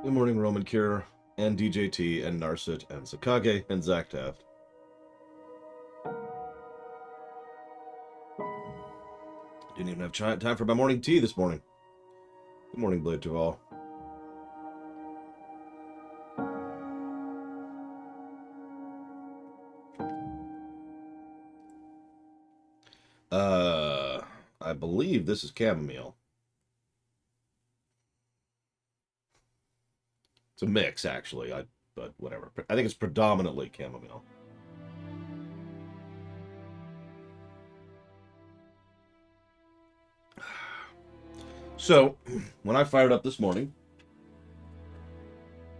Good morning, Roman Cure, and DJT, and Narset, and Sakage, and Zach Taft. Didn't even have time for my morning tea this morning. Good morning, Blade to all. I believe this is chamomile. It's a mix, actually, but whatever. I think it's predominantly chamomile. So, when I fired up this morning,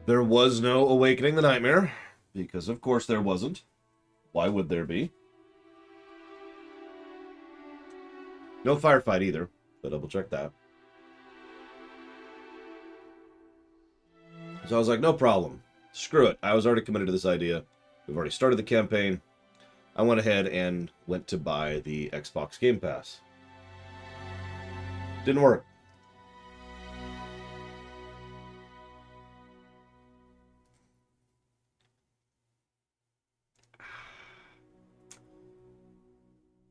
there was no Awakening the Nightmare, because of course there wasn't. Why would there be? No firefight either, but double check that. So I was like, no problem. Screw it. I was already committed to this idea. We've already started the campaign. I went ahead and went to buy the Xbox Game Pass. Didn't work.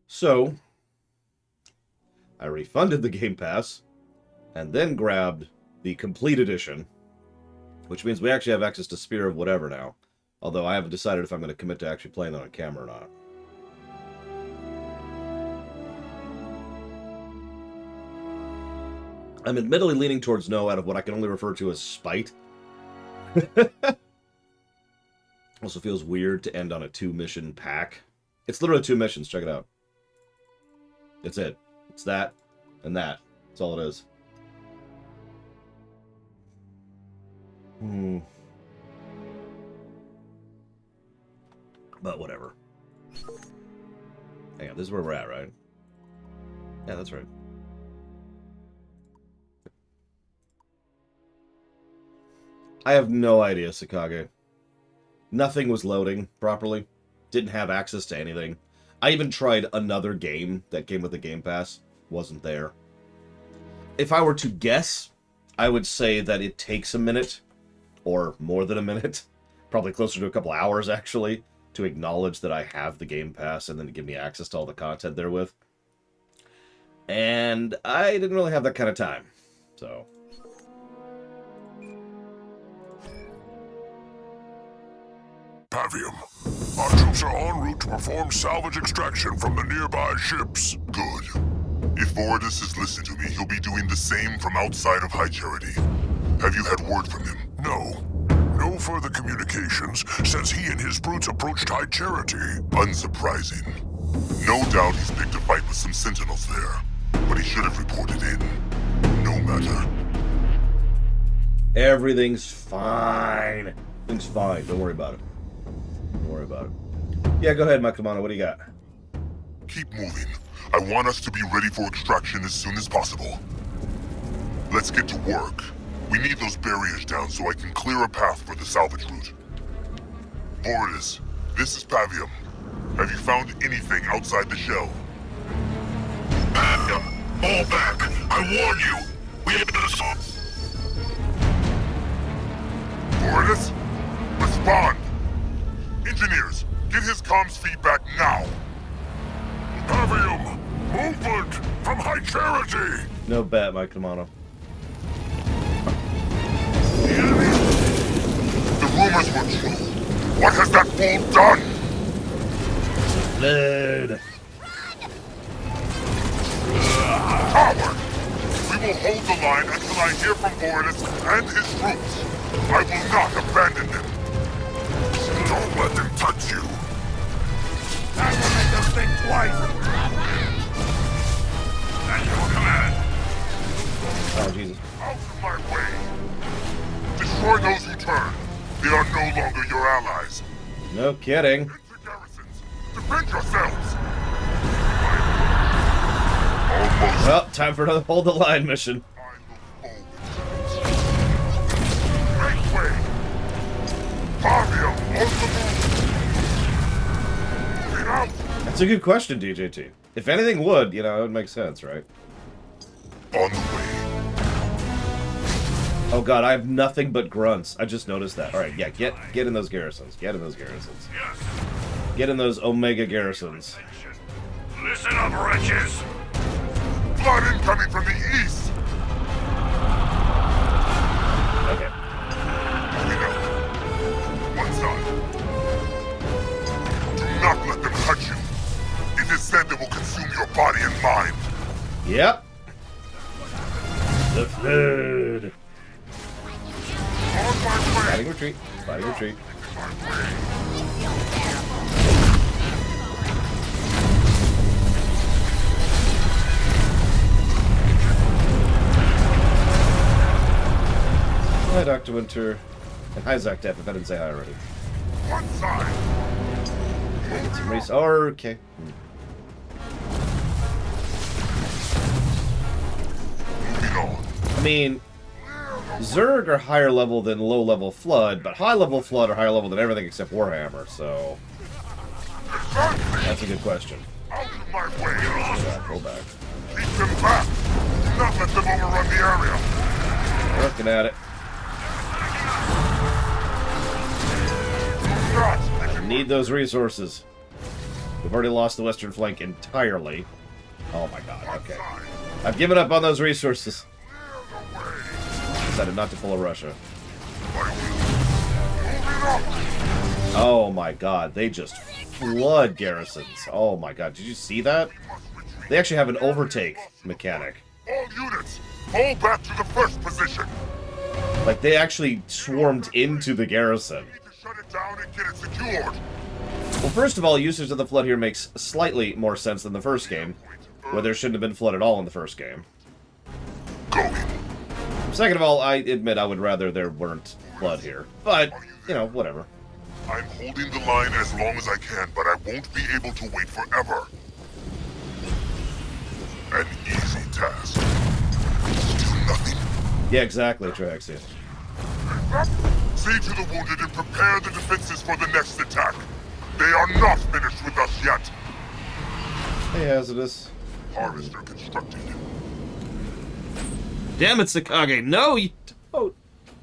So, I refunded the Game Pass, and then grabbed the Complete Edition, which means we actually have access to Spear of Whatever now, although I haven't decided if I'm going to commit to actually playing that on camera or not. I'm admittedly leaning towards no out of what I can only refer to as spite. Also feels weird to end on a 2-mission pack. It's literally 2 missions, check it out. That's it. It's that, and that. That's all it is. But whatever. Hang on, this is where we're at, right? Yeah, that's right. I have no idea, Sakage. Nothing was loading properly. Didn't have access to anything. I even tried another game that came with the Game Pass. Wasn't there. If I were to guess, I would say that it takes a minute, or more than a minute, probably closer to a couple hours actually, to acknowledge that I have the Game Pass and then to give me access to all the content therewith. And I didn't really have that kind of time, so... Pavium. Our troops are en route to perform salvage extraction from the nearby ships. Good. If Voridus has listened to me, he'll be doing the same from outside of High Charity. Have you had word from him? No. No further communications since he and his brutes approached High Charity. Unsurprising. No doubt he's picked a fight with some sentinels there, but he should have reported in. No matter. Everything's fine. Everything's fine. Don't worry about it. Don't worry about it. Yeah, go ahead, Makamano. What do you got? Keep moving. I want us to be ready for extraction as soon as possible. Let's get to work. We need those barriers down so I can clear a path for the salvage route. Voridus, this is Pavium. Have you found anything outside the shell? Pavium, fall back. I warn you. We have been assaulted. Voridus, respond. Engineers, get his comms feedback now. Pavium, movement from High Charity. No bet, Mike Kamano. The rumors were true. What has that fool done? Blood. Coward! We will hold the line until I hear from Voridus and his troops. I will not abandon them. Don't let them touch you. That will make them think twice. At your command. Oh, Jesus. Out of my way. Destroy those who turn. They are no longer your allies. No kidding. Into garrisons. Defend yourselves. Almost. Well, time for another hold the line mission. I look forward. Make way. Pavium, on the move. Moving out. That's a good question, DJT. If anything would, it would make sense, right? On the way. Oh god, I have nothing but grunts. I just noticed that. Alright, yeah, get in those garrisons. Get in those garrisons. Get in those Omega garrisons. Listen up, wretches! Blood incoming from the east! Okay. Moving out. One side. Do not let them touch you. It is said they will consume your body and mind. Yep. The flood. On my way! Fighting retreat. Fighting retreat. Hi, Dr. Winter. And hi, Zach Depp, if I didn't say hi already. One side! Get some race. Oh, okay. Moving on. I mean, Zerg are higher level than low level Flood, but high level Flood are higher level than everything except Warhammer, so. That's a good question. Out of my way! Go back. Keep them back! Do not let them overrun the area! Working at it. I need those resources. We've already lost the western flank entirely. Oh my god, okay. I've given up on those resources. Decided not to follow Russia. Oh my god, they just flood garrisons. Oh my god, did you see that? They actually have an overtake mechanic. All units, fall back to the first position. Like, they actually swarmed into the garrison. We need to shut it down and get it secured. Well, first of all, usage of the flood here makes slightly more sense than the first game, where there shouldn't have been flood at all in the first game. Going. Second of all, I admit I would rather there weren't flood here. But, you know, whatever. I'm holding the line as long as I can, but I won't be able to wait forever. An easy task. Do nothing. Yeah, exactly, Traxia. See to the wounded and prepare the defenses for the next attack. They are not finished with us yet. Hey, Hazardous. Harvester constructed. Damn it, Sakage! No, you don't!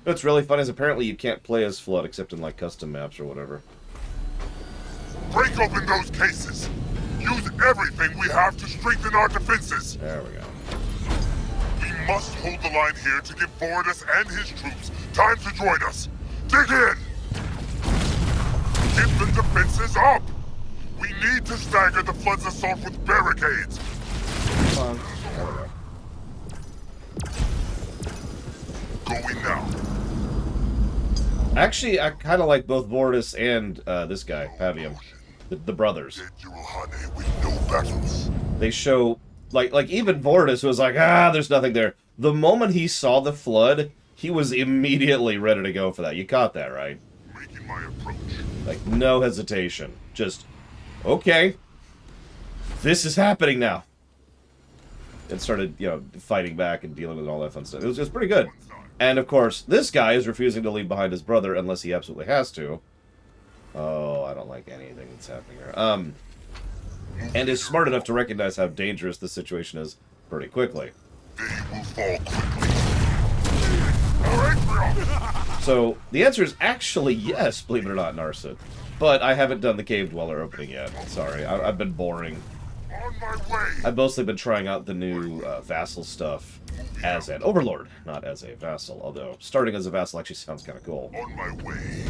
What's really funny is apparently you can't play as Flood except in, like, custom maps or whatever. Break open those cases. Use everything we have to strengthen our defenses. There we go. We must hold the line here to give Forerunner and his troops time to join us. Dig in! Get the defenses up! We need to stagger the Flood's assault with barricades. Come on. There we go. Going now. Actually, I kind of like both Vortis and this guy, Pavium. The brothers. Dead Yuruhane with no battles. They show, like even Vortis was like, there's nothing there. The moment he saw the flood, he was immediately ready to go for that. You caught that, right? Making my approach. Like, no hesitation. Just, okay. This is happening now. And started, you know, fighting back and dealing with all that fun stuff. It was just pretty good. And, of course, this guy is refusing to leave behind his brother unless he absolutely has to. Oh, I don't like anything that's happening here. And is smart enough to recognize how dangerous the situation is pretty quickly. They will fall quickly. Alright, So, the answer is actually yes, believe it or not, Narset. But I haven't done the Cave Dweller opening yet. Sorry, I've been boring. on my way. I've mostly been trying out the new vassal stuff as an overlord, not as a vassal. Although, starting as a vassal actually sounds kind of cool. On my way.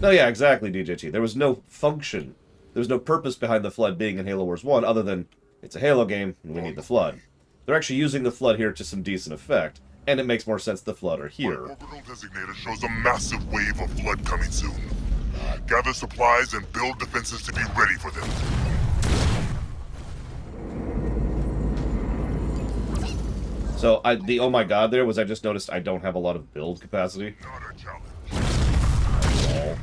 No, yeah, exactly, DJT. There was no function. There was no purpose behind the Flood being in Halo Wars 1 other than it's a Halo game and we need the Flood. They're actually using the Flood here to some decent effect, and it makes more sense the Flood are here. My orbital designator shows a massive wave of Flood coming soon. Gather supplies and build defenses to be ready for them. So, the oh my god there was I just noticed I don't have a lot of build capacity. Not a challenge. All.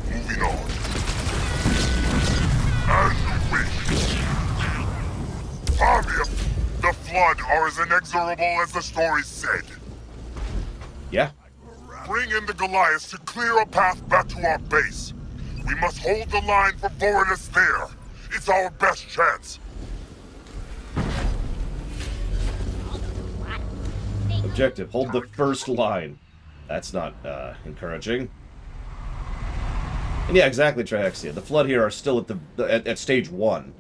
Moving on. As you wish. Fabian, the Flood are as inexorable as the story said. Yeah. Bring in the Goliaths to clear a path back to our base. We must hold the line for Forerunner's there. It's our best chance. Objective, hold the first line. That's not encouraging. And yeah, exactly, Trihexia. The Flood here are still at stage 1.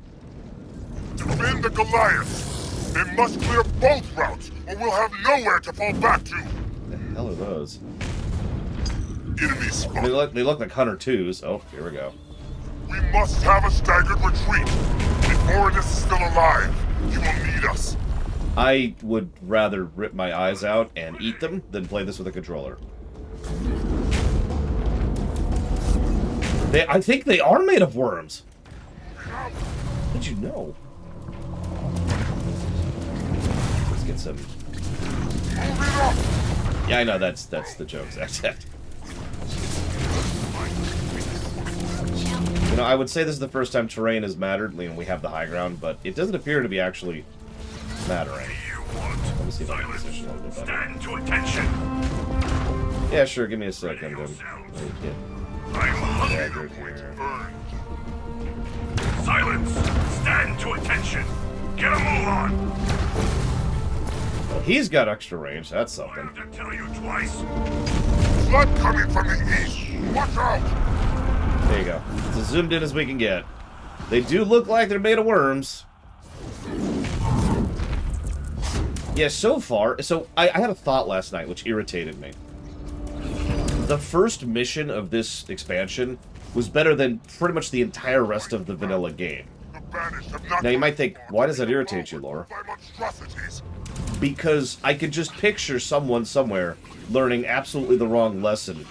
Defend the Goliaths! They must clear both routes, or we'll have nowhere to fall back to! The hell are those? Enemy spotted. They look like Hunter 2s. Oh, here we go. We must have a staggered retreat. If Forerunner is still alive, he will need us. I would rather rip my eyes out and eat them than play this with a controller. I think they are made of worms. How did you know? Let's get some. Yeah, I know that's the joke. You know, I would say this is the first time terrain has mattered. You know, we have the high ground, but it doesn't appear to be actually mattering. Let me see if I can position a little bit better. Stand to attention. Yeah, sure. Give me a second. I'm hungry. Here. Silence. Stand to attention. Get a move on. Well, he's got extra range. That's I something. have to tell you twice. Flood coming from the east. Watch out! There you go. It's as zoomed in as we can get. They do look like they're made of worms. Yeah, so far... So, I had a thought last night, which irritated me. The first mission of this expansion was better than pretty much the entire rest of the vanilla game. Now, you might think, why does that irritate you, Laura? Because I could just picture someone somewhere learning absolutely the wrong lesson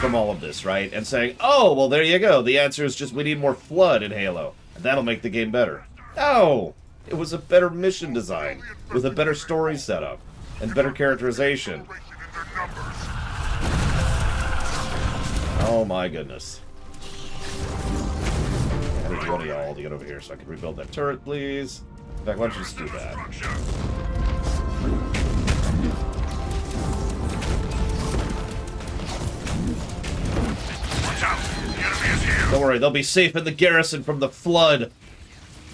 from all of this, right? And saying, oh, well, there you go. The answer is just we need more Flood in Halo. And that'll make the game better. No! It was a better mission design, with a better story setup, and better characterization. Oh my goodness. I need one of y'all to get over here so I can rebuild that turret, please. In fact, why don't you just do that? Watch out. The enemy is here. Don't worry, they'll be safe in the garrison from the Flood.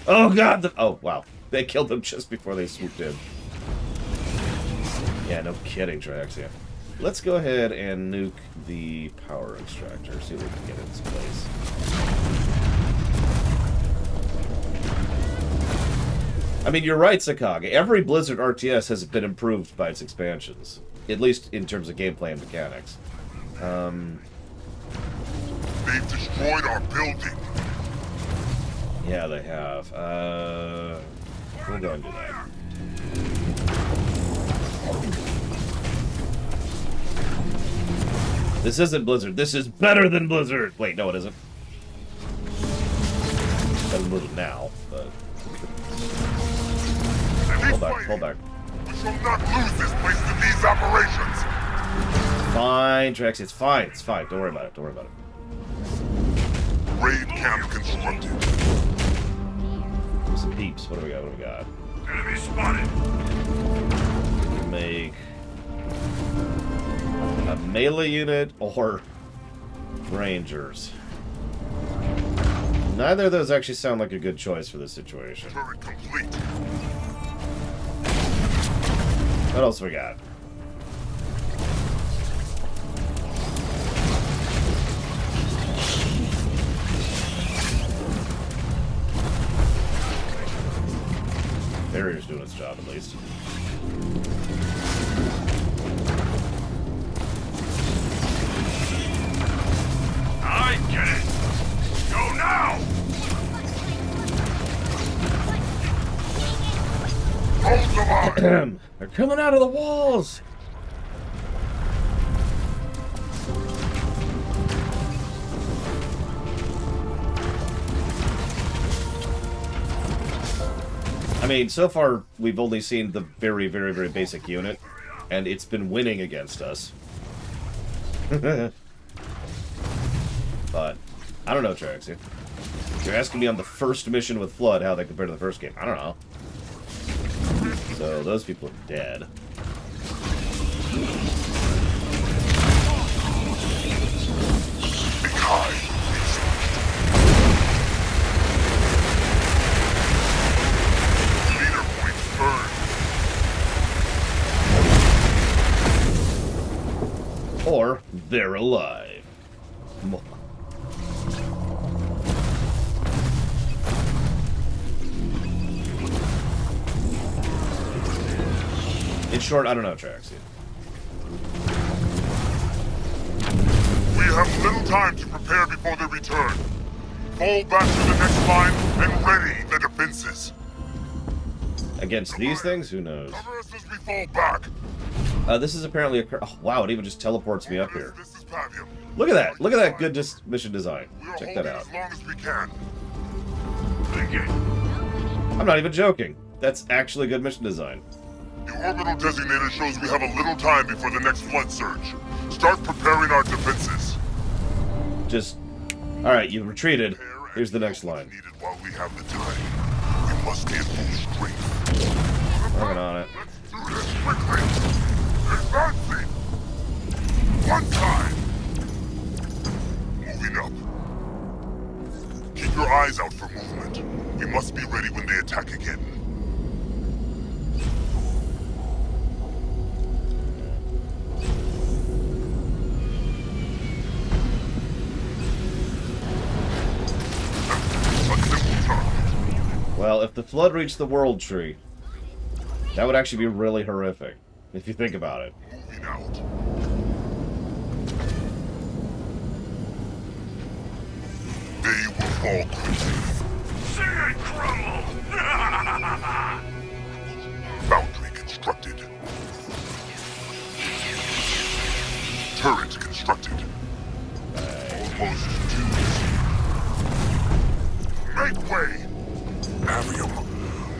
Oh god! Oh, wow. They killed them just before they swooped in. Yeah, no kidding, Trihexia. Let's go ahead and nuke the power extractor, see what we can get in its place. I mean, you're right, Sakage. Every Blizzard RTS has been improved by its expansions. At least in terms of gameplay and mechanics. They've destroyed our building. Yeah, they have. We'll go and do that. This isn't Blizzard. This is better than Blizzard. Wait, no, it isn't. Better than Blizzard now, but... Hold back, hold back. We shall not lose this place to these operations. Fine, Trex, it's fine, it's fine. Don't worry about it, don't worry about it. Raid camp constructed. Some peeps. What do we got? What do we got? Enemy spotted. We can make a melee unit or Rangers. Neither of those actually sound like a good choice for this situation. Turret complete. What else we got? Barrier's doing its job, at least. I get it. Go now. Hold the line. They're coming out of the walls! I mean, so far, we've only seen the very, very, very basic unit, and it's been winning against us. But, I don't know, Trixie. You're asking me on the first mission with Flood how they compare to the first game. I don't know. So, those people are dead. Be kind. Or they're alive. In short, I don't know tracks yet. We have little time to prepare before they return. Fall back to the next line and ready the defenses. Against these things? Who knows? Cover us as we fall back. This is apparently a... Oh, wow, it even just teleports me up here. This is Pavium. Look at that. Look at that good mission design. We are Check holding that out. as long as we can. Thinking. I'm not even joking. That's actually good mission design. The orbital designator shows we have a little time before the next flood surge. Start preparing our defenses. Just... Alright, you retreated. Prepare and Here's the next heal what's line. needed while we have the time. We must be at full strength. Working on it. Let's do this quickly. Advancing. One time. Moving up. Keep your eyes out for movement. We must be ready when they attack again. A simple target. Well, if the flood reached the world tree, that would actually be really horrific, if you think about it. Moving out. They will fall quickly. See it crumble! Boundary constructed. Turret constructed. Almost due. Make way! Avium,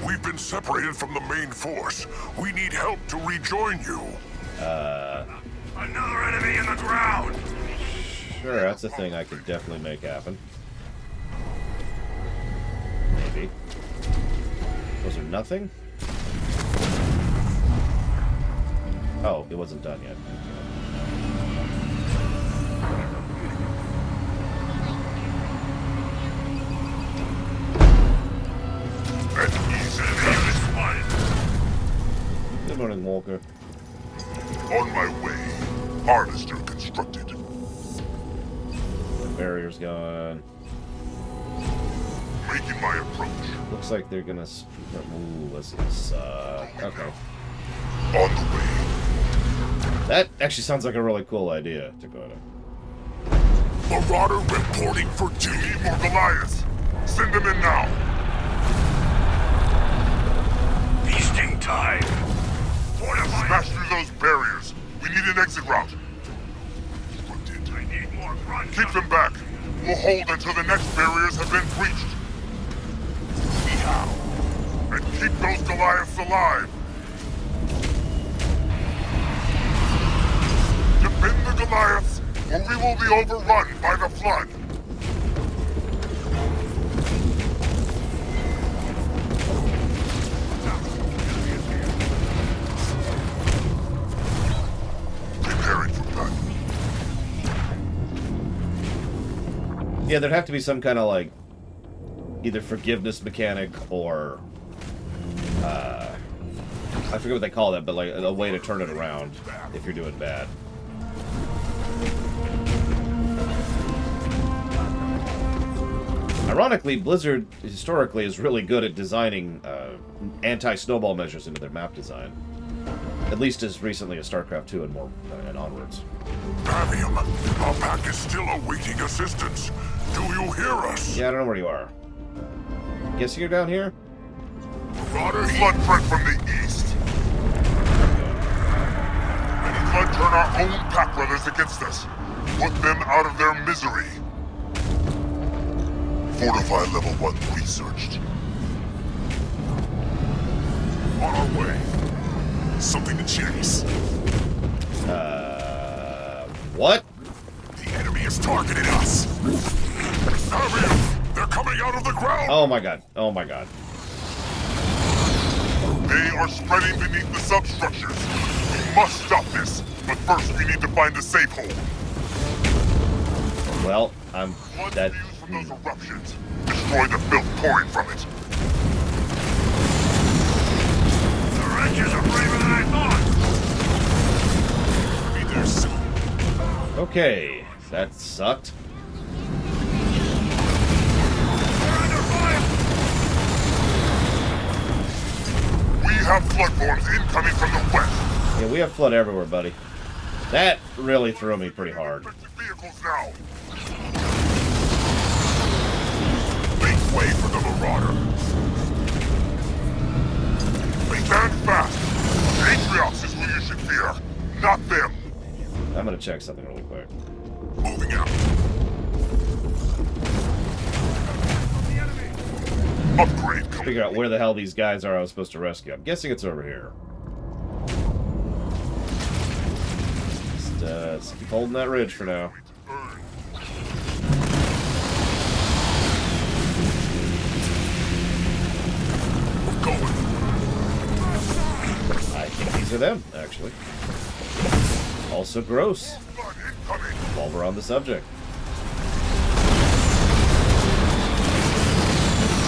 we've been separated from the main force. We need help to rejoin you. Another enemy in the ground! Sure, that's a thing I could definitely make happen. Maybe. Was there nothing? Oh, it wasn't done yet. Good morning, Walker. On my way. Harvester constructed. The barrier's gone. Making my approach. Looks like they're gonna... Ooh, this is... okay. On the way. That actually sounds like a really cool idea, Dakota. Marauder reporting for duty. Need more Goliaths. Send them in now. Feasting time! Fortify! Smash through those barriers. We need an exit route. I need more front. Keep them back. We'll hold until the next barriers have been breached. And keep those Goliaths alive. Defend the Goliaths, or we will be overrun by the flood. Preparing for battle. Yeah, there'd have to be some kind of, like, either forgiveness mechanic or, I forget what they call that, but, like, a way to turn it around if you're doing bad. Ironically, Blizzard, historically, is really good at designing anti-snowball measures into their map design. At least as recently as StarCraft 2 and more and onwards. Pavium, our pack is still awaiting assistance. Do you hear us? Yeah, I don't know where you are. Guessing you're down here? Marauder flood threat from the east. Any flood turn our own pack brothers against us. Put them out of their misery. Fortify level 1 researched. On our way. Something to chase. What? The enemy has targeted us. Avium, they're coming out of the ground. Oh my god. Oh my god. They are spreading beneath the substructures. We must stop this. But first, we need to find a safe hole. Well, I'm... Flood that... spews from those eruptions. Destroy the filth pouring from it. The wretches are braver than I thought! Be there soon. Okay, that sucked. We have flood forms incoming from the west. Yeah, we have flood everywhere, buddy. That really threw me pretty hard. Vehicles now. Make way for the Marauder. Stand fast. Atriox is who you should fear, not them. I'm gonna check something really quick. Moving out. Upgrade. Figure out where the hell these guys are I was supposed to rescue. I'm guessing it's over here. Just keep holding that ridge for now. We're going. I think these are them, actually. Also gross, while we're on the subject.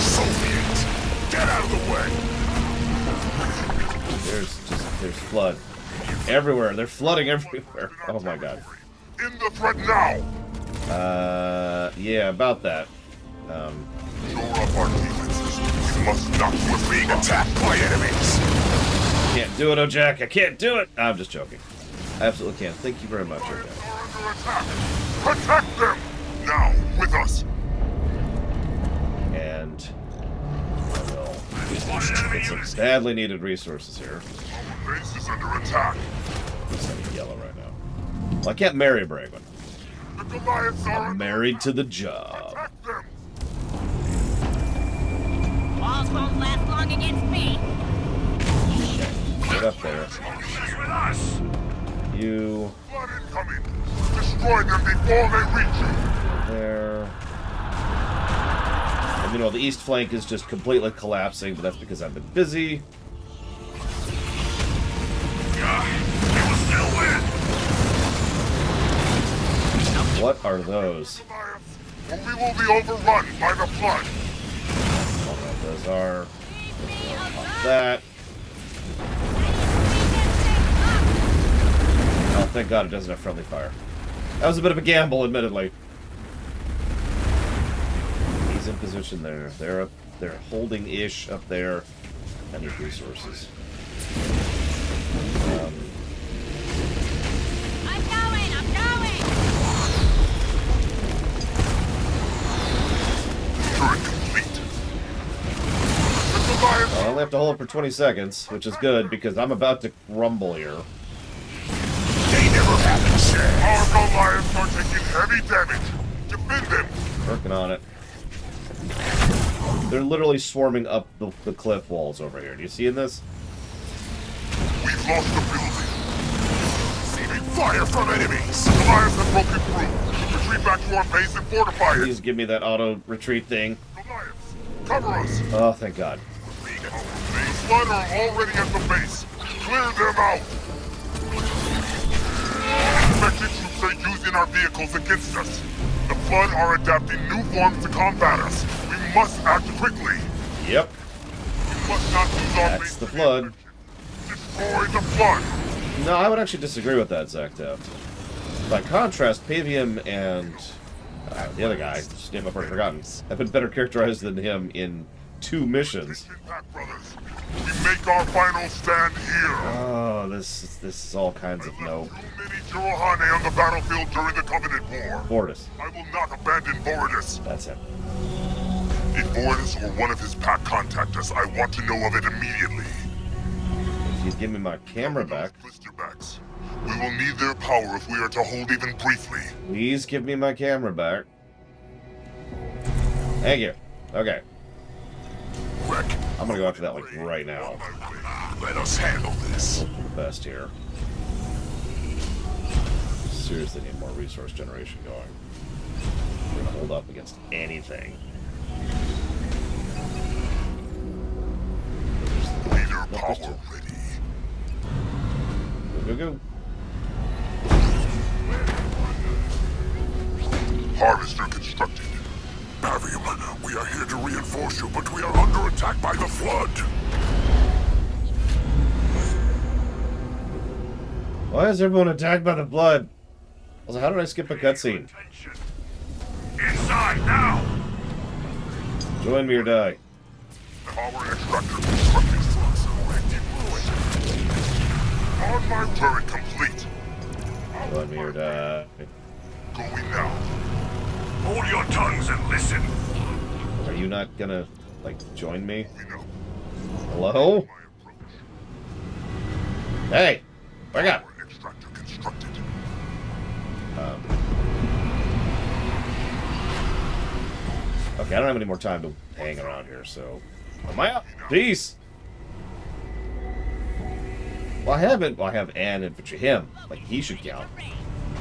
Soviets, get out of the way. There's flood everywhere. They're flooding everywhere. Oh my god. In the threat now. Yeah, about that. Shore up our defenses. We must not we're being attacked by enemies. Can't do it, Ojak. I can't do it. I'm just joking. I absolutely can't. Thank you very much, Ojak. Under attack. Protect them now with us. And I will get some badly needed resources here. Our base is under attack. It's like yellow right now. Well, I can't marry Bragon. The Goliaths are I'm married to the job. Attack them. Walls won't last long against me. Get up there. It's with us. You Flood incoming. Destroy them before they reach you. there. And you know, the east flank is just completely collapsing, but that's because I've been busy. You will still win. What are those? Goliaths, or we will be overrun by the flood. Alright, those are. That. Oh, thank God it doesn't have friendly fire. That was a bit of a gamble, admittedly. He's in position there. They're holding-ish up there. I need resources. I'm going. Turret complete. The Goliaths I only have to hold it for 20 seconds, which is good because I'm about to rumble here. They never had a chance. Our Goliaths are taking heavy damage. Defend them. Working on it. They're literally swarming up the cliff walls over here. Do you see in this? We've lost the building. Receiving fire from enemies. Goliaths have broken through. Retreat back to our base and fortify it. Please give me that auto retreat thing. Goliaths, cover us. Oh, thank God. The flood are already at the base. Clear them out. Infected troops are using our vehicles against us. The flood are adapting new forms to combat us. We must act quickly. Yep. We must not lose our That's base the to flood. infection. Destroy the flood. No, I would actually disagree with that, Zacto. By contrast, Pavium and the other guy, whose name I've already forgotten, have been better characterized than him in 2 missions. Impact, brothers. We make our final stand here. Oh, this is all kinds of no. Too many Jirohane on the battlefield during the Covenant War. Voridus. I will not abandon Voridus. That's him. If Voridus or one of his pack contact us, I want to know of it immediately. If you give me my camera back, Blisterbacks. We will need their power if we are to hold even briefly. please give me my camera back. Thank you. Okay. Wreck. I'm gonna go after that, like, right now. Let us handle this. Hope for the best here. Seriously need more resource generation going. We're gonna hold up against anything. Leader Nope, power there's 2. ready. Go, go, go. Harvester constructed. Pavium, we are here to reinforce you, but we are under attack by the flood. Why is everyone attacked by the blood? Also, how did I skip a cutscene? Attention. Inside now! Join me or die. Power extractor constructed. On my turret complete. Join me or die. Going now. Hold your tongues and listen. Are you not gonna, like, join me? We know. Hello? My approach. Hey! Back up! Power extractor constructed. Okay, I don't have any more time to hang around here, so... Am I out? Peace! Well, I haven't... Well, I have an infantry. Him. Like, he should count.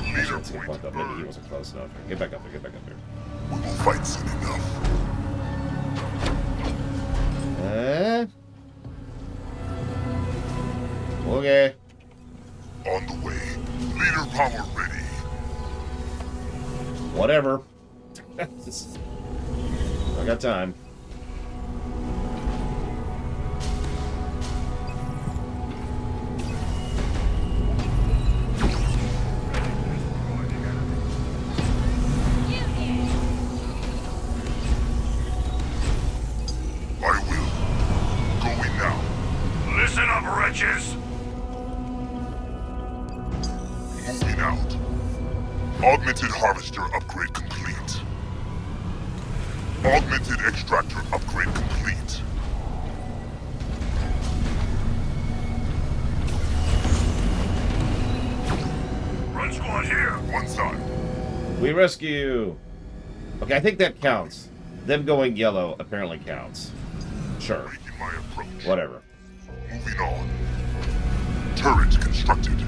Leader That's a good point, point though. Maybe he burned. wasn't close enough. Get back up there, get back up there. We will fight soon enough. Okay. On the way. Leader power ready. Whatever. I got time. I will. Going now. Listen up, wretches! Moving out. Augmented harvester upgrade complete. Augmented extractor upgrade complete. Run squad here! One side. We rescue! Okay, I think that counts. Them going yellow apparently counts. Sure. Making my approach. Whatever. Moving on. Turret constructed.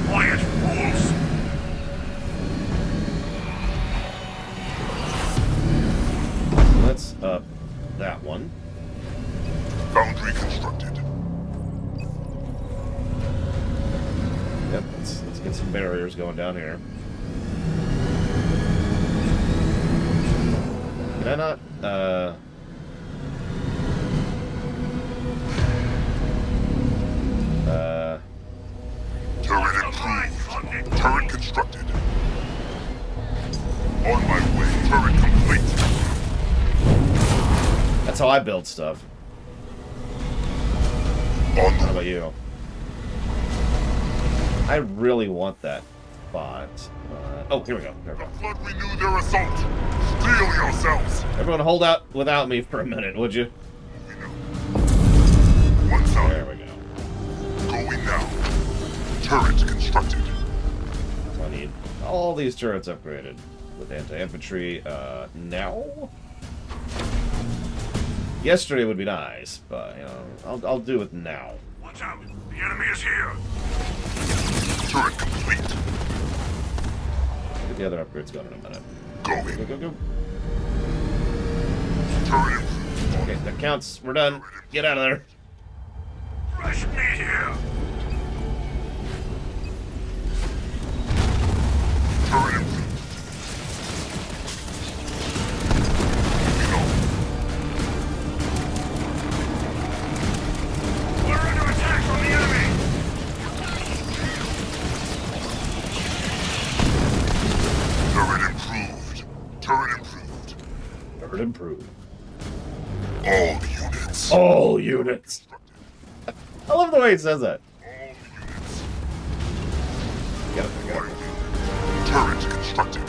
Quiet, fools! Let's up that one. Foundry constructed. Yep, let's get some barriers going down here. Can I not, Turret improved. Turret constructed. On my way. Turret complete. that's how I build stuff. On How the about you? I really want that spot. Oh, here we go. There we go. flood renew their assault. Steel yourselves. Everyone hold out without me for a minute, would you? We know. One There side. we go. Going now. Turret constructed. So I need all these turrets upgraded with anti-infantry. Now? Yesterday would be nice, but, you know, I'll do it now. Watch out! The enemy is here! Turret complete. Get the other upgrades going in a minute. Going. Go, go, go. Turret improved. Okay, that counts. We're done. Get out of there. Fresh meat here! Turret improved. Moving on. We're under attack from the enemy! Turret improved. Turret improved. Turret improved. All units. All units. I love the way he says that. All units. Get up there, get up there. Turret constructed.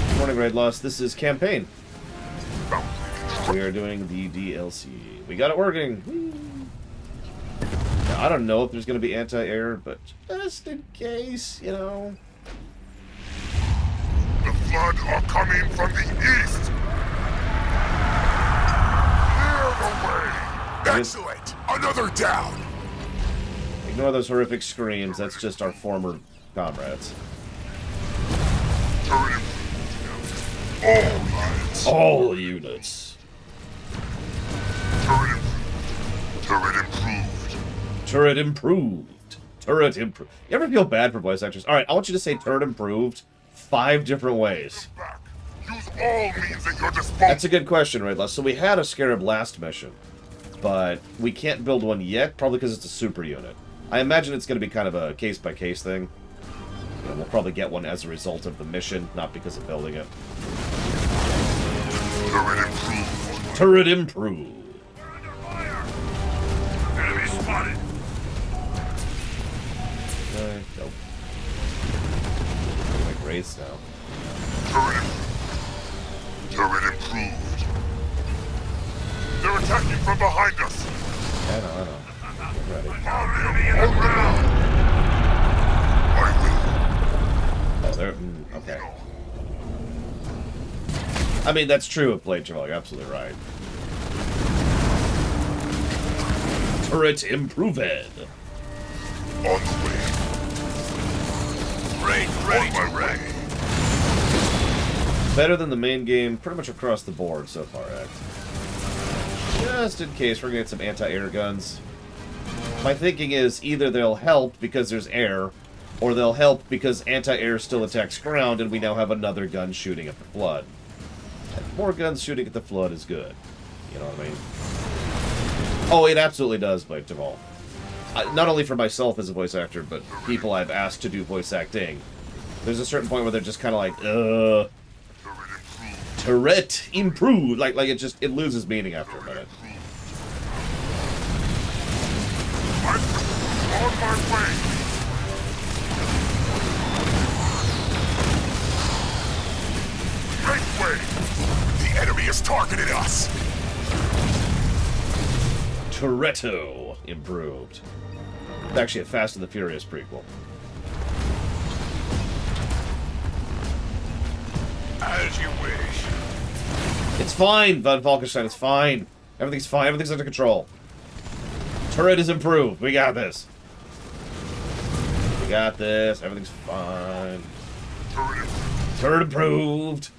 Good morning, Raid Lost. This is campaign. Foundry We constructed. are doing the DLC. We got it working. Whee! Now, I don't know if there's going to be anti-air, but just in case, you know. The flood are coming from the east. Clear the way. Excellent. Another down. Ignore those horrific screams. That's just our former comrades. Turret improved. All units. All units. Turret improved. Turret Turret improved. improved. Turret improved. You ever feel bad for voice actors? All right, I want you to say turret improved 5 different ways. Back. Use all means at your disposal. That's a good question, right, Les? So we had a Scarab last mission, but we can't build one yet, probably because it's a super unit. I imagine it's going to be kind of a case-by-case thing. You know, we'll probably get one as a result of the mission, not because of building it. Turret improved. Turret improved. We're under fire! Enemy spotted! Nope. Like Wraiths now. Turret improved. They're attacking from behind us. I know. Get ready. Enemy in the ground! I Oh, they're... okay. I mean, that's true of Blade Trail. You're absolutely right. Turret improved. will. On the way. Ready On my way. Better than the main game, pretty much across the board so far, X. Just in case, we're gonna get some anti-air guns. My thinking is either they'll help because there's air, or they'll help because anti-air still attacks ground and we now have another gun shooting at the flood. And more guns shooting at the flood is good. You know what I mean? Oh, it absolutely does, Blade Trail. Not only for myself as a voice actor, but people I've asked to do voice acting. There's a certain point where they're just kind of like, turret improved. Like it loses meaning after a minute. On my way. Great way. The enemy has targeted us. Toretto improved. It's actually a Fast and the Furious prequel. As you wish. It's fine, Von Falkenstein, it's fine. Everything's fine, everything's under control. Turret is improved, we got this. We got this, everything's fine. Turret improved.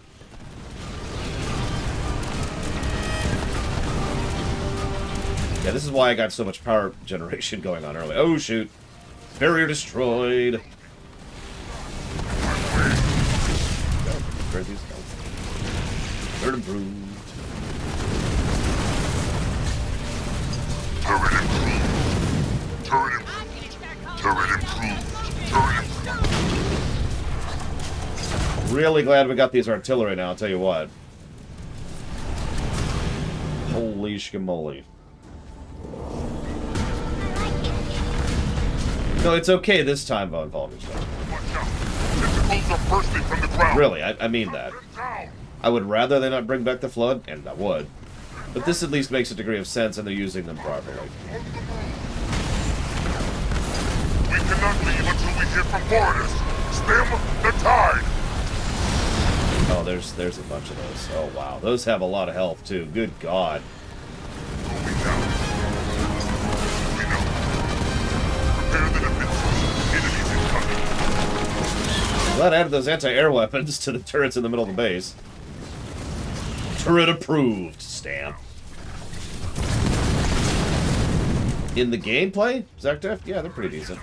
Yeah, this is why I got so much power generation going on early. Oh, shoot. Barrier destroyed. Turret improved. Turret improved. Turret improved. Turret improved. Turret improved. Really glad we got these artillery now, I'll tell you what. Holy shkamoli. No, it's okay this time, Von Falkenstein. Watch out. Tentacles are bursting from the ground. Really, I mean that. Down. I would rather they not bring back the Flood, and I would. But this at least makes a degree of sense, and they're using them properly. We cannot leave until we hear from Foreigners. Stem the tide. Oh, there's a bunch of those. Oh, wow. Those have a lot of health, too. Good God. Going down. We know. Prepare the defenses. Enemies incoming. Glad I added those anti-air weapons to the turrets in the middle of the base. Turret approved, stamp. In the gameplay, Zactef? Yeah, they're pretty decent.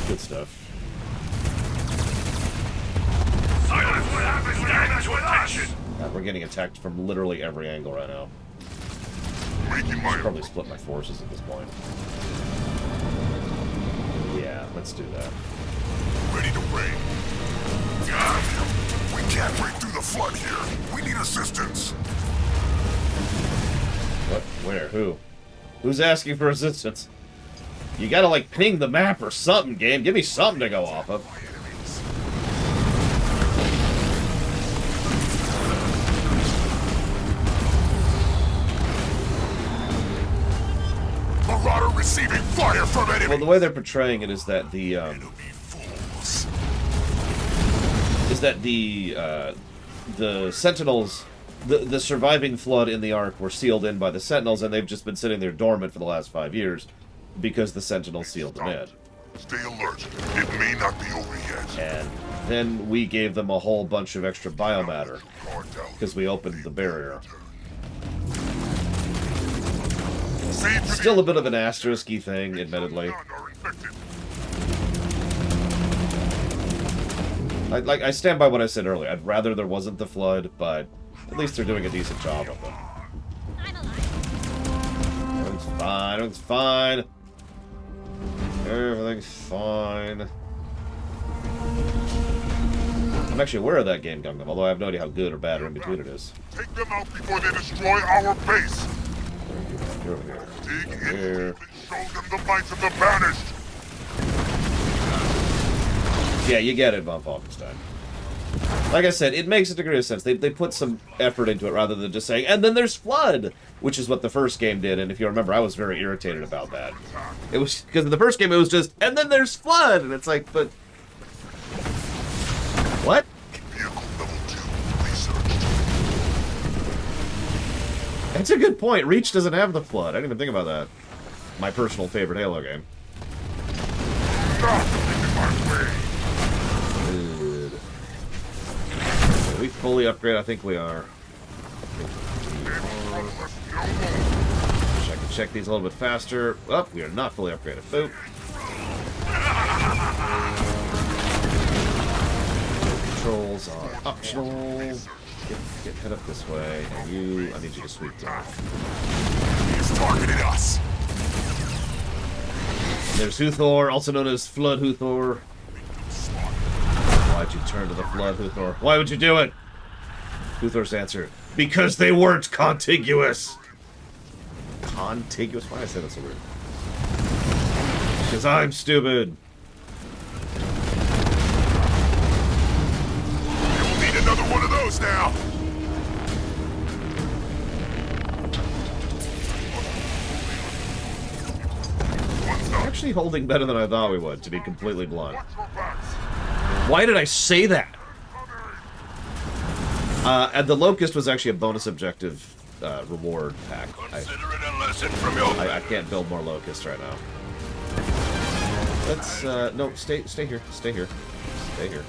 Good stuff. Silence what happens when you to attention! We're getting attacked from literally every angle right now. Making my Probably split my forces at this point. Yeah, let's do that. ready to rain. We can't break through the flood here. We need assistance. What? Where? Who? Who's asking for assistance? You gotta, like, ping the map or something, game. Give me something to go off of. Marauder receiving fire from enemy. Well, the way they're portraying it is that the, Enemy fools. the Sentinels, the surviving flood in the Ark were sealed in by the Sentinels, and they've just been sitting there dormant for the last 5 years because the Sentinels sealed them in. Stay alert. It may not be over yet. And then we gave them a whole bunch of extra biomatter because we opened the barrier. Still a bit of an asterisk-y thing, admittedly. I stand by what I said earlier. I'd rather there wasn't the flood, but at least they're doing a decent job of them. I'm alive. Everything's fine. Everything's fine. Everything's fine. I'm actually aware of that game, Gundam, although I have no idea how good or bad or in between it is. Take them out before they destroy our base. You're over here. Dig in Here. and show them the might of the banished. Yeah, you get it, Von Falkenstein. Like I said, it makes a degree of sense. They put some effort into it rather than just saying, and then there's flood, which is what the first game did. And if you remember, I was very irritated about that. It was because in the first game it was just, and then there's flood, and it's like, but what? Vehicle level 2 researched. That's a good point. Reach doesn't have the flood. I didn't even think about that. My personal favorite Halo game. Stop in my way. Good. Are we fully upgraded? I think we are. Wish I could check these a little bit faster. Oh, we are not fully upgraded. Boop. Controls are optional. Get head up this way, and you, I need you to sweep down. He's targeted us. There's Huthor, also known as Flood Huthor. Why'd you turn to the Flood Huthor? Why would you do it? Huthor's answer: because they weren't contiguous. Contiguous? Why did I say that so weird? Because I'm stupid. You'll need another one of those now. Actually holding better than I thought we would, to be completely blunt. Watch your backs. Why did I say that? And the Locust was actually a bonus objective reward pack. Consider it a lesson from your I can't build more Locusts right now. Let's, no, stay here, stay here, stay here.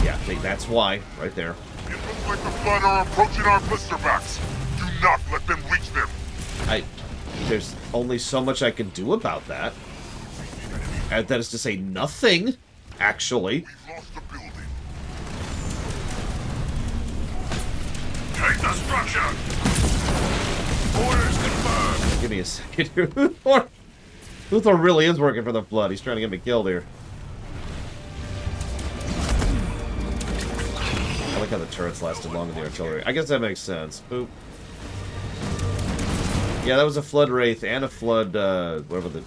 Yeah, that's why, right there. It looks like the flood are approaching our blister backs. Do not let them reach them. There's only so much I can do about that. And that is to say nothing, actually. We've lost the building. take the structure. Orders confirmed. Give me a second here. Luthor really is working for the Flood. He's trying to get me killed here. I like how the turrets lasted longer than the artillery. I guess that makes sense. Boop. Yeah, that was a Flood Wraith and a Flood, whatever the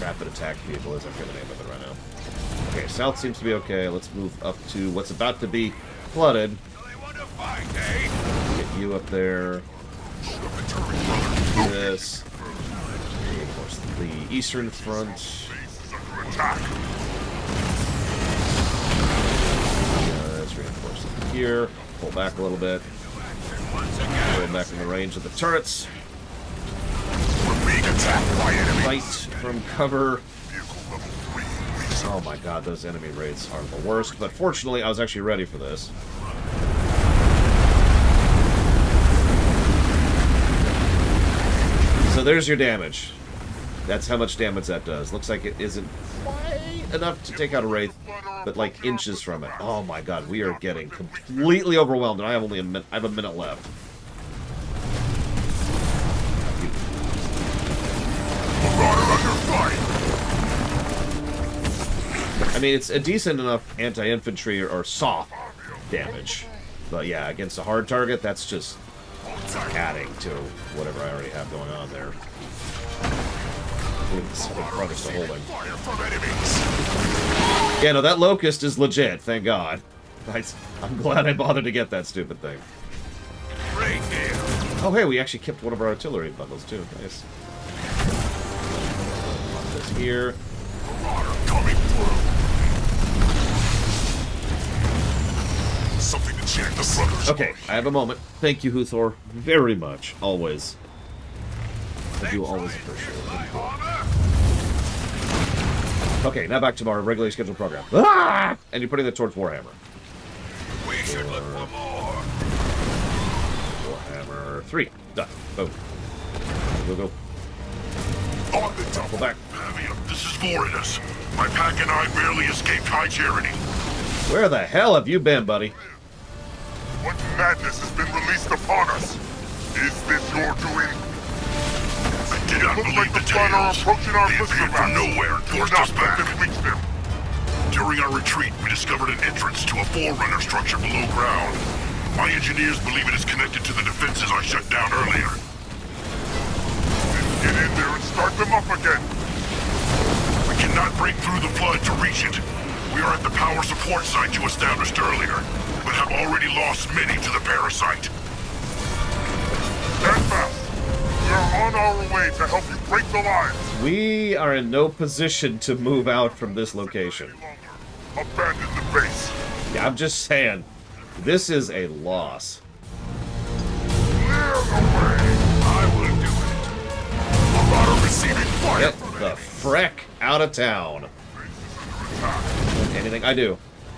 rapid attack vehicle is. I forget the name of it right now. Okay, south seems to be okay. Let's move up to what's about to be flooded. They want to fight, eh? Get you up there. This. Reinforce the eastern front. Let's reinforce it here. Pull back a little bit. Pull back in the range of the turrets. We're being attacked by enemies. Fight from cover. Vehicle level 3 research. Oh my god, those enemy raids are the worst. But fortunately, I was actually ready for this. So there's your damage. That's how much damage that does. Looks like it isn't quite enough to take out a Wraith, but like inches from it. Oh my god, we are getting completely overwhelmed, and I have only a minute. I have a minute left. I mean, it's a decent enough anti-infantry or soft damage, but yeah, against a hard target, that's just adding to whatever I already have going on there. Progress to holding. Yeah, no, that Locust is legit, thank God. I'm glad I bothered to get that stupid thing. Right there. Oh, hey, we actually kept one of our artillery bundles, too. Nice. Pop this here. Coming through. Something to check the brothers. Okay, I have a moment. Thank you, Huthor, very much. Always. I do always appreciate it. Okay, now back to our regularly scheduled program. Ah! And you're putting it towards Warhammer. We should look for more. Warhammer 3. Done. Boom. Go, go. On the double. Pull back. This is Forerunner. My pack and I barely escaped high charity. Where the hell have you been, buddy? What madness has been released upon us? Is this your doing? I did not Looks believe like the the Flood are tales. approaching our They blister appeared from mats. nowhere and Do forced not us let back. them reach them. During our retreat, we discovered an entrance to a Forerunner structure below ground. My engineers believe it is connected to the defenses I shut down earlier. Then get in there and start them up again. We cannot break through the flood to reach it. We are at the power support site you established earlier, but have already lost many to the parasite. Stand fast. We are on our way to help you break the lines. We are in no position to move out from this location. Abandon the base. Yeah, I'm just saying, this is a loss. Clear the way. I will do it. Marauder receiving fire Get from the enemy. freck out of town. Base is under attack. Anything? I do.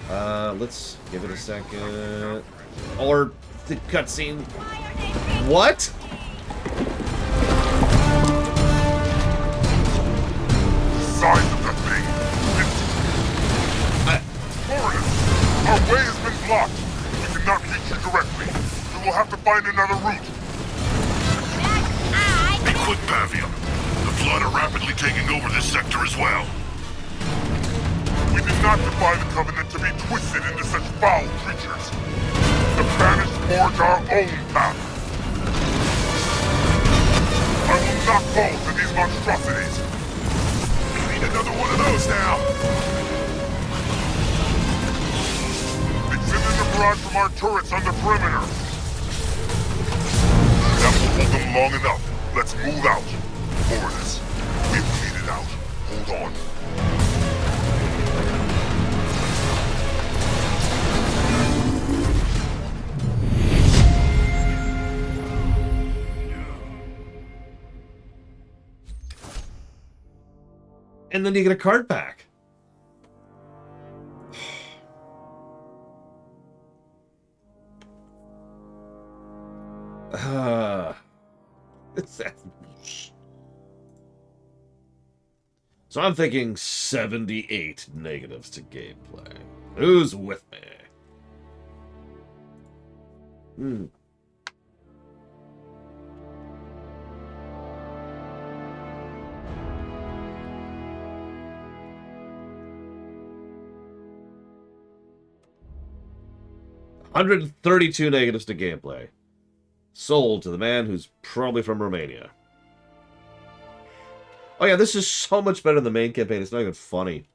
Let's give it a second. Or the cutscene. What? Size of the thing. Forerunner, our way has been blocked. We cannot reach you directly. We will have to find another route. Be quick, Pavium. The Flood are rapidly taking over this sector as well. We did not defy the Covenant to be twisted into such foul creatures. The Banished forge our own path. I will not fall to these monstrosities. We need another one of those now. Extend the barrage from our turrets on the perimeter. That will hold them long enough. Let's move out. Foreigners, we've made it out. Hold on. And then you get a card back. So I'm thinking 78 negatives to gameplay. Who's with me? Hmm. $132 negatives to gameplay. Sold to the man who's probably from Romania. Oh yeah, this is so much better than the main campaign. It's not even funny.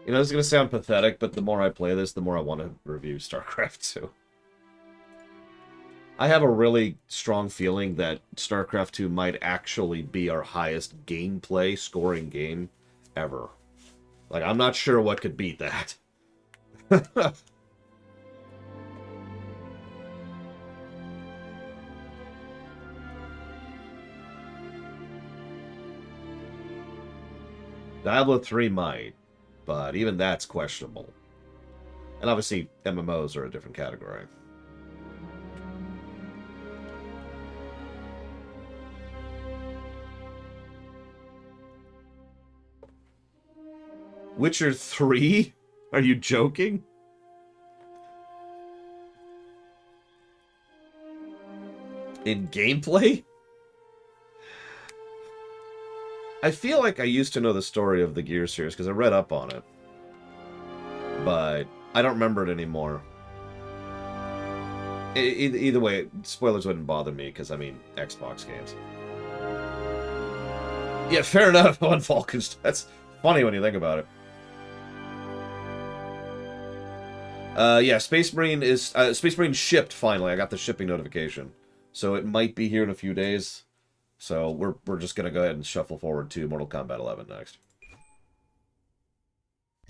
You know, this is going to sound pathetic, but the more I play this, the more I want to review StarCraft 2. I have a really strong feeling that StarCraft 2 might actually be our highest gameplay scoring game ever. Like, I'm not sure what could beat that. Diablo 3 might, but even that's questionable. And obviously, MMOs are a different category. Witcher 3? Are you joking? In gameplay? I feel like I used to know the story of the Gears series because I read up on it. But I don't remember it anymore. Either way, spoilers wouldn't bother me because, I mean, Xbox games. Yeah, fair enough on Falcons. That's funny when you think about it. Yeah, Space Marine is... Space Marine shipped, finally. I got the shipping notification. So it might be here in a few days. So we're just going to go ahead and shuffle forward to Mortal Kombat 11 next.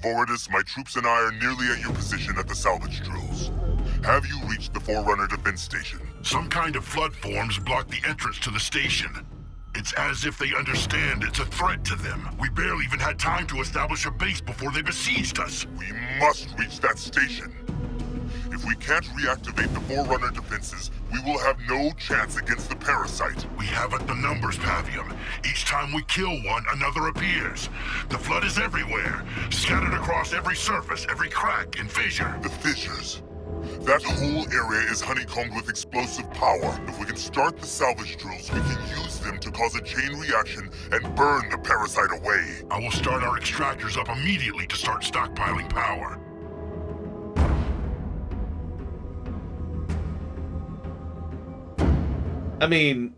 Forwardus, my troops and I are nearly at your position at the salvage drills. Have you reached the Forerunner defense station? Some kind of flood forms block the entrance to the station. It's as if they understand it's a threat to them. We barely even had time to establish a base before they besieged us. We must reach that station. If we can't reactivate the Forerunner defenses, we will have no chance against the parasite. We haven't the numbers, Pavium. Each time we kill one, another appears. The flood is everywhere, scattered across every surface, every crack and fissure. The fissures. That whole area is honeycombed with explosive power. If we can start the salvage drills, we can use them to cause a chain reaction and burn the parasite away. I will start our extractors up immediately to start stockpiling power. I mean,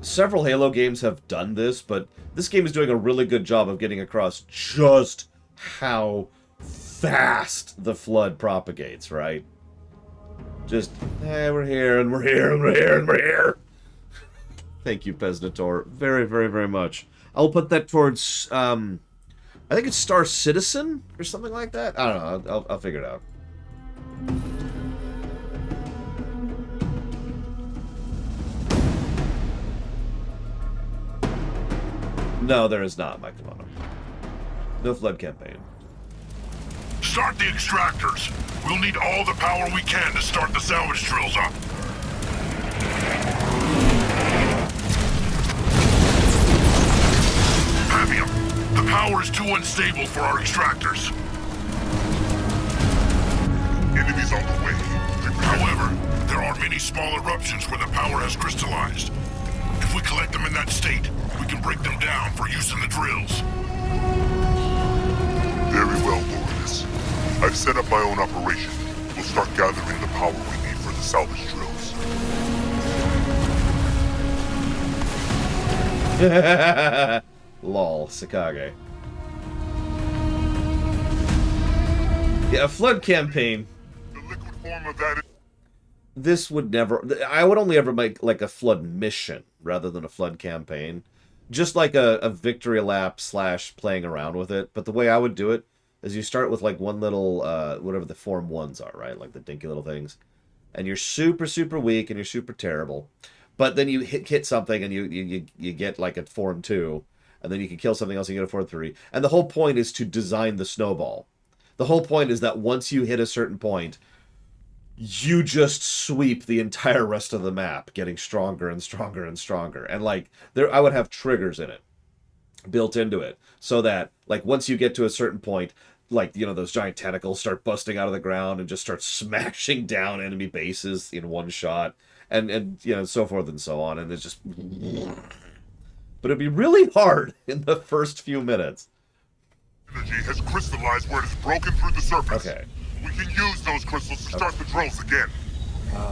several Halo games have done this, but this game is doing a really good job of getting across just how fast the flood propagates, right? Just, hey, we're here, and we're here, and we're here, and we're here. Thank you, Pesnator. Very, very, very much. I'll put that towards, I think it's Star Citizen, or something like that? I don't know, I'll figure it out. No, there is not, Mike Devano. No flood campaign. Start the extractors. We'll need all the power we can to start the salvage drills up. Pavium, the power is too unstable for our extractors. Enemies on the way. However, there are many small eruptions where the power has crystallized. If we collect them in that state, we can break them down for use in the drills. Very well, Forwardus. I've set up my own operation. We'll start gathering the power we need for the salvage drills. Lol, Sakage. Yeah, a flood campaign. The liquid form of that is... This would never... I would only ever make, like, a flood mission rather than a flood campaign. Just like a victory lap / playing around with it. But the way I would do it is you start with, like, one little, whatever the Form 1s are, right? Like the dinky little things. And you're super, super weak and you're super terrible. But then you hit something and you get, like, a Form 2. And then you can kill something else and you get a Form 3. And the whole point is to design the snowball. The whole point is that once you hit a certain point, you just sweep the entire rest of the map, getting stronger and stronger and stronger. And, like, I would have triggers in it, built into it, so that, like, once you get to a certain point, like, you know, those giant tentacles start busting out of the ground and just start smashing down enemy bases in one shot, and you know, so forth and so on, and it's just... But it'd be really hard in the first few minutes. Energy has crystallized where it is broken through the surface. Okay. We can use those crystals to start the drills again.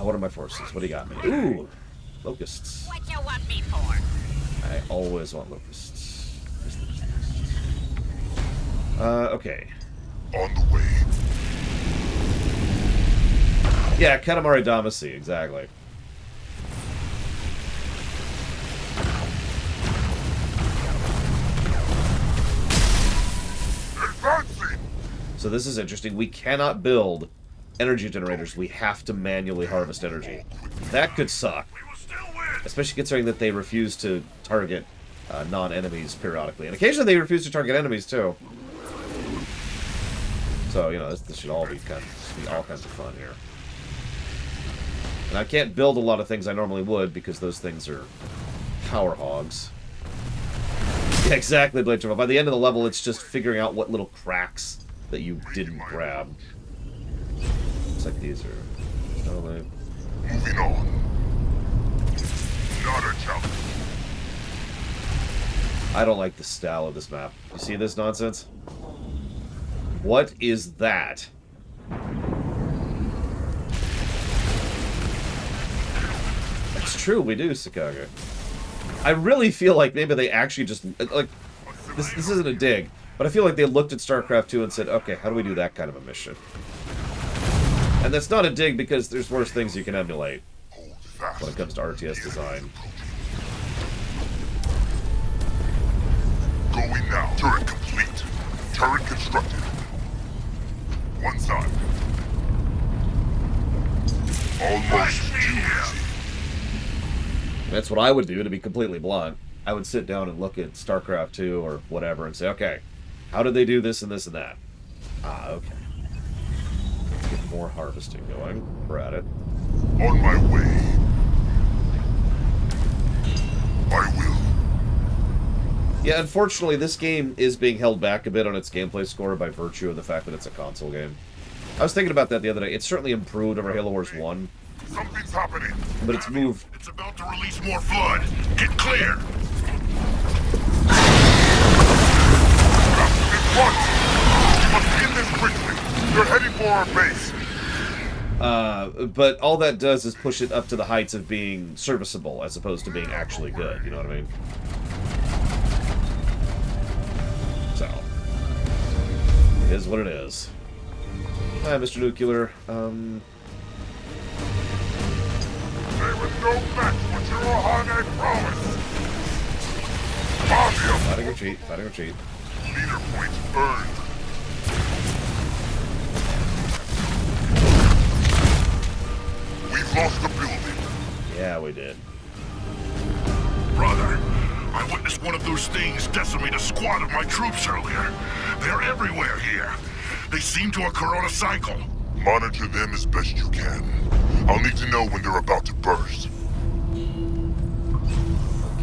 What are my forces? What do you got me? Ooh, locusts. What you want me for? I always want locusts. Okay. On the way. Yeah, Katamari Damacy, exactly. Advancing! So this is interesting. We cannot build energy generators. We have to manually harvest energy. That could suck. Especially considering that they refuse to target non-enemies periodically. And occasionally they refuse to target enemies, too. So, you know, this should all be all kinds of fun here. And I can't build a lot of things I normally would because those things are power hogs. Yeah, exactly, Blade Travel. By the end of the level, it's just figuring out what little cracks that you didn't grab. Looks like these are... totally... Moving on. Not a challenge. I don't like the style of this map. You see this nonsense? What is that? That's true, we do, Sakage. I really feel like maybe they actually just... like, this isn't a dig, but I feel like they looked at StarCraft 2 and said, okay, how do we do that kind of a mission? And that's not a dig because there's worse things you can emulate Hold fast. when it comes to RTS design. Going now. Turret complete. Turret constructed. One side. Almost too easy. That's what I would do, to be completely blunt. I would sit down and look at StarCraft 2 or whatever and say, okay, how did they do this and this and that? Ah, okay. Let's get more harvesting going. We're at it. On my way. I will. Yeah, unfortunately, this game is being held back a bit on its gameplay score by virtue of the fact that it's a console game. I was thinking about that the other day. It's certainly improved over Halo Wars 1, Something's happening. but it's moved... It's about to release more flood. Get clear. What? We must end this quickly. They're heading for our base. But all that does is push it up to the heights of being serviceable as opposed to being actually good, you know what I mean? So, it is what it is. Hi, Mr. Nuclear. They were no match for Jirohane promise. Obvious. Fighting retreat, fighting retreat. Leader points earned. We've lost the building. Yeah, we did. Brother, I witnessed one of those things decimate a squad of my troops earlier. They're everywhere here. They seem to occur on a cycle. Monitor them as best you can. I'll need to know when they're about to burst.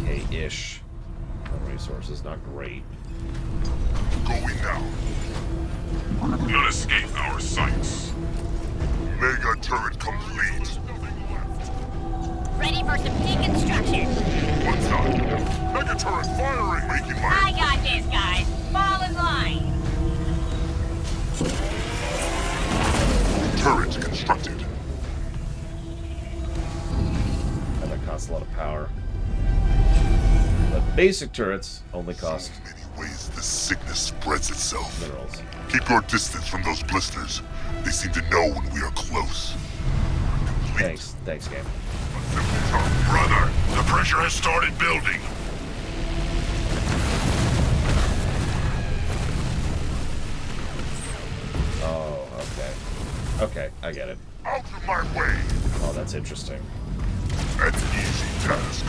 Okay-ish. Resources, not great. Going now. None escape our sights. Mega turret complete. Ready for some deconstruction. One side. Mega turret firing. Making my... I got this, guys. Fall in line. Turret constructed. And that costs a lot of power. But basic turrets only cost So many ways this sickness spreads itself. minerals. Keep your distance from those blisters. They seem to know when we are close. Complete. Thanks, game. A simple job. Brother, the pressure has started building. Oh, okay. Okay, I get it. Out of my way. Oh, that's interesting. An easy task.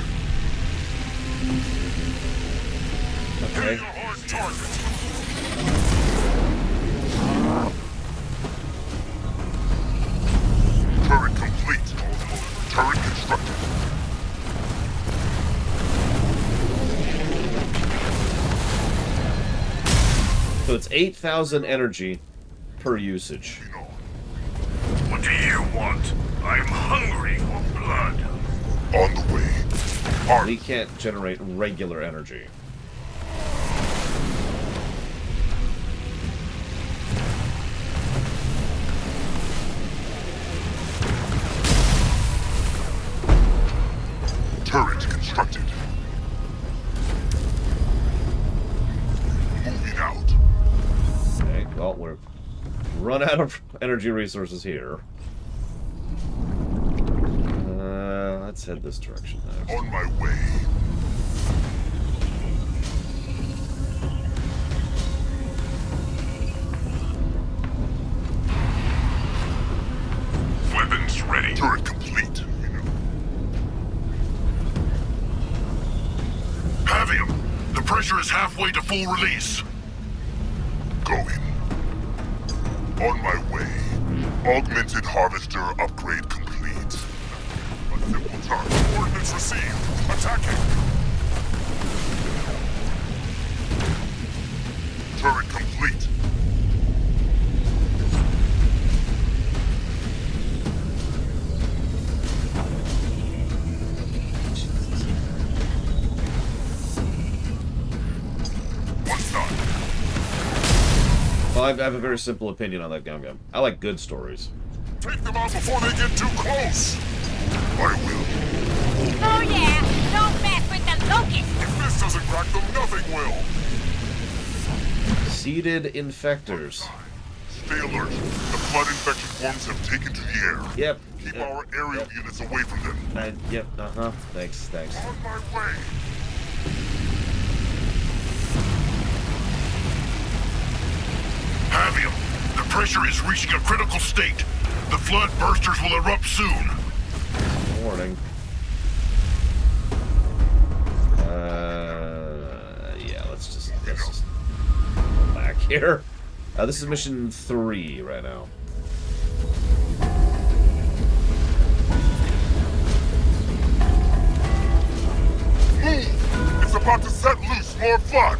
Okay. Hitting a hard target. Turret complete. Turret constructed. So it's 8,000 energy per usage. You know, What do you want? I'm hungry for blood. on the way. Armed. We can't generate regular energy. Turret constructed. Moving out. Okay, well, we're run out of energy resources here. Let's head this direction now. On my way. Weapons ready. Turret complete. You know. Havium, the pressure is halfway to full release. Going. On my way. Augmented harvester upgrade complete. A simple target. Coordinates received. Attacking. Turret complete. One side. Well, I have a very simple opinion on that Gum. I like good stories. Take them out before they get too close. I will. Oh yeah, don't mess with the locust. If this doesn't crack them, nothing will. Seeded infectors. Stay alert. The flood infection platforms have taken to the air. Yep. Keep our aerial units away from them. Yep. Thanks. On my way. Avium, the pressure is reaching a critical state. The flood bursters will erupt soon. Warning. Yeah, let's just go back here. This is mission 3 right now. Move! It's about to set loose more flood.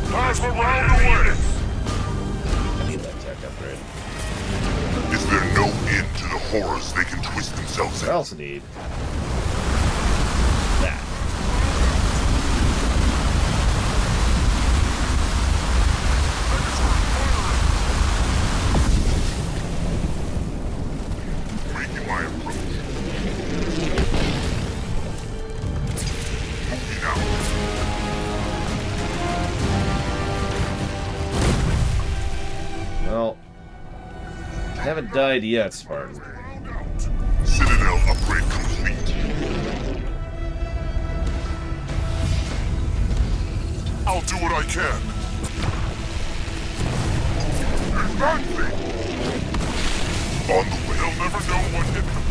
Plasma round away. I need that tech upgrade. Is there no end to the horrors they can twist themselves I in? also need that. Making my approach. Moving out. Well, I haven't died yet, Spartan. Citadel upgrade complete. I'll do what I can. Advancing! On the way. They'll never know what hit them.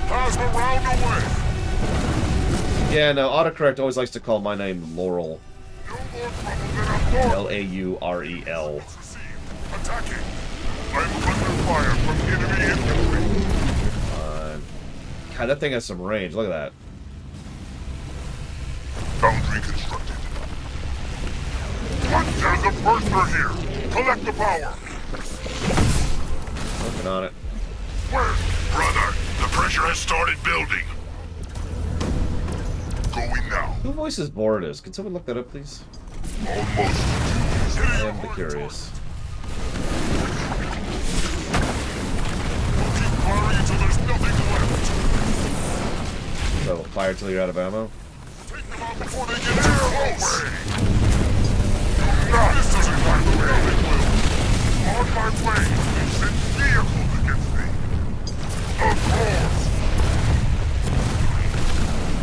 Plasma round away. Yeah, no, autocorrect always likes to call my name Laurel. No more trouble than I'm going. Laurel. Attacking. I'm under fire from enemy infantry. God, that thing has some range. Look at that. Boundary constructed. What? There's a burster here. Collect the power. Working on it. Where? Brother, the pressure has started building. Going now. Who voices Borodus? Can someone look that up, please? Almost. I am curious. Keep firing until there's nothing left. So, fire till you're out of ammo? Take them out before they get close. No, this doesn't find the way they will. On my way. They sent vehicles against me. Of course.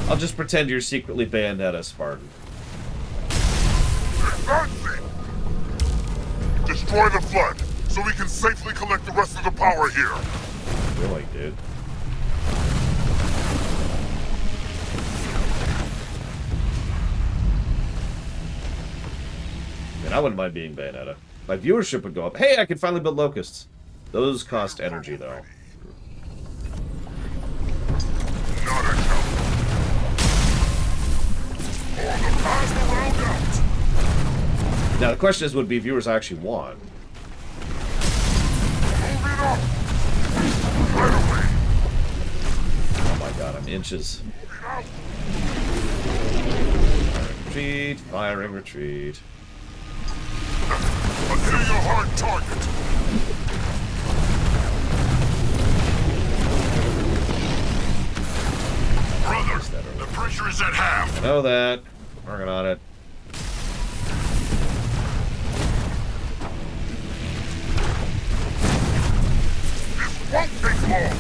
I'll just pretend you're secretly Bayonetta, Spartan. Advancing. Destroy the flood, so we can safely collect the rest of the power here. Really, dude. Man, I wouldn't mind being Bayonetta. My viewership would go up. Hey, I can finally build locusts. Those cost energy, though. Not a help. On the plasma round out. Now, the question is, would be viewers I actually want? Moving up. Right away. Oh my god, I'm inches. Moving out. Firing retreat. I'm hitting a hard target. Brother, the pressure is at half. I know that. Working on it. This won't take long.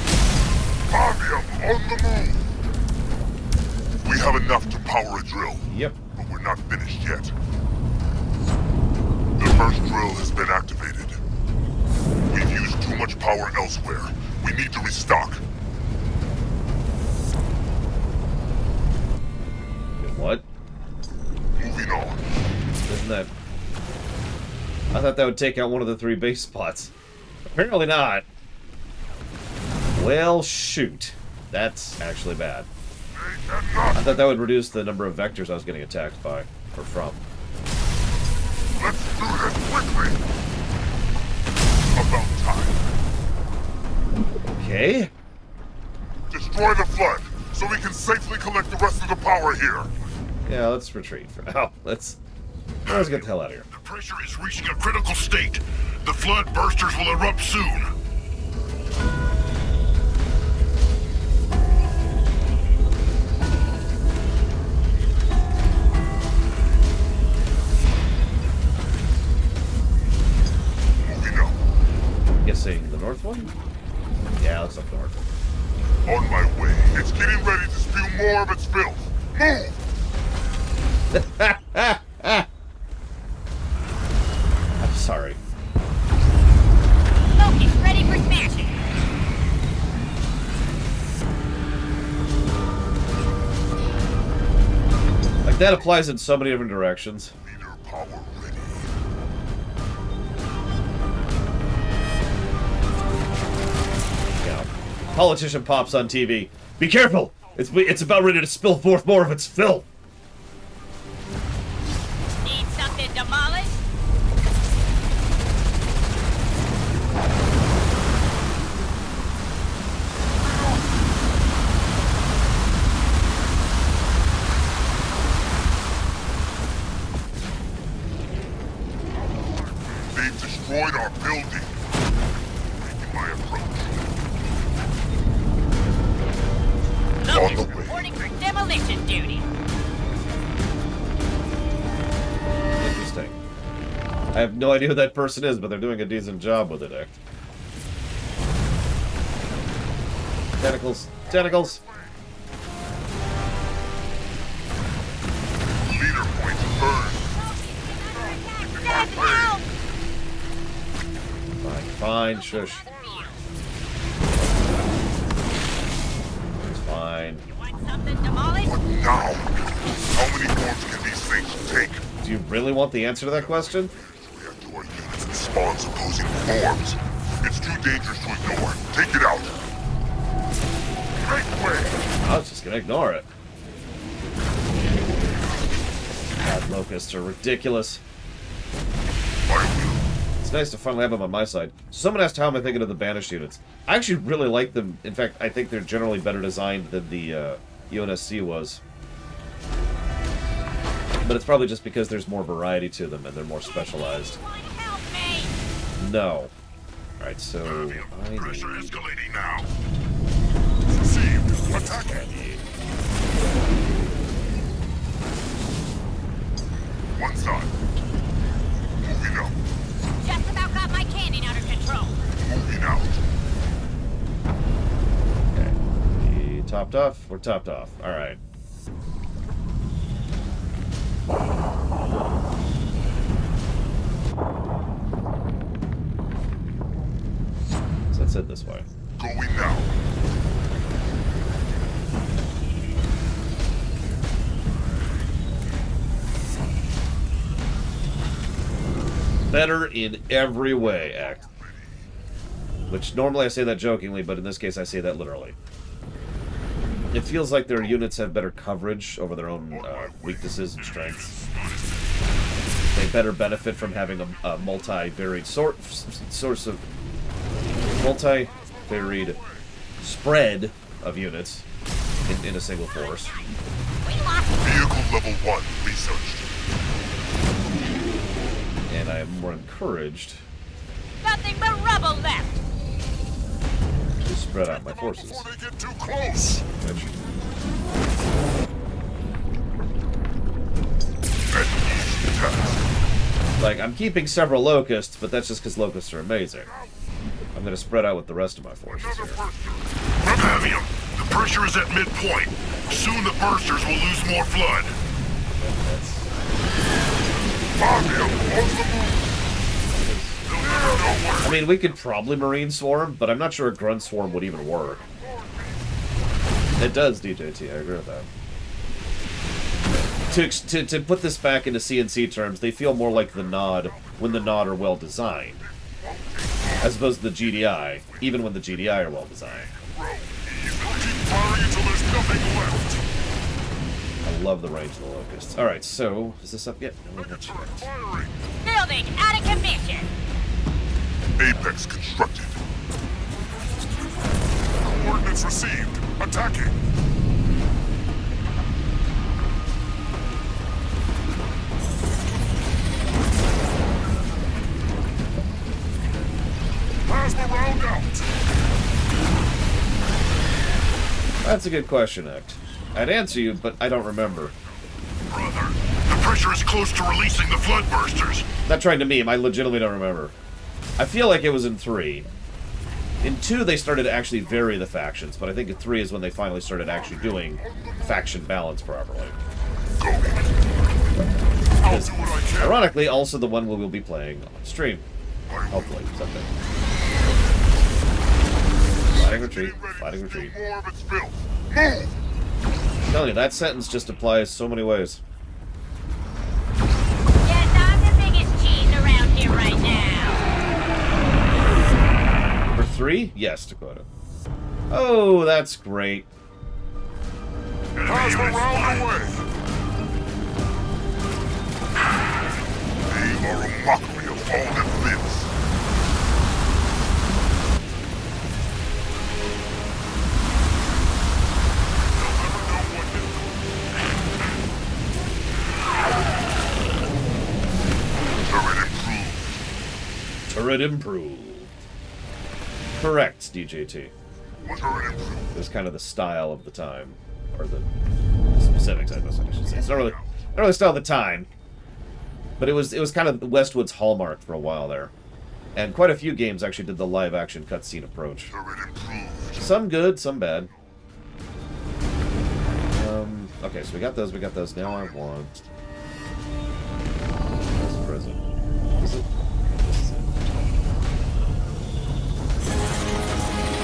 Avium on the move. We have enough to power a drill, Yep. but we're not finished yet. The first drill has been activated. We've used too much power elsewhere. We need to restock. What? Moving on. Isn't that... I thought that would take out one of the 3 base spots. Apparently not. Well, shoot. That's actually bad. They I cannot. thought that would reduce the number of vectors I was getting attacked by. Or from. Let's do this quickly. About time. Okay. Destroy the flood, so we can safely collect the rest of the power here. Yeah, let's retreat for now. Let's get the hell out of here. The pressure is reaching a critical state. The flood bursters will erupt soon. Moving up. Guessing the north one? Yeah, looks up north. On my way. It's getting ready to spew more of its filth. Move! I'm sorry. Loki's ready for smashing. Like, that applies in so many different directions. Leader power ready. Yeah. Politician pops on TV. Be careful! It's about ready to spill forth more of its filth! Need something demolished? They've destroyed our building. Making my approach. On the Loki's way. reporting for demolition duty. Interesting. I have no idea who that person is, but they're doing a decent job with it, Act. Tentacles. Tentacles! Leader point burned. Dead out! Fine, fine, shush. It's fine. You want something demolished? What now? How many forms can these things take? Do you really want the answer to that question? React to our units and spawns opposing forms. It's too dangerous to ignore. Take it out. Make way! I was just gonna ignore it. God, locusts are ridiculous. I will. It's nice to finally have them on my side. Someone asked how am I thinking of the banished units. I actually really like them. In fact, I think they're generally better designed than the UNSC was. But it's probably just because there's more variety to them and they're more specialized. Help me! No. Alright, so I Pressure need... escalating now. Received. Attack it. One side. Moving up. Just about got my cannon under control. Moving out. Okay. We topped off? We're topped off. Alright. So let's head this way. Going now. Better in every way, Act. Which normally I say that jokingly, but in this case I say that literally. It feels like their units have better coverage over their own weaknesses and strengths. They better benefit from having a multi-varied source of multi-varied spread of units in a single force. We lost Vehicle level 1 researched. And I am more encouraged nothing but rubble left. to spread out my forces. Before they get too close. Which, An easy task. like, I'm keeping several locusts, but that's just because locusts are amazing. I'm going to spread out with the rest of my forces here. Avium, the pressure is at midpoint. Soon the bursters will lose more flood. That's... Avium, on the move. They'll never know where. I mean, we could probably Marine Swarm, but I'm not sure a Grunt Swarm would even work. It does, DJT, I agree with that. To put this back into CNC terms, they feel more like the Nod when the Nod are well designed. As opposed to the GDI, even when the GDI are well designed. Keep firing until there's nothing left. I love the range of the Locusts. Alright, so, is this up yet? No, not yet. Firing. Building out of commission. Apex constructed. Coordinates received. Attacking. That's a good question, Act. I'd answer you, but I don't remember. Brother, the pressure is close to releasing the floodbursters. Not trying to meme, I legitimately don't remember. I feel like it was in 3. In 2, they started to actually vary the factions, but I think in 3 is when they finally started actually doing faction balance properly. Go. I'll do what I can. Ironically, also the one we will be playing on stream. Hopefully, someday. Fighting retreat, fighting retreat. More of its filth. Move! I'm telling you, that sentence just applies so many ways. Yes, I'm the biggest cheese around here right now. Number 3? Yes, Dakota. Oh, that's great. Plasma round away. They are a mockery of all that lives. Turret improved. Correct, DJT. Turret improved. It was kind of the style of the time. Or the specifics, I should say. It's not really the style of the time. But it was kind of Westwood's hallmark for a while there. And quite a few games actually did the live-action cutscene approach. Turret improved. Some good, some bad. Okay, so we got those. Now I want... This prison. Is it? This is it.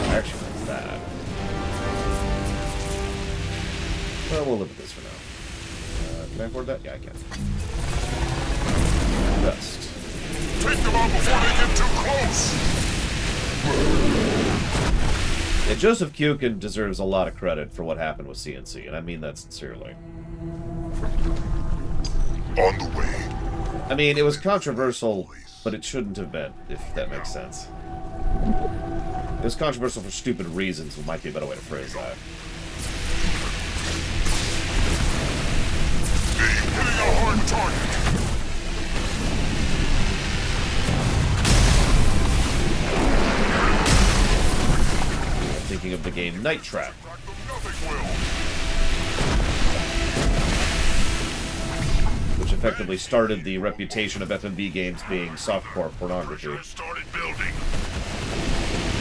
Actually, that's that. Well, we'll live with this for now. Can I afford that? Yeah, I can. Dust. Take them out before they get too close! Yeah, Joseph Kukin deserves a lot of credit for what happened with CNC, and I mean that sincerely. On the way. I mean, it was controversial, but it shouldn't have been, if that makes sense. It was controversial for stupid reasons, might be a better way to phrase that. Hitting a hard target. Thinking of the game Night Trap, which effectively started the reputation of FMV games being softcore pornography. Started building.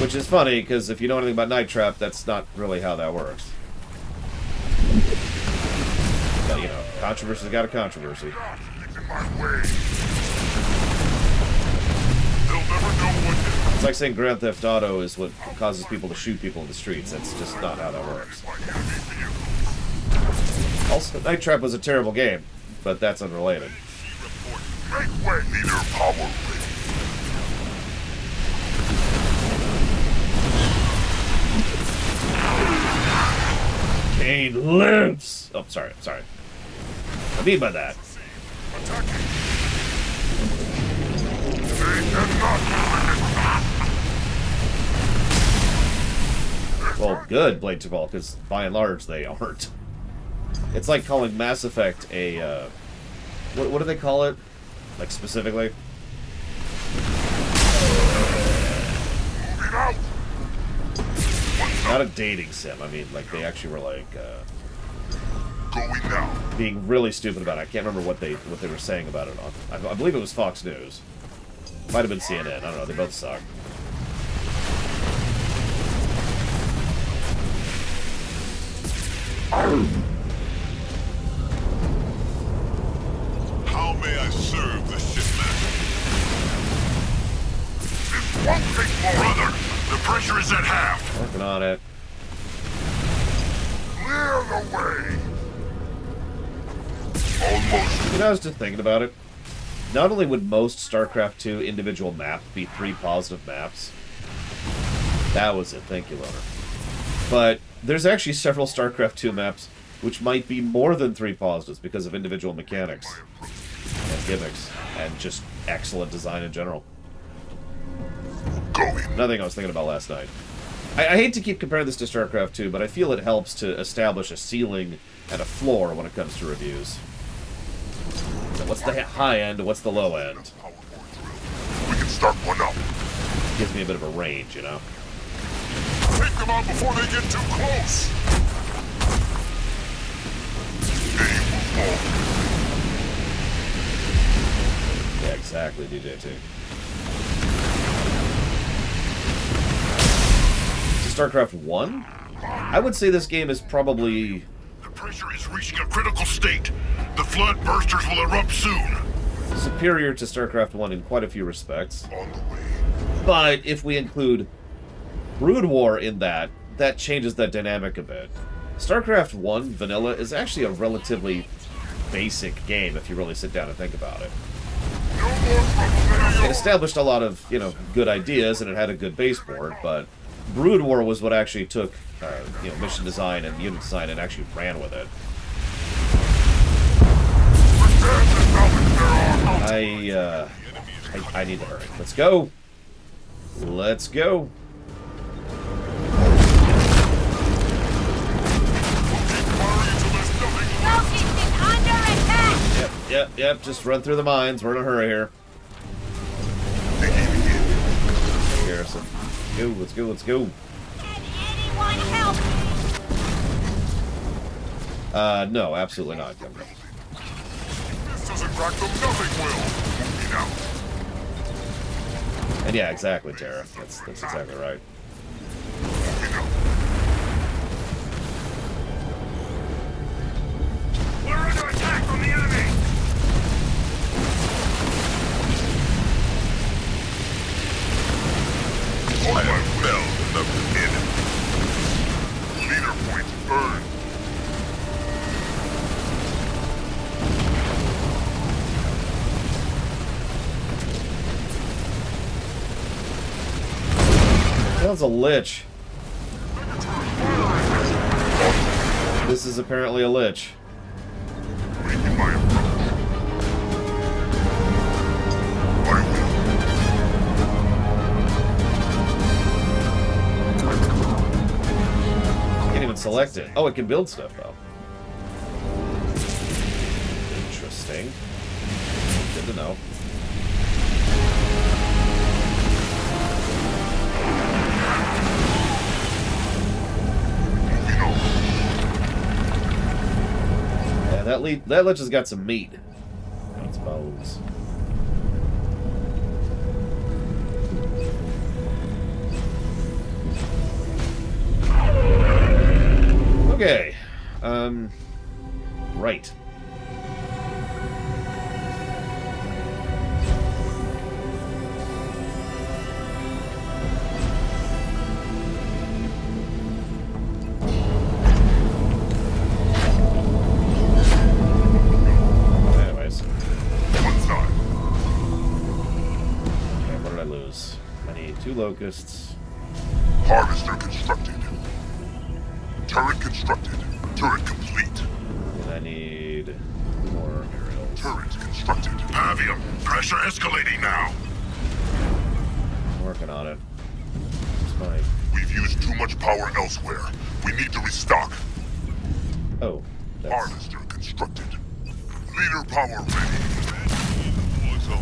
Which is funny, because if you know anything about Night Trap, that's not really how that works. But, you know, controversy's got a controversy. In my way. They'll never know what hit them. It's like saying Grand Theft Auto is what causes people to shoot people in the streets. That's just not how that works. My enemy vehicles. Also, Night Trap was a terrible game, but that's unrelated. Make way. Leader power ready. Kane lives! Oh, sorry. I mean by that. Attacking. They cannot. Well, good, Blade Tavol, because by and large they aren't. It's like calling Mass Effect a, what do they call it? Like, specifically? Moving out. Not a dating sim. I mean, like, they actually were, like, Going now. being really stupid about it. I can't remember what they were saying about it on. I believe it was Fox News. Might have been CNN. I don't know. They both suck. How may I serve the shipmaster? This won't take long. Brother, the pressure is at half. Working on it. Clear the way. Almost. You know, I was just thinking about it. Not only would most StarCraft 2 individual maps be 3 positive maps. That was it. Thank you, Loner. But there's actually several StarCraft 2 maps which might be more than 3 positives because of individual mechanics and gimmicks and just excellent design in general. Going. Another thing I was thinking about last night. I hate to keep comparing this to StarCraft 2, but I feel it helps to establish a ceiling and a floor when it comes to reviews. So what's the high end and what's the low end? We can start one up. Gives me a bit of a range, you know? Take them out before they get too close. Exactly, DJT. StarCraft 1? I would say this game is probably... The pressure is reaching a critical state. The flood bursters will erupt soon. superior to StarCraft 1 in quite a few respects. On the way. But if we include Brood War in that, that changes that dynamic a bit. StarCraft 1 Vanilla is actually a relatively basic game if you really sit down and think about it. It established a lot of, good ideas, and it had a good baseboard, but Brood War was what actually took, mission design and unit design and actually ran with it. I need to hurry. Let's go. Let's go. Focus is under attack! Yep. Just run through the mines. We're in a hurry here. Garrison. Let's go. Can anyone help me? No, absolutely not, Governor. This doesn't crack them, nothing will. Moving out. And yeah, exactly, Tara. That's exactly right. Moving out. We're under attack from the enemy! On my bell, the enemy. Leader point earned. That was a lich. This is apparently a lich. Making my approach. I Can't even select it. Oh, it can build stuff, though. Interesting. Good to know. moving on. Yeah, that lich has got some meat. I suppose. Okay. Right. Anyways. One side. Okay, what did I lose? I need 2 locusts. Harvester constructed. Turret constructed. Turret complete. And I need more aerials. Turret constructed. Pavium, pressure escalating now. I'm working on it. Just my... We've used too much power elsewhere. We need to restock. Oh, that's... Harvester constructed. Leader power ready. So,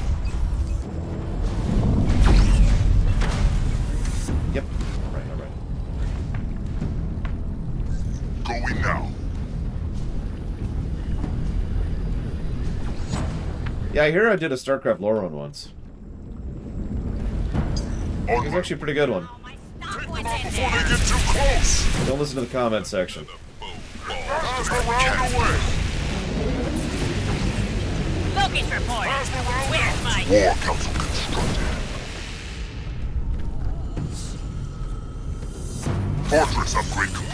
Yep. All right. going now. Yeah, I hear I did a StarCraft lore run once. It On was my actually a pretty good one. Oh, my stock Take was them out in before there! they get too close. Don't listen to the comment section. Pass around the way. Locust report! Where's my... War Council constructed. Fortress upgrade complete.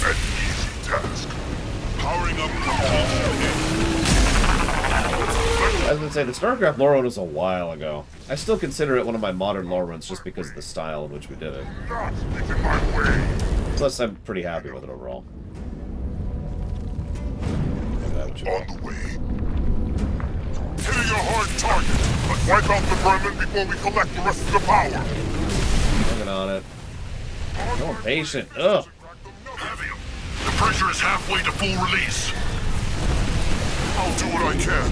An easy task. Powering up. I was going to say, the StarCraft lore run was a while ago. I still consider it one of my modern lore runs just because of the style in which we did it. Not in my way. Plus, I'm pretty happy with it overall. Maybe that what you On want. the way. Hitting a hard target. Let's wipe out the vermin before we collect the rest of the power. Working on it. No patient. Ugh. Pavium, the pressure is halfway to full release. I'll do what I can.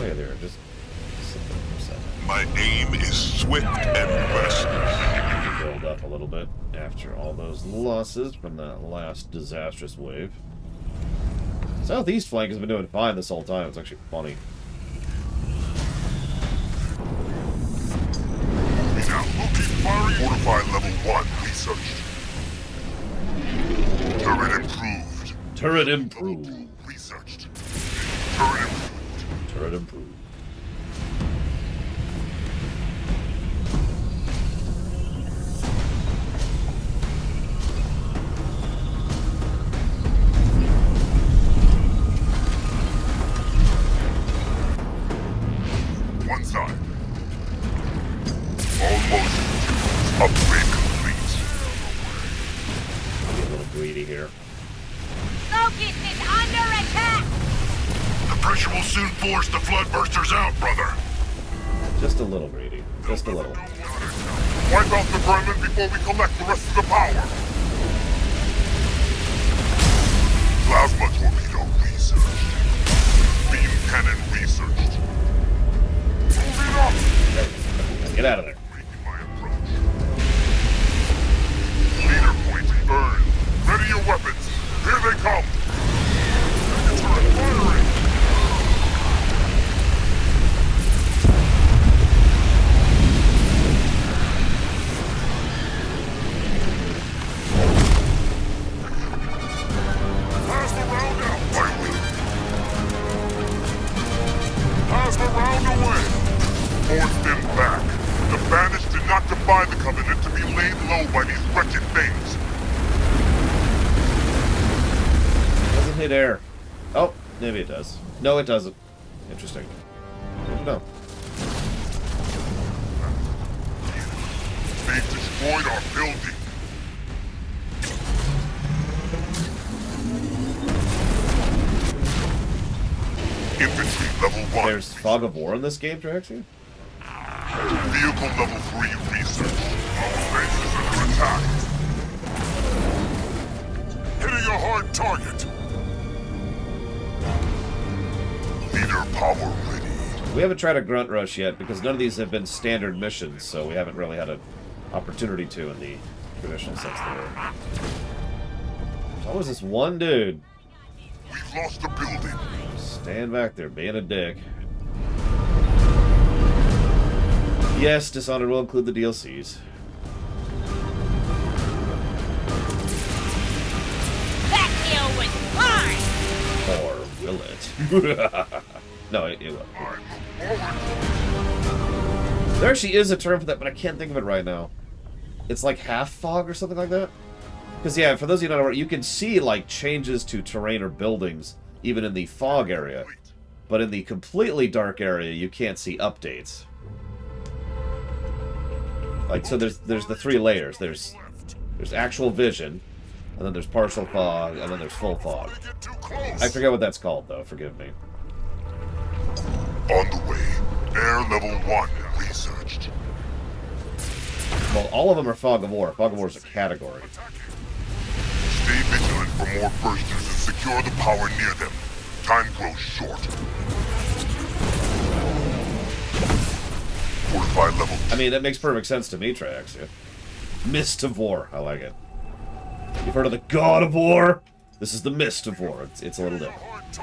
Wait there, just sit there for a second. My aim is swift and merciless. Build up a little bit after all those losses from that last disastrous wave. Southeast flank has been doing fine this whole time. It's actually funny. Fortify level 1 researched. Turret improved. Turret improved. Researched. Turret improved. Turret improved. One side. All motions. Upgrade complete. Be a little greedy here. Locust is under attack! The pressure will soon force the floodbursters out, brother. Just a little greedy. Just a little. Wipe out the vermin before we collect the rest of the power. Plasma torpedo researched. Beam cannon researched. Moving up! Get out of there. Making my approach. Leader point earned. Ready your weapons. Here they come. Turret firing. Pass the round out. My will. Pass the round away. Force them back. The banished did not defy the Covenant to be laid low by these wretched things. Doesn't hit air. Oh, maybe it does. No, it doesn't. Interesting. No. They've destroyed our building. Infantry level 1. There's Fog of War in this game, Traxxia? Vehicle level 3 research. Our base is under attack. Hitting a hard target. Leader power ready. We haven't tried a grunt rush yet because none of these have been standard missions, so we haven't really had an opportunity to in the traditional sense of the word. There's always this one dude. We've lost a building. Stand back there, being a dick. Yes, Dishonored will include the DLCs. That deal was fine! Or will it? No, it will. There actually is a term for that, but I can't think of it right now. It's like half fog or something like that? Because, yeah, for those of you who don't know, you can see, like, changes to terrain or buildings even in the fog area. But in the completely dark area, you can't see updates. Like, so there's the three layers. There's actual vision, and then there's partial fog, and then there's full fog. I forget what that's called, though. Forgive me. On the way. Air level 1 researched. Well, all of them are Fog of War. Fog of War is a category. Stay vigilant for more bursters and secure the power near them. Time grows short. Fortify level 2. I mean, that makes perfect sense to me, Traxxia. Mist of War. I like it. You've heard of the God of War? This is the Mist of War. It's a little different.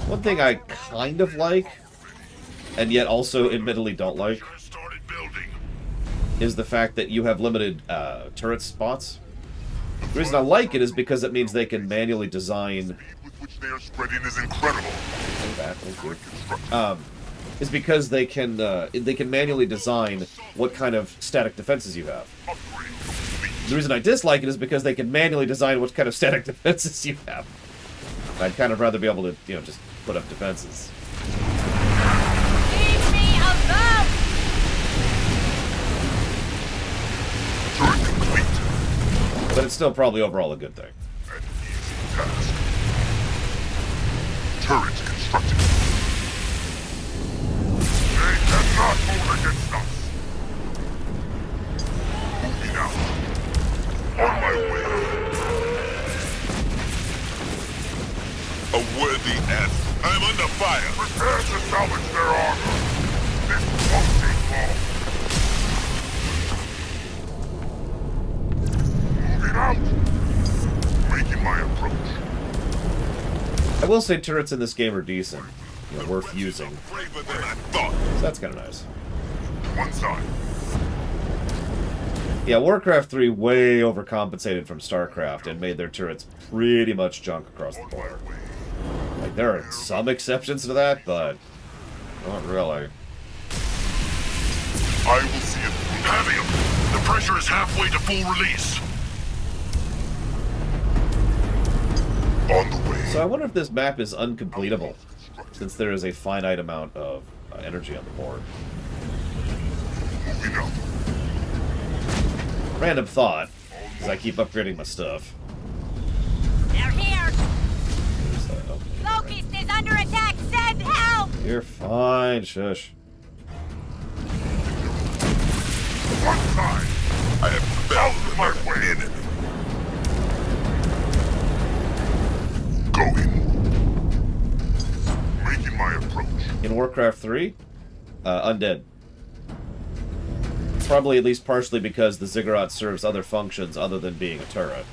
One thing I kind of like, and yet also admittedly don't like, is the fact that you have limited turret spots. The reason I like it is because it means they can manually design... With which they are spreading is incredible. Is because they can manually design what kind of static defenses you have. The reason I dislike it is because they can manually design what kind of static defenses you have. I'd kind of rather be able to, you know, just put up defenses. Leave me alone! Turret complete. But it's still probably overall a good thing. An easy task. Turret constructed. They cannot move against us. Moving out. On my way. A worthy end. I'm under fire. Prepare to salvage their armor. This won't take long. Moving out! Making my approach. I will say turrets in this game are decent. You know, worth using. Braver than I thought. So that's kind of nice. One side. Yeah, Warcraft 3 way overcompensated from StarCraft and made their turrets pretty much junk across the board. Like, there are some exceptions to that, but not really. I will see it. Having him. The pressure is halfway to full release. On the way. So I wonder if this map is uncompletable, since there is a finite amount of energy on the board. Moving out. Random thought, as I keep upgrading my stuff. They're here! There's that. Okay, right. Locust is under attack! Send help! You're fine, shush. One side. I have found my way in it. Going. Making my approach. In Warcraft 3, undead. Probably at least partially because the Ziggurat serves other functions other than being a turret.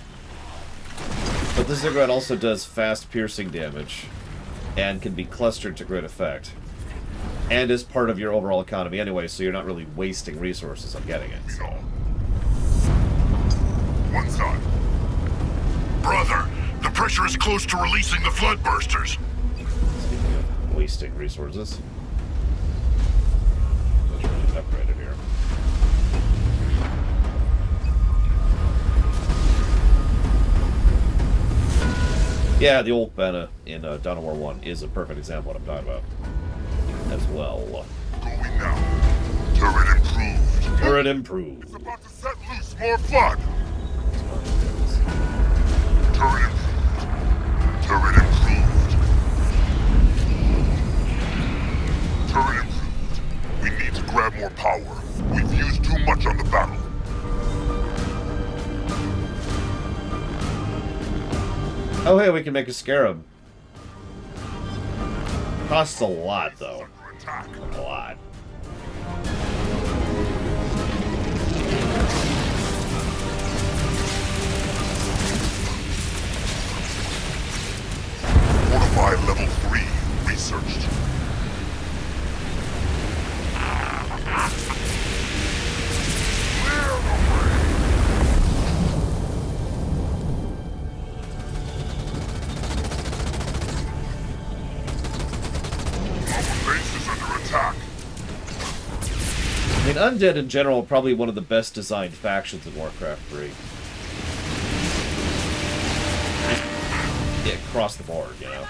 But the Ziggurat also does fast piercing damage, and can be clustered to great effect. And is part of your overall economy anyway, so you're not really wasting resources on getting it. So. One side. Brother, the pressure is close to releasing the floodbursters. Speaking of wasting resources. Upgraded here. Yeah, the old banner in Dawn of War 1 is a perfect example of what I'm talking about. As well. Going now. Turret improved. Turret improved. It's about to set loose more flood. Turret improved. Turret improved. Turret improved. We need to grab more power. We've used too much on the battle. Oh, hey, we can make a scarab. Costs a lot, though. Under attack. A lot. Fortify level 3 researched. Clear the way. Our base is under attack. I mean, Undead in general are probably one of the best designed factions in Warcraft 3. Yeah, across the board, you know.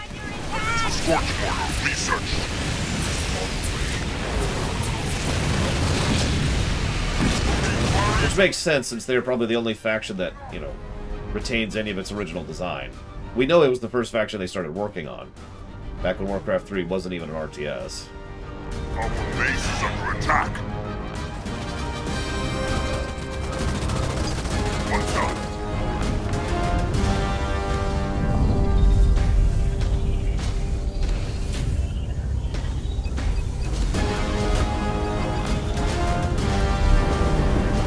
Scorchborn researched. Which makes sense, since they're probably the only faction that, you know, retains any of its original design. We know it was the first faction they started working on, back when Warcraft 3 wasn't even an RTS. Our base is under attack. One side.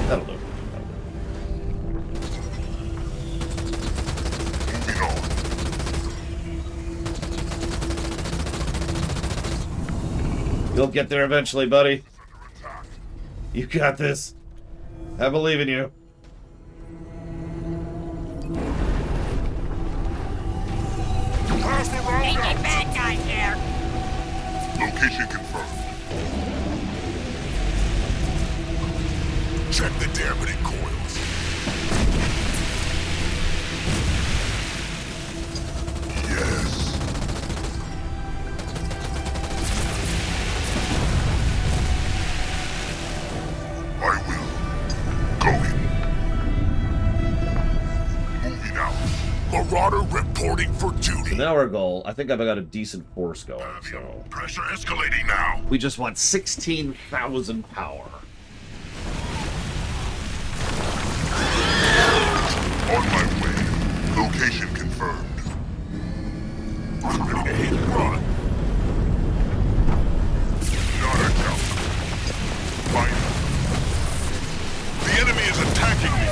That'll do. Moving on. You'll get there eventually, buddy. Under attack. You got this. I believe in you. Pass the Ain't round it out. bad guys here? Location confirmed. Check the dampening coils. Yes. I will. Going. Moving out. Marauder reporting for duty. Now our goal, I think I've got a decent force going, so... Pressure escalating now. We just want 16,000 power. On my way. Location confirmed. Ready to hit and run. Not a doubt. Fine. The enemy is attacking me.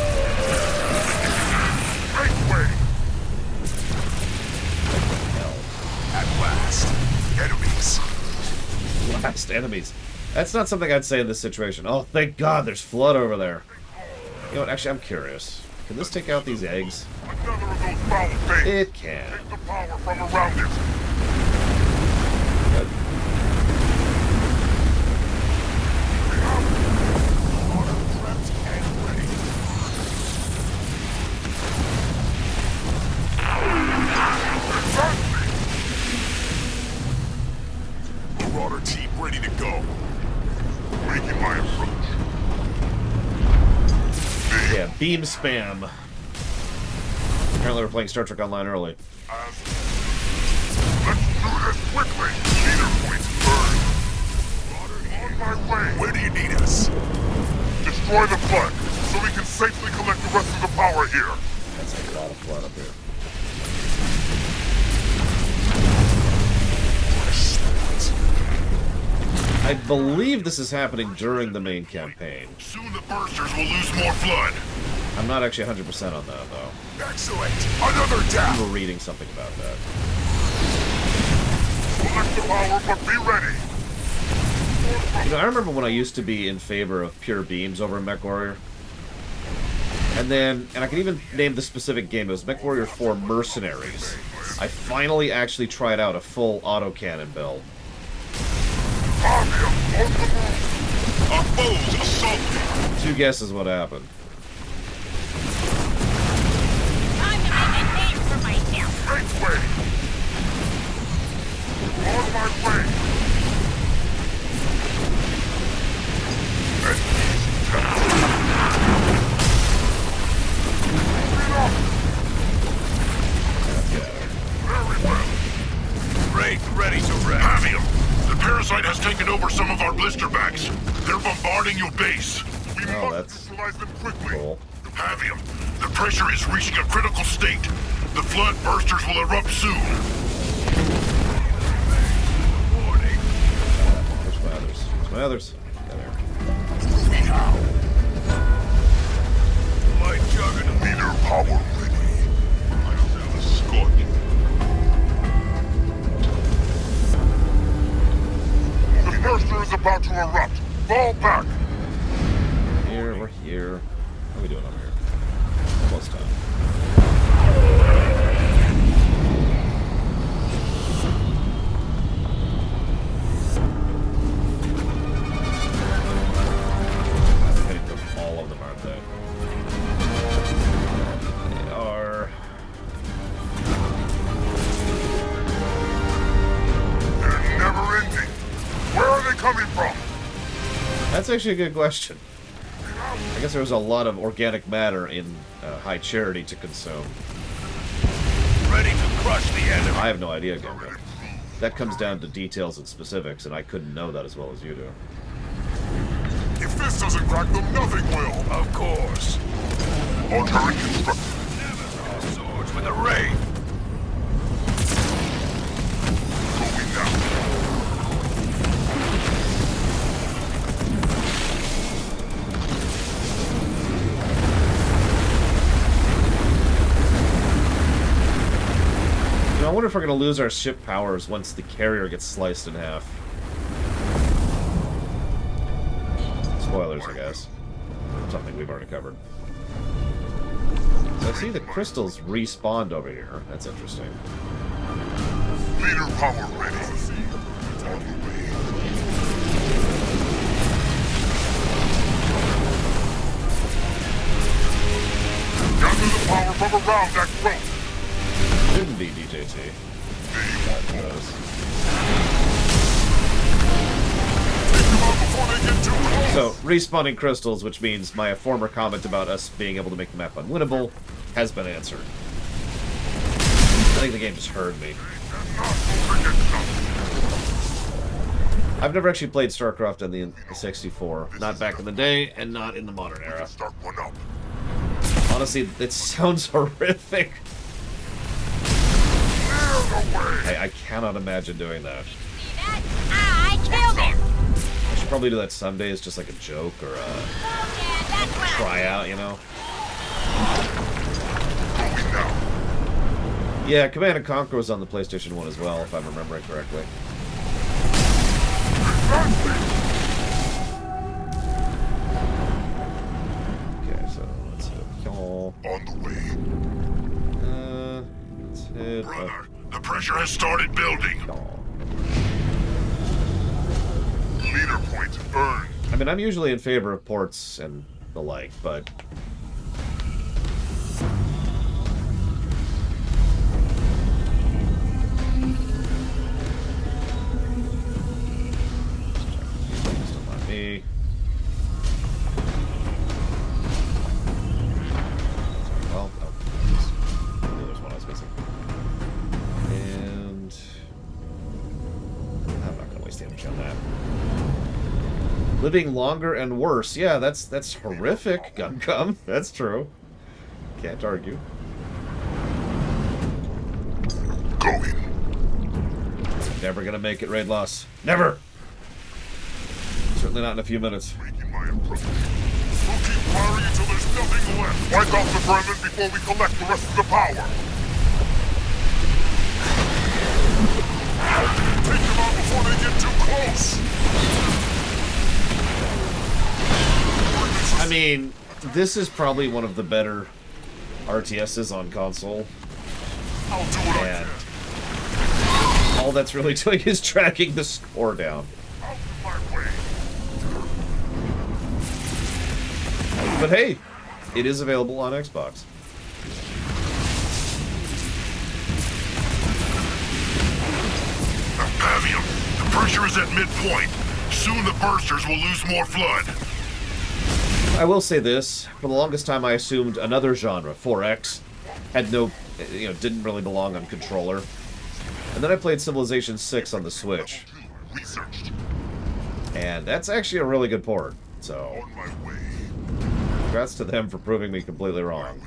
fast enemies. That's not something I'd say in this situation. Oh, thank God there's flood over there. You know what, actually, I'm curious. Can this take out these eggs? Another of those foul things. It can. Take the power from around it. Good. Marauder team ready to go. Making my approach. Yeah, beam spam. Apparently we're playing Star Trek Online early. Let's do this quickly. Leader points burned. On my way. Where do you need us? Destroy the flood, so we can safely collect the rest of the power here. That's a lot of flood up here. I believe this is happening during the main campaign. Soon the bursters will lose more flood. I'm not actually 100% on that, though. Excellent. Another down. We were reading something about that. Collect the power, but be ready. You know, I remember when I used to be in favor of pure beams over MechWarrior. And I can even name the specific game. It was MechWarrior 4 Mercenaries. I finally actually tried out a full autocannon build. Our foes assaulted. Two guesses what happened. Time to make a name for myself. Great way. On my way. And easy task. Very well. Wraith ready to rest. Havium, the parasite has taken over some of our blister backs. They're bombarding your base. We Oh, must that's neutralize them quickly. cool. Havium, the pressure is reaching a critical state. The flood bursters will erupt soon. Warning. Where's my others? Where's my others? Yeah, there. Light juggernaut. Leader power ready. I feel the scorch. The burster is about to erupt. Fall back. Here, we're here. What are we doing over here? Almost done. Hitting them, all of them, aren't they? They are. They're never ending. Where are they coming from? That's actually a good question. I guess there was a lot of organic matter in High Charity to consume. Ready to crush the enemy. I have no idea, Gundam. That comes down to details and specifics, and I couldn't know that as well as you do. If this doesn't crack them, nothing will. Of course. All turret constructed. Never cross swords with a Wraith. Going now. You know, I wonder if we're going to lose our ship powers once the carrier gets sliced in half. Spoilers, I guess. Something we've already covered. So I see the crystals respawned over here. That's interesting. Leader power ready. On the way. Gather the power from around that growth. Shouldn't be DJT. God knows. Take them out before they get too close. So, respawning crystals, which means my former comment about us being able to make the map unwinnable, has been answered. I think the game just heard me. I've never actually played StarCraft on the 64. Not back in the day, and not in the modern era. Start one up. Honestly, it sounds horrific. Clear the way. I cannot imagine doing that. See that? I killed him. I should probably do that some days, just like a joke or a Oh, yeah, that's what I tryout, you know? Going now. Yeah, Command & Conquer was on the PlayStation 1 as well, if I'm remembering correctly. pressure has started building. Leader point earned. I mean, I'm usually in favor of ports and the like, but... Still not me. Well, no. There's one I was missing. And... I'm not going to waste damage on that. Living longer and worse. Yeah, that's horrific, Gum. That's true. Can't argue. Going. Never gonna make it, raid loss. Never! Certainly not in a few minutes. Making my approach. We'll keep firing until there's nothing left. Wipe out the vermin before we collect the rest of the power. Take them out before they get too close. I mean, this is probably one of the better RTSs on console. I'll do what I And can. all that's really doing is tracking the score down. Out of my way. But hey, it is available on Xbox. Pavium, the pressure is at midpoint. Soon the bursters will lose more flood. I will say this, for the longest time I assumed another genre, 4X, had no, didn't really belong on controller. And then I played Civilization 6 on the Switch. Researched. And that's actually a really good port, so On my way. congrats to them for proving me completely wrong.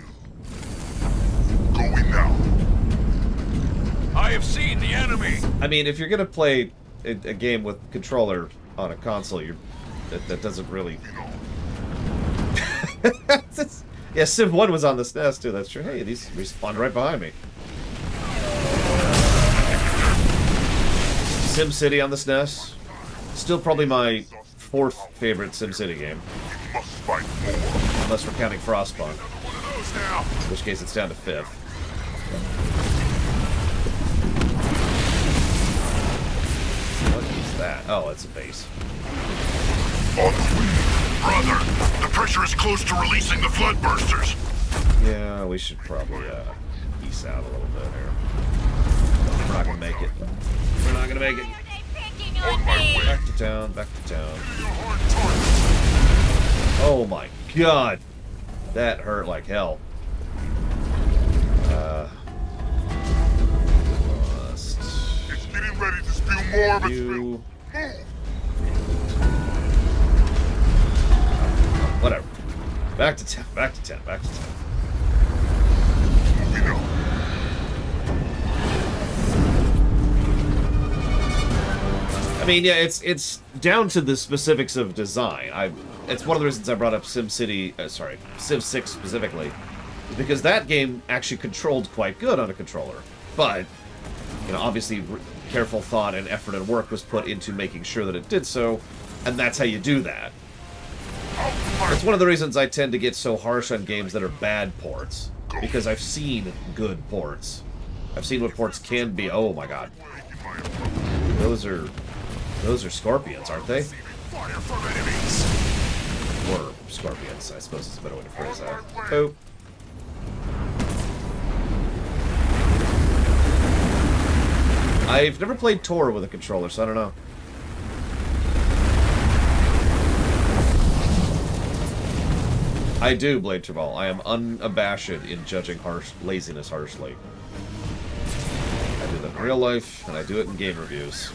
Going now. I have seen the enemy. I mean, if you're gonna play a game with controller on a console, that doesn't really... Yeah, Civ 1 was on the SNES too, that's true. Hey, these respawned right behind me. SimCity on the SNES. Still probably my 4th favorite SimCity game. We must fight more. Unless we're counting Frostpunk. One of those now. In which case it's down to 5th. What is that? Oh, it's a base. On the way. Brother, the pressure is close to releasing the flood bursters. Yeah, we should probably ease out a little bit here. We're not gonna make it. We're not gonna make it. Why are they picking On on my me? way. Back to town, back to town. Your hard target. Oh my god! That hurt like hell. Must... It's getting ready to spew more of its You... filth. Move. Whatever. Back to town, back to town, back to town. Moving on. I mean, yeah, it's down to the specifics of design. It's one of the reasons I brought up SimCity, Civ 6 specifically, is because that game actually controlled quite good on a controller. But, obviously careful thought and effort and work was put into making sure that it did so, and that's how you do that. It's one of the reasons I tend to get so harsh on games that are bad ports, because I've seen good ports. I've seen what ports can be. Oh my god. Those are scorpions, aren't they? Fire from enemies. Or scorpions, I suppose is a better way to phrase that. Oh. I've never played Tor with a controller, so I don't know. I do, Blade Tribal. I am unabashed in judging laziness harshly. I do that in real life, and I do it in game reviews.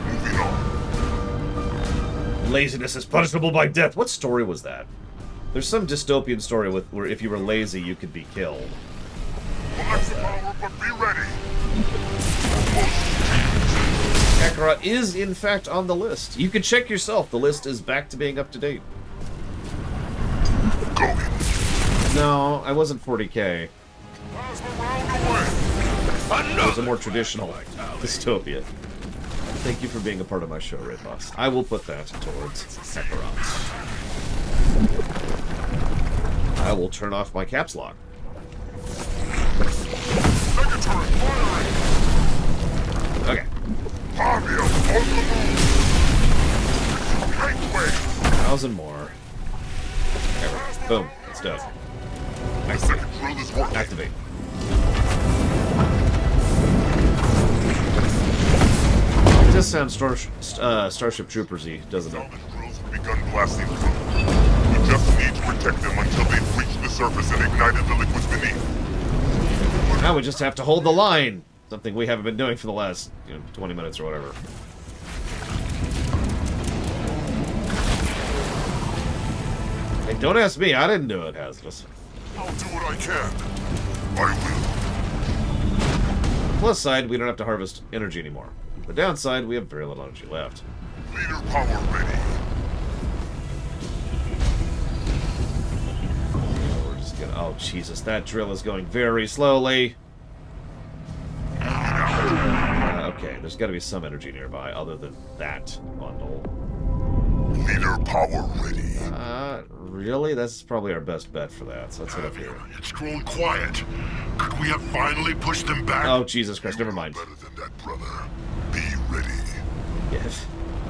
Moving on. Laziness is punishable by death. What story was that? There's some dystopian story where if you were lazy, you could be killed. Collect the power, but be ready. Kakarot is, in fact, on the list. You can check yourself. The list is back to being up to date. Going. No, I wasn't 40k. Plasma round away. It was a more traditional dystopia. Thank you for being a part of my show, Red Boss. I will put that towards Kakarot. I will turn off my caps lock. Mega turret firing! Okay. Fabio, on the move! Gateway! 1,000 more. There we go. Boom. It's done. The second drill is working. Activate. It does sound Starship Troopers-y, doesn't it? Salvage drills have begun blasting through. We just need to protect them until they've reached the surface and ignited the liquids beneath. Now we just have to hold the line. Something we haven't been doing for the last 20 minutes or whatever. Hey, don't ask me. I didn't do it, Hazardous. I'll do what I can. I will. Plus side, we don't have to harvest energy anymore. The downside, we have very little energy left. Leader power ready. We're just gonna... Oh, Jesus. That drill is going very slowly. Okay, there's got to be some energy nearby other than that bundle. Leader power ready. Really? That's probably our best bet for that, so let's head up here. It's grown quiet. Could we have finally pushed them back? Oh, Jesus Christ, never mind. Better than that, brother. Be ready. Yeah,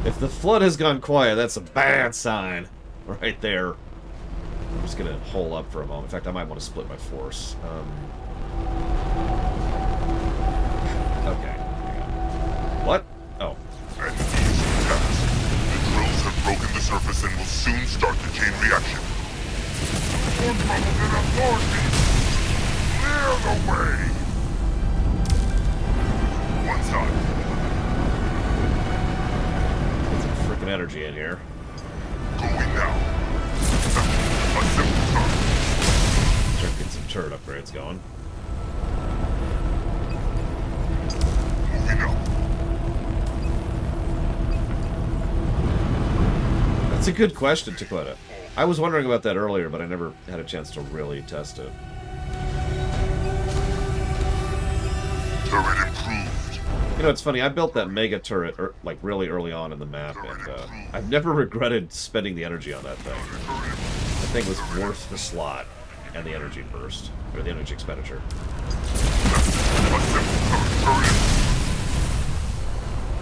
if the flood has gone quiet, that's a bad sign. Right there. I'm just gonna hole up for a moment. In fact, I might want to split my force. Okay. Hang on. What? Oh. An easy task. The drills have broken the surface and will soon start the chain reaction. More trouble than authority! Clear the way! One side. Get some freaking energy in here. Going now. A simple turn. Start getting some turret upgrades going. Moving up. That's a good question, Dakota. I was wondering about that earlier, but I never had a chance to really test it. Turret improved. You know, it's funny, I built that mega turret, like, really early on in the map, and I've never regretted spending the energy on that thing. That thing was worth the slot and the energy burst, or the energy expenditure.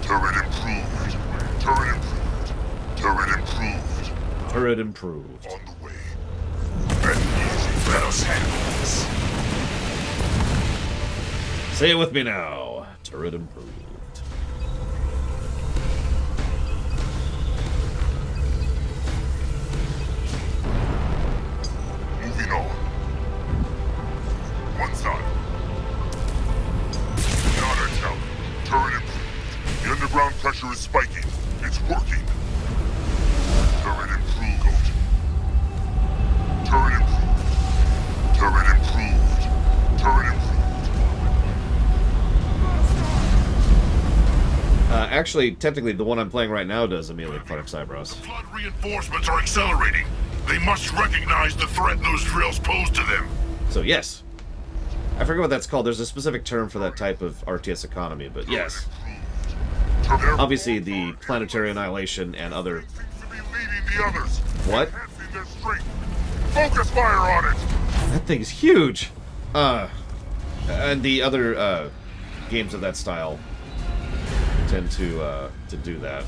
Turret improved. Turret improved. Turret improved. Turret improved. On the way. An easy let us handle this. Say it with me now. Turret improved. Moving on. One side. Not a challenge. Turret improved. The underground pressure is spiking. It's working. Turret improved. Turret improved. Turret improved. Turret improved. Actually, technically, the one I'm playing right now does immediately Climax Eyebrows. Flood reinforcements are accelerating. They must recognize the threat those drills pose to them. So, yes. I forget what that's called. There's a specific term for that type of RTS economy, but yes. Obviously, the planetary annihilation and other... Seems to be leading the others. What? Enhancing their strength. Focus fire on it. That thing is huge! And the other, games of that style tend to do that.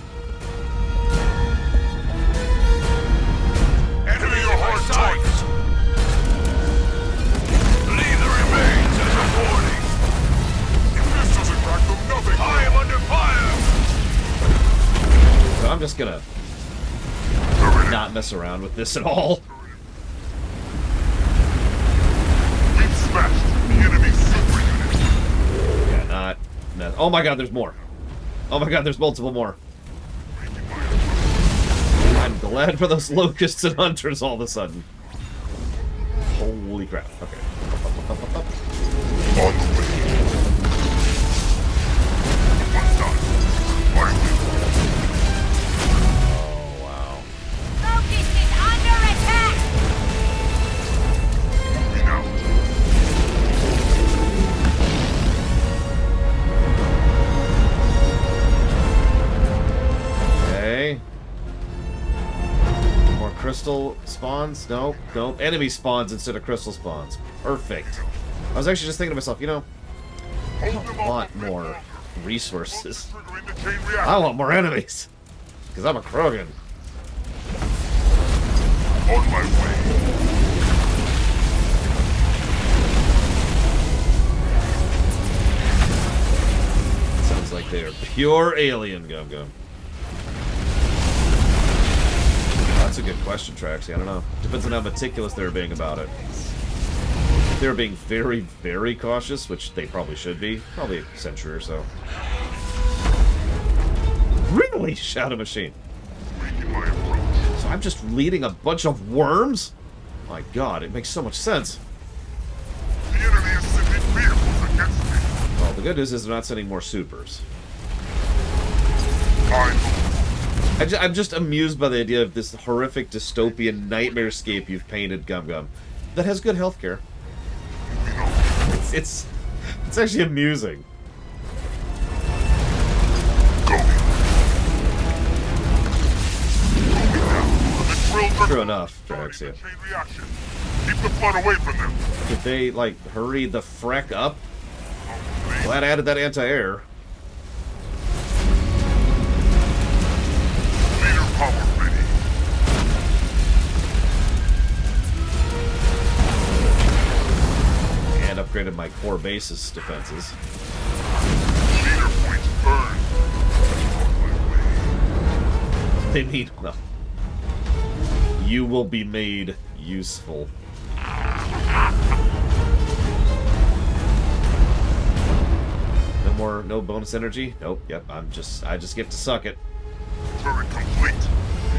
Enemy your hard target. Leave the remains as a warning. If this doesn't crack them, nothing. I am under fire. So I'm just gonna not mess around with this at all. We've smashed the enemy's super unit. Yeah, not... Oh my god, there's more. Oh my god, there's multiple more. I'm glad for those locusts and hunters all of a sudden. Holy crap. Okay. On the way. One side. I will. Oh, wow. Locust is under attack! Moving out. Okay. More crystals. crystal spawns? Nope, nope. Enemy spawns instead of crystal spawns. Perfect. I was actually just thinking to myself, you know, I don't want more resources. I want more enemies. Because I'm a Krogan. On my way. Sounds like they are pure alien, Gum Gum. That's a good question, Traxy. I don't know. Depends on how meticulous they're being about it. If they're being very, very cautious, which they probably should be, probably a century or so. Really? Shadow Machine. So I'm just leading a bunch of worms? My god, it makes so much sense. The enemy is sending vehicles against me. Well, the good news is they're not sending more supers. I'm just amused by the idea of this horrific dystopian nightmarescape you've painted, Gum Gum, that has good healthcare. It's actually amusing. True enough, Draxia. Keep the flood away from them. Did they, like, hurry the freck up? Well, that added that anti-air. Leader power ready. And upgraded my core base's defenses. Leader points earned. On my way. They need, well, you will be made useful. No bonus energy? Nope, yep, I just get to suck it. Turret complete.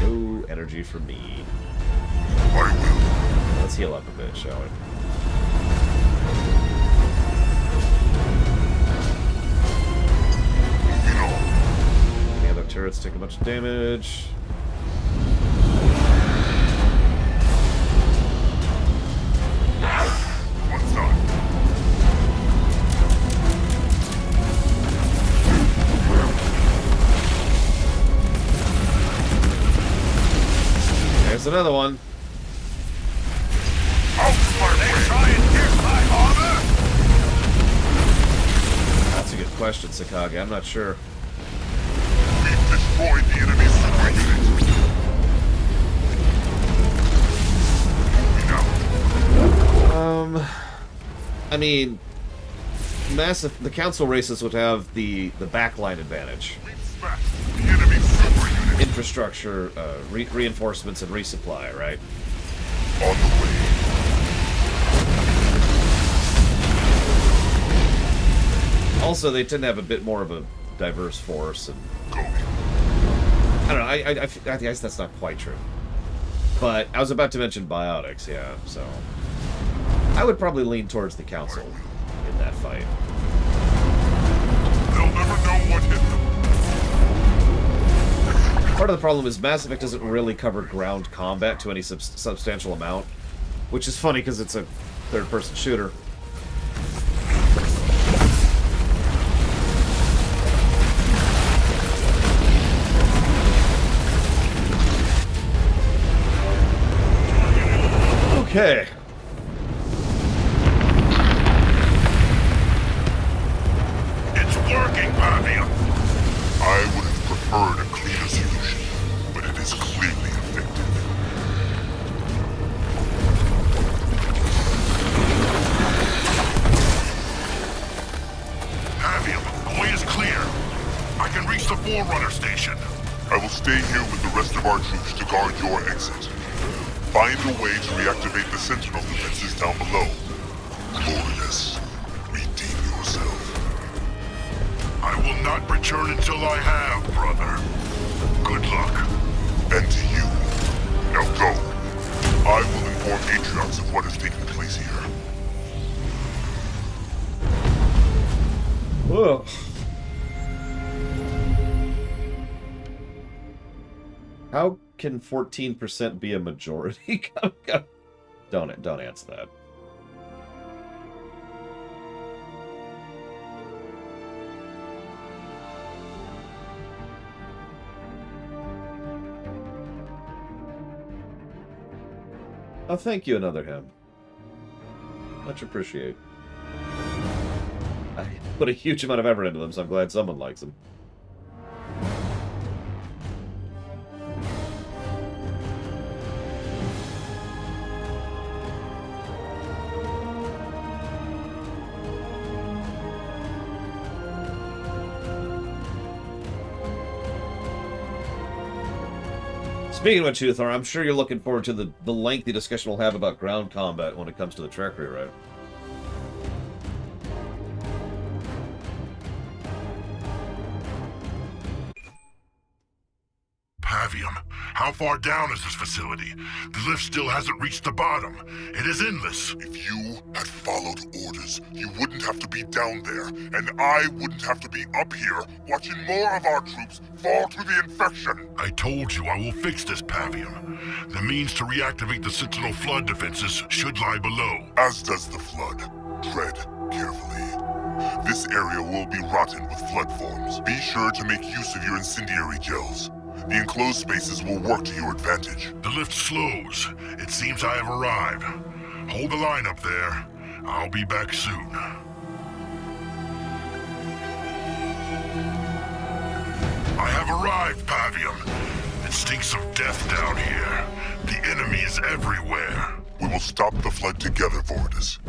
No energy for me. I will. Let's heal up a bit, shall we? Moving on. The other turrets take a bunch of damage. One side. There's another one. Out my way. Try and pierce my armor. That's a good question, Sakage. I'm not sure. We've destroyed the enemy's super unit. Moving out. I mean, the council races would have the backline advantage. We've smashed the enemy's super unit. Infrastructure, reinforcements, and resupply, right? On the way. Also, they tend to have a bit more of a diverse force, and Going. I don't know. I guess that's not quite true. But I was about to mention biotics, yeah. So I would probably lean towards the council in that fight. They'll never know what hit them. Part of the problem is Mass Effect doesn't really cover ground combat to any substantial amount, which is funny because it's a third-person shooter. Okay. It's working, Pavia. I would have preferred a cleaner solution, but it is clearly effective. Pavia, the way is clear. I can reach the Forerunner station. I will stay here with the rest of our troops to guard your exit. Find a way to reactivate the Sentinel defenses down below. Glorious. Redeem yourself. I will not return until I have, brother. Good luck. And to you. Now go. I will inform Atriox of what has taken place here. Whoa. How can 14% be a majority? Don't answer that. Oh, thank you, another him. Much appreciate. I put a huge amount of effort into them, so I'm glad someone likes them. Speaking of which, Thor, I'm sure you're looking forward to the lengthy discussion we'll have about ground combat when it comes to the trek rewrite. Pavium, how far down is this facility? The lift still hasn't reached the bottom. It is endless. If you had followed orders, you wouldn't have to be down there, and I wouldn't have to be up here watching more of our troops fall to the infection. I told you I will fix this, Pavium. The means to reactivate the Sentinel flood defenses should lie below. As does the flood. Tread carefully. This area will be rotten with flood forms. Be sure to make use of your incendiary gels. The enclosed spaces will work to your advantage. The lift slows. It seems I have arrived. Hold the line up there. I'll be back soon. I have arrived, Pavium. It stinks of death down here. The enemy is everywhere. We will stop the flood together, Fortis.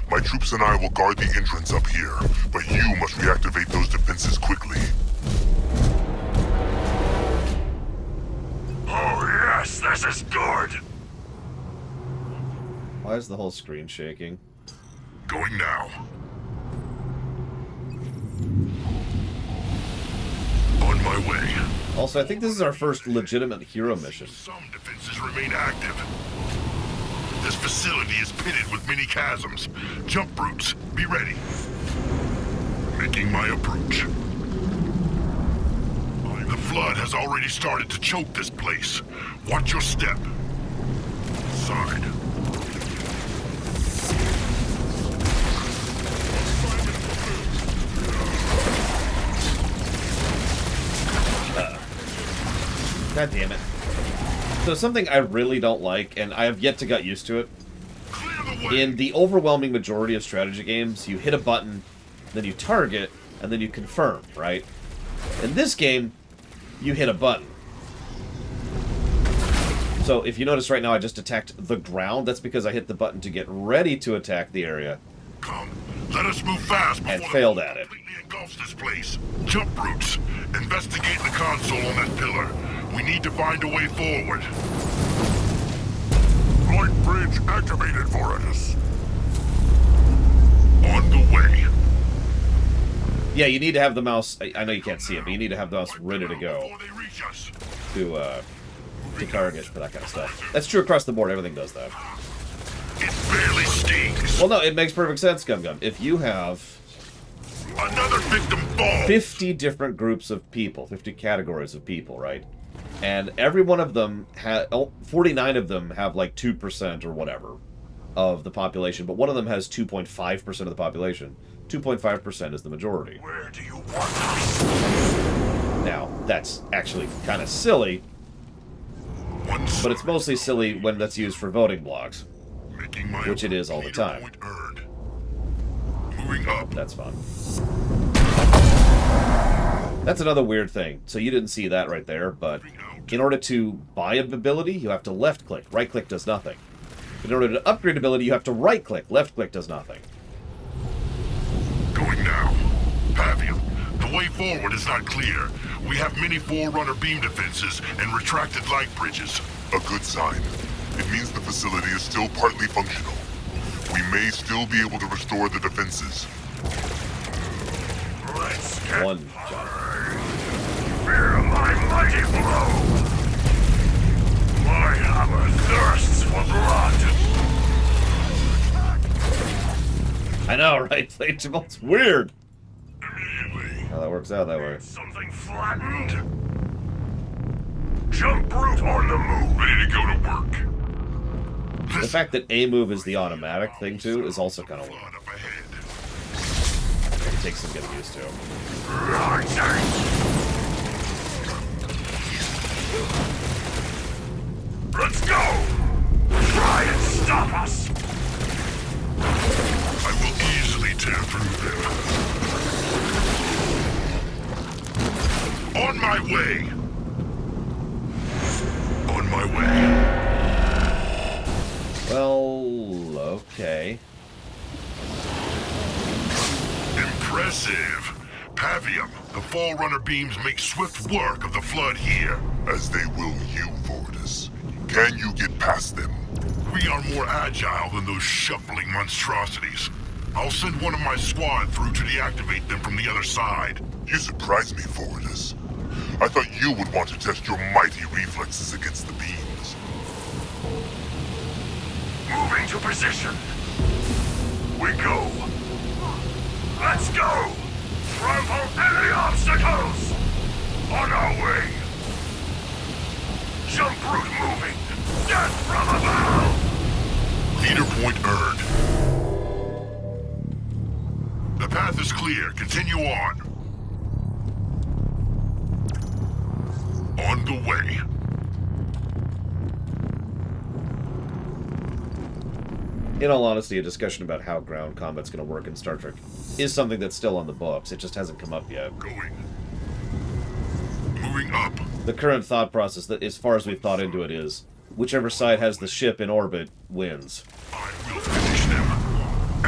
My troops and I will guard the entrance up here, but you must reactivate those defenses quickly. Oh yes, this is good! Why is the whole screen shaking? Going now. On my way. Also, I think this is our first legitimate hero mission. Some defenses remain active. This facility is pitted with many chasms. Jump routes, be ready. Making my approach. The flood has already started to choke this place. Watch your step. Side. God damn it. So something I really don't like, and I have yet to get used to it, in the overwhelming majority of strategy games, you hit a button, then you target, and then you confirm, right? In this game, you hit a button. So if you notice right now, I just attacked the ground. That's because I hit the button to get ready to attack the area. Come, let us move fast before And failed at it. completely engulfs this place. Jump routes. Investigate the console on that pillar. We need to find a way forward. Light bridge activated, Fortis. On the way. Yeah, you need to have the mouse... I know you can't see it, but you need to have the mouse ready to go Before they reach us. to target for that kind of stuff. That's true across the board. Everything does that. It barely stings. Well, no, it makes perfect sense, Gum Gum. If you have Another victim falls. 50 different groups of people, 50 categories of people, right? And every one of them, 49 of them have like 2% or whatever of the population, but one of them has 2.5% of the population. 2.5% is the majority. Where do you want us? Now, that's actually kind of silly, but it's mostly silly when that's used for voting blocks, Making my which it is all the time. point earned. Moving up. That's fun. That's another weird thing. So you didn't see that right there, but in order to buy an ability, you have to left-click. Right-click does nothing. But in order to upgrade ability, you have to right-click. Left-click does nothing. Going now. Pavium, the way forward is not clear. We have many Forerunner beam defenses and retracted light bridges. A good sign. It means the facility is still partly functional. We may still be able to restore the defenses. Let's get One jump. Fear my mighty blow. My hammer thirsts for blood. I know, right? Play Jamal's weird. Immediately. How that works out that way. Something flattened. Jump route on the move. Ready to go to work. The fact that A move is the automatic thing, too, is also kind of weird. Flood up ahead. It takes some getting used to. Let's go! Try it! stop us! I will easily tear through them. On my way! On my way. Well, okay. Impressive. Pavium, the Forerunner beams make swift work of the flood here. As they will you, Fortis. Can you get past them? We are more agile than those shuffling monstrosities. I'll send one of my squad through to deactivate them from the other side. You surprise me, Fortis. I thought you would want to test your mighty reflexes against the beams. Moving to position. We go. Let's go! Trample any obstacles! On our way! Jump route moving! Death from above! Leader point earned. The path is clear. Continue on. On the way. In all honesty, a discussion about how ground combat's going to work in Star Trek is something that's still on the books. It just hasn't come up yet. Going. Moving up. The current thought process, that, as far as we've thought into it, is whichever side has the ship in orbit wins. I will finish them.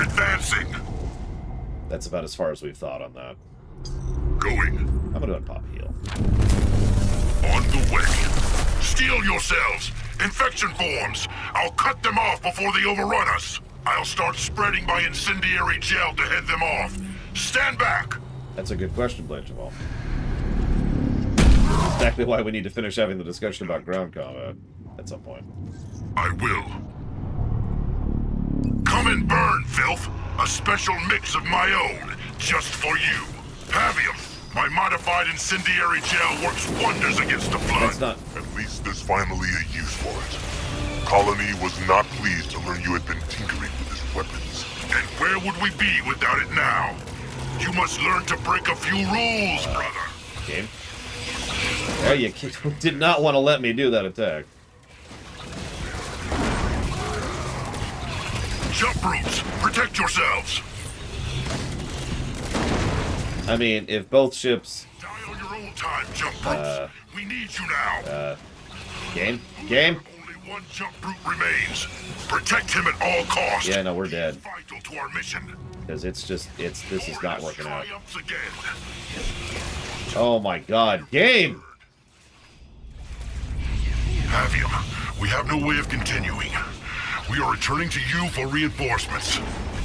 Advancing. That's about as far as we've thought on that. Going. I'm going to pop heal. On the way. Steel yourselves. Infection forms. I'll cut them off before they overrun us. I'll start spreading my incendiary gel to head them off. Stand back. That's a good question, Blanchevall. Exactly why we need to finish having the discussion about ground combat at some point. I will. Come and burn, filth. A special mix of my own, just for you. Pavium, my modified incendiary gel works wonders against the flood. That's not... At least there's finally a use for it. Colony was not pleased to learn you had been tinkering with his weapons. And where would we be without it now? You must learn to break a few rules, brother. Game. There you did not want to let me do that attack. Jump routes, protect yourselves. I mean, if both ships... Die on your own time, jump routes. We need you now. Game? Game? Only one jump route remains. Protect him at all costs. Yeah, no, we're dead. Vital to our mission. Because this is not working out. Triumphs again. Oh my god. Game! Pavium, we have no way of continuing. We are returning to you for reinforcements.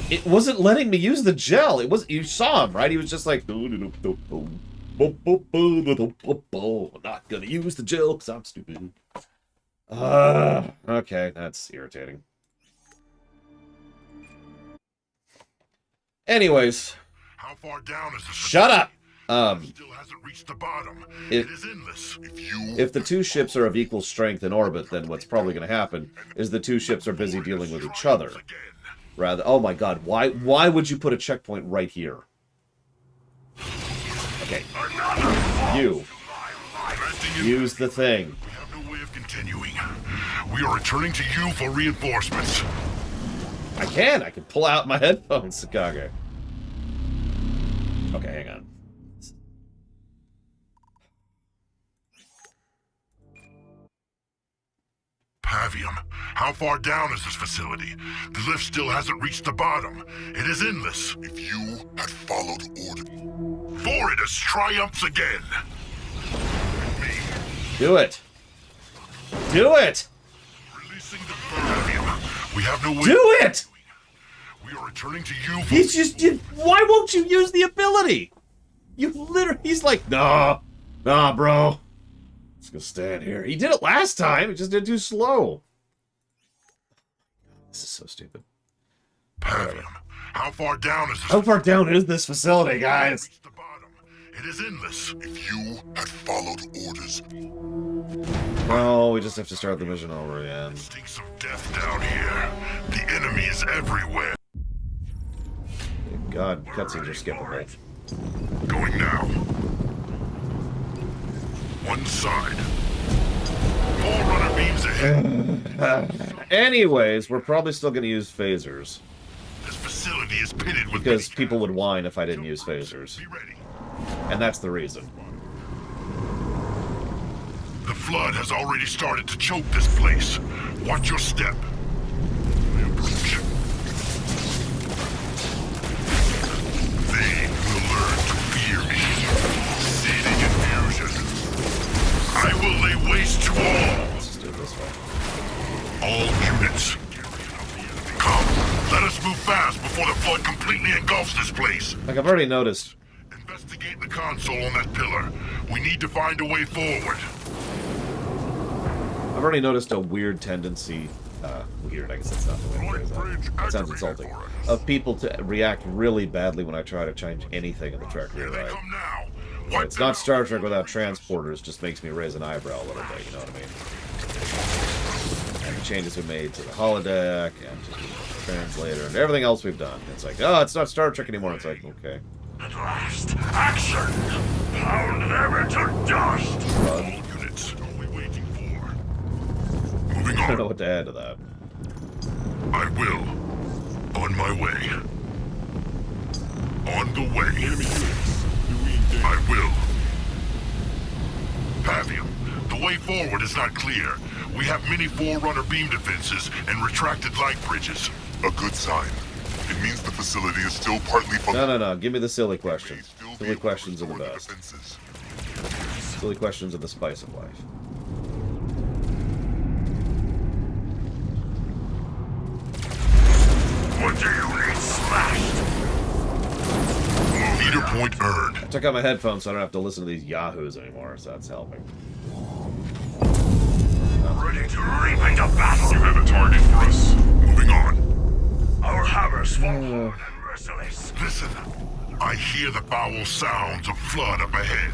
It wasn't letting me use the gel. It was... You saw him, right? He was just like... Not gonna use the gel because I'm stupid. Okay, that's irritating. Anyways. How far down is this? Shut up! Still hasn't reached the bottom. It is endless. If the two ships are of equal strength in orbit, then what's probably going to happen is the two ships are busy dealing with each other. Rather, oh my god, why would you put a checkpoint right here? Okay. You. Use the thing. We have no way of continuing. We are returning to you for reinforcements. I can pull out my headphones, Sakage. Okay, hang on. Pavium, how far down is this facility? The lift still hasn't reached the bottom. It is endless. If you had followed order... Fortis triumphs again. Do it. Do it. Releasing the Pavium. We have no way. Do it. We are returning to you. He's just. Why won't you use the ability? You literally. He's like, nah, bro. Just gonna stand here. He did it last time. It just did too slow. This is so stupid. Pavium, how far down is this? How far down is this facility, guys? The bottom. It is endless. If you had followed orders... No, we just have to start the mission over again. Stinks of death down here. The enemy is everywhere. God, cutscenes are skippable. Going now. One side. Forerunner beams ahead. Anyways, we're probably still going to use phasers. This facility is pitted with Because people would whine if I didn't use phasers. Be ready. And that's the reason. The flood has already started to choke this place. Watch your step. I approach. They will learn to fear me. Seeding infusion. I will lay waste to all. Let's just do it this way. All units. Come, let us move fast before the flood completely engulfs this place. Like, I've already noticed. Investigate the console on that pillar. We need to find a way forward. I've already noticed a weird tendency. Weird, I guess that's not the way to phrase that. That sounds insulting. Of people to react really badly when I try to change anything in the Trek Here they rewrite. come now. It's not Star Trek without transporters, just makes me raise an eyebrow a little bit, you know what I mean? And the changes we made to the holodeck, and to the translator, and everything else we've done. It's like, oh, it's not Star Trek anymore. It's like, okay. At last, action! Pound them into dust! All units, what are we waiting for? Moving I don't know on. what to add to that. I will. On my way. On the way. I will. Pavium, the way forward is not clear. We have many Forerunner beam defenses and retracted light bridges. A good sign. It means the facility is still partly functional. No. Give me the silly questions. Silly questions are the best. Defenses. Silly questions are the spice of life. What do you need smashed? Leader point earned. I took out my headphones so I don't have to listen to these yahoos anymore, so that's helping. Ready to leap into battle. You have a target for us. Moving on. Our hammers fall hard and merciless. Listen, I hear the foul sounds of flood up ahead.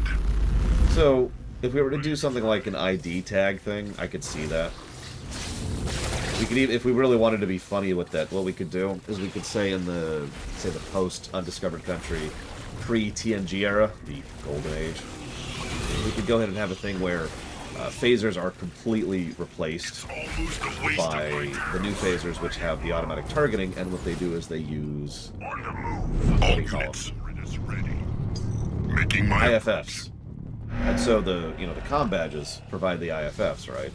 So, if we were to do something like an ID tag thing, I could see that. We could even, if we really wanted to be funny with that, what we could do is we could say in the, say the post-undiscovered country, pre-TNG era, the golden age, we could go ahead and have a thing where phasers are completely replaced by the new phasers, which have the automatic targeting, and what they do is they use On the move. All units. Ready. Making my IFFs. And so the the comm badges provide the IFFs, right?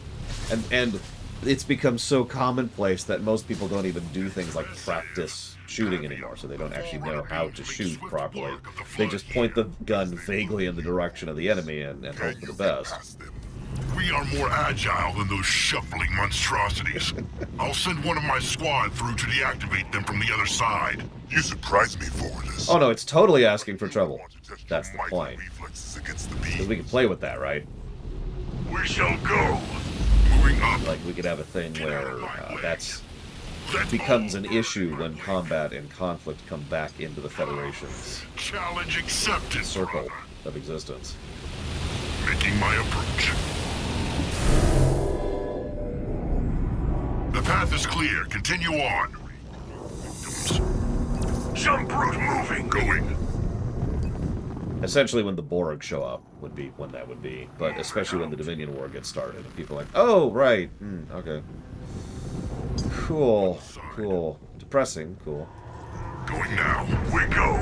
And it's become so commonplace that most people don't even do things like practice shooting anymore, so they don't actually know how to shoot properly. They just point the gun vaguely in the direction of the enemy and hope for the best. We are more agile than those shuffling monstrosities. I'll send one of my squad through to deactivate them from the other side. You surprise me, Forwarders. Oh no, it's totally asking for trouble. That's the Mighty point. reflexes against the Because beam. we can play with that, right? We shall go. Moving up. Like, we could have a thing where that's becomes an issue when combat and conflict come back into the Federation's Challenge accepted. circle of existence. Making my approach. The path is clear. Continue on. Some brute moving. Going. Essentially, when the Borg show up would be when that would be, but especially when the Dominion War gets started, and people are like, oh, right, okay. Cool, cool. Depressing, cool. Going now. We go.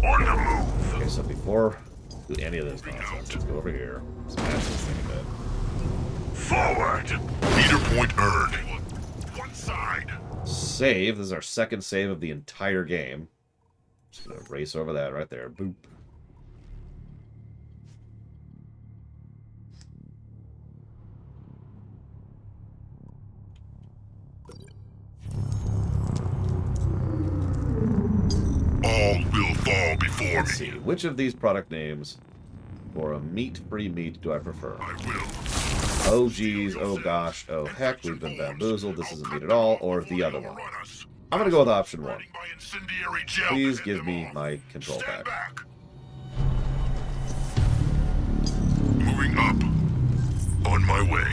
On the move. Okay, so before we do any of this nonsense, let's go over here. Smash this thing a bit. Forward. Leader point earned. One side. Save. This is our second save of the entire game. Just gonna race over that right there. Boop. All will fall before Let's me. see. Which of these product names for a meat-free meat do I prefer? I will. Oh geez, oh gosh, oh heck, we've been bamboozled, this isn't meat at all, or the other one. I'm gonna go with option one. Please give me my control Stand back. back. Moving up. On my way.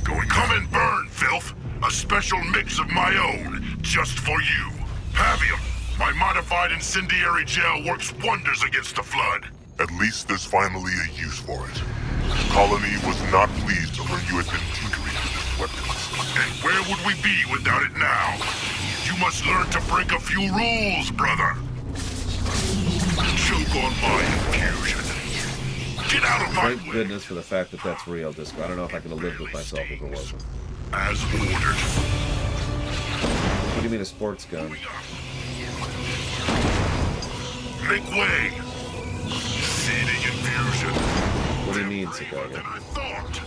Going. Come and burn, filth. A special mix of my own, just for you. Pavium, my modified incendiary gel works wonders against the flood. At least there's finally a use for it. The colony was not pleased to learn you had been tinkering with its weapons. And where would we be without it now? You must learn to break a few rules, brother. Choke on my infusion. Get out of my Thank way. goodness for the fact that that's real, Disco. I don't know if I could have lived with myself if it wasn't. As ordered. What do you mean a sports gun? Make way. Seeding infusion. What do you mean, Than Chicago? I thought.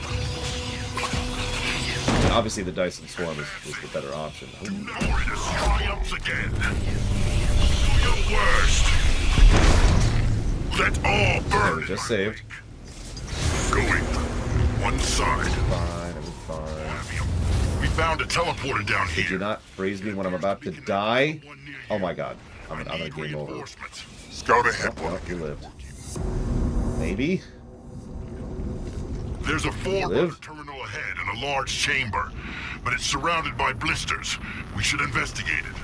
Obviously, the Dyson Swarm is the better option. Ooh. Glorious triumphs again. Do your worst. Let all burn. we just saved. Going. One side. Fine, I'm fine. We found a teleporter down here. Did you not freeze me when I'm about to die? Oh my god. I'm gonna game over. Scout ahead, Oh, one. you lived. Maybe? There's a Forerunner Live? terminal ahead in a large chamber, but it's surrounded by blisters. We should investigate it.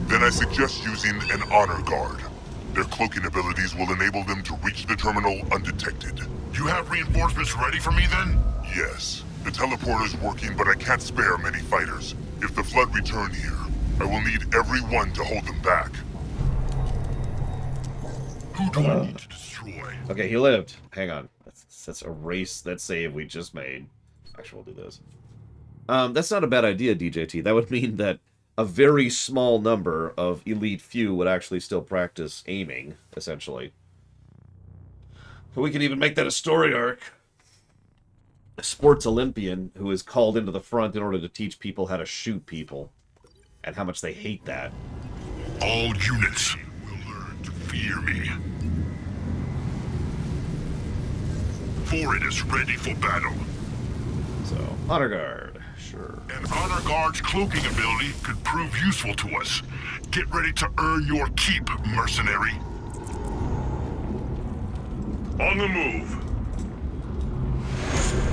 Then I suggest using an honor guard. Their cloaking abilities will enable them to reach the terminal undetected. You have reinforcements ready for me then? Yes, the teleporter's working, but I can't spare many fighters. If the Flood return here, I will need everyone to hold them back. Who do I need to destroy? Okay, he lived. Hang on. Let's erase that save we just made. Actually, we'll do this. That's not a bad idea, DJT. That would mean that a very small number of elite few would actually still practice aiming, essentially. We could even make that a story arc. A sports Olympian who is called into the front in order to teach people how to shoot people. And how much they hate that. All units will learn to fear me. Forward is ready for battle. So, honor guard. Sure. An honor guard's cloaking ability could prove useful to us. Get ready to earn your keep, mercenary. On the move.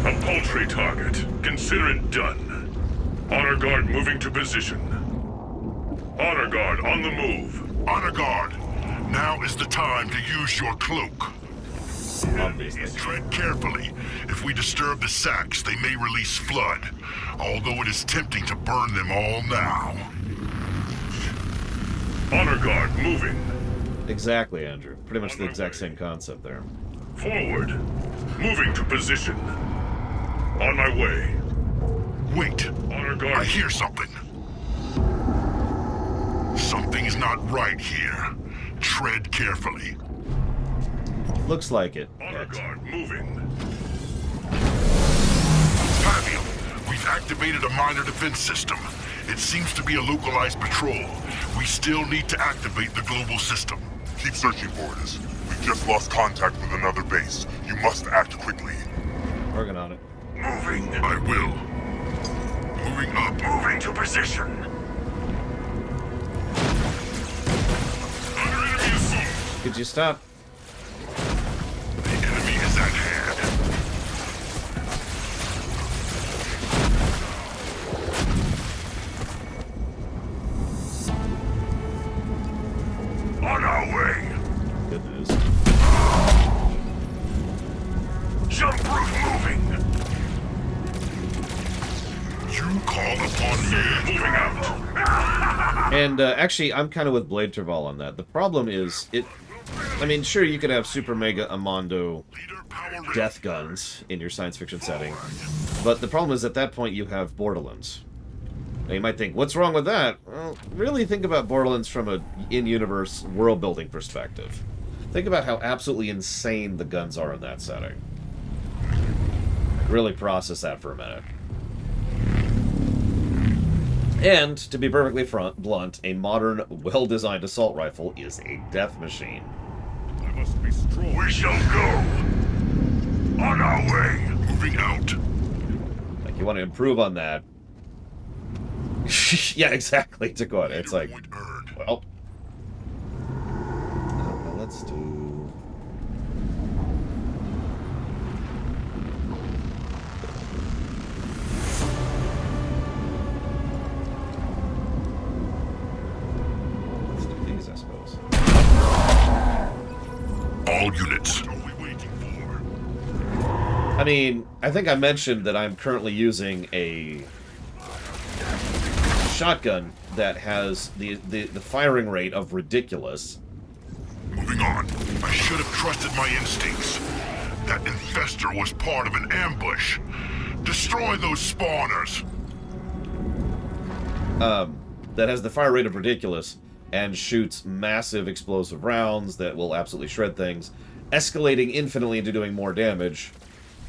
A paltry target. Consider it done. Honor guard moving to position. Honor guard on the move. Honor guard, now is the time to use your cloak. Obviously. Tread carefully. If we disturb the sacks, they may release flood. Although it is tempting to burn them all now. Honor guard moving. Exactly, Andrew. Pretty much the exact same concept there. Forward. Moving to position. On my way. Wait, Honor I guard. hear something. Something is not right here. Tread carefully. Looks like it. Honor Yet. guard moving. Fabian, we've activated a minor defense system. It seems to be a localized patrol. We still need to activate the global system. Keep searching for us. We've just lost contact with another base. You must act quickly. Working on it. Moving. I will. Moving up. Moving to position. Under enemy assault. Could you stop? The enemy is at hand. On our way. Good news. Jump route moving. You call upon me. Moving out. And actually, I'm kind of with Blade Terval on that. The problem is, I mean, sure, you could have Super Mega Amondo Leader power death guns in your science fiction setting, but the problem is at that point you have Borderlands. Now you might think, what's wrong with that? Well, really think about Borderlands from a in-universe world-building perspective. Think about how absolutely insane the guns are in that setting. Really process that for a minute. And, to be perfectly blunt, a modern, well-designed assault rifle is a death machine. I must be strong. We shall go. On our way. Moving out. Like, you want to improve on that. Yeah, exactly, Dakota. It's like, Point earned. well... let's do... Let's do these, I suppose. mean, I think I mentioned that I'm currently using a shotgun that has the firing rate of ridiculous. Moving on. I should have trusted my instincts. That infestor was part of an ambush. Destroy those spawners. That has the fire rate of ridiculous and shoots massive explosive rounds that will absolutely shred things, escalating infinitely into doing more damage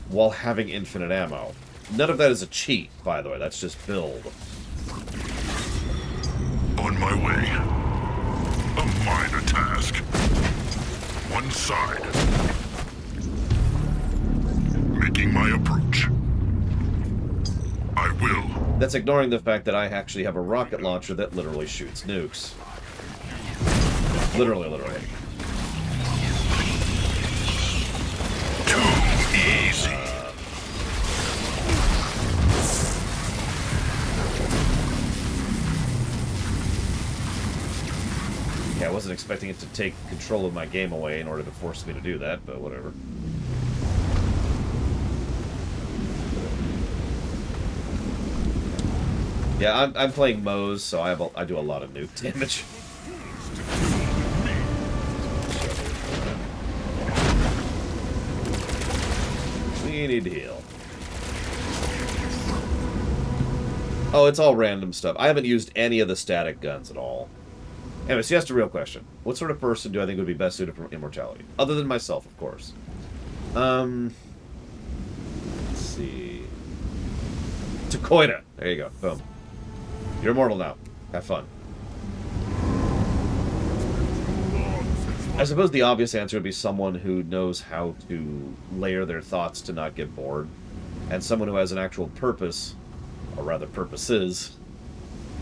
while having infinite ammo. None of that is a cheat, by the way. That's just build. On my way. A minor task. One side. Making my approach. I will. That's ignoring the fact that I actually have a rocket launcher that literally shoots nukes. Literally. Too easy. Yeah, I wasn't expecting it to take control of my game away in order to force me to do that, but whatever. Yeah, I'm playing Moe's, so I do a lot of nuke damage. We need to heal. Oh, it's all random stuff. I haven't used any of the static guns at all. Anyway, so you asked a real question. What sort of person do I think would be best suited for immortality? Other than myself, of course. Let's see. Takoida. There you go. Boom. You're immortal now. Have fun. I suppose the obvious answer would be someone who knows how to layer their thoughts to not get bored. And someone who has an actual purpose, or rather purposes,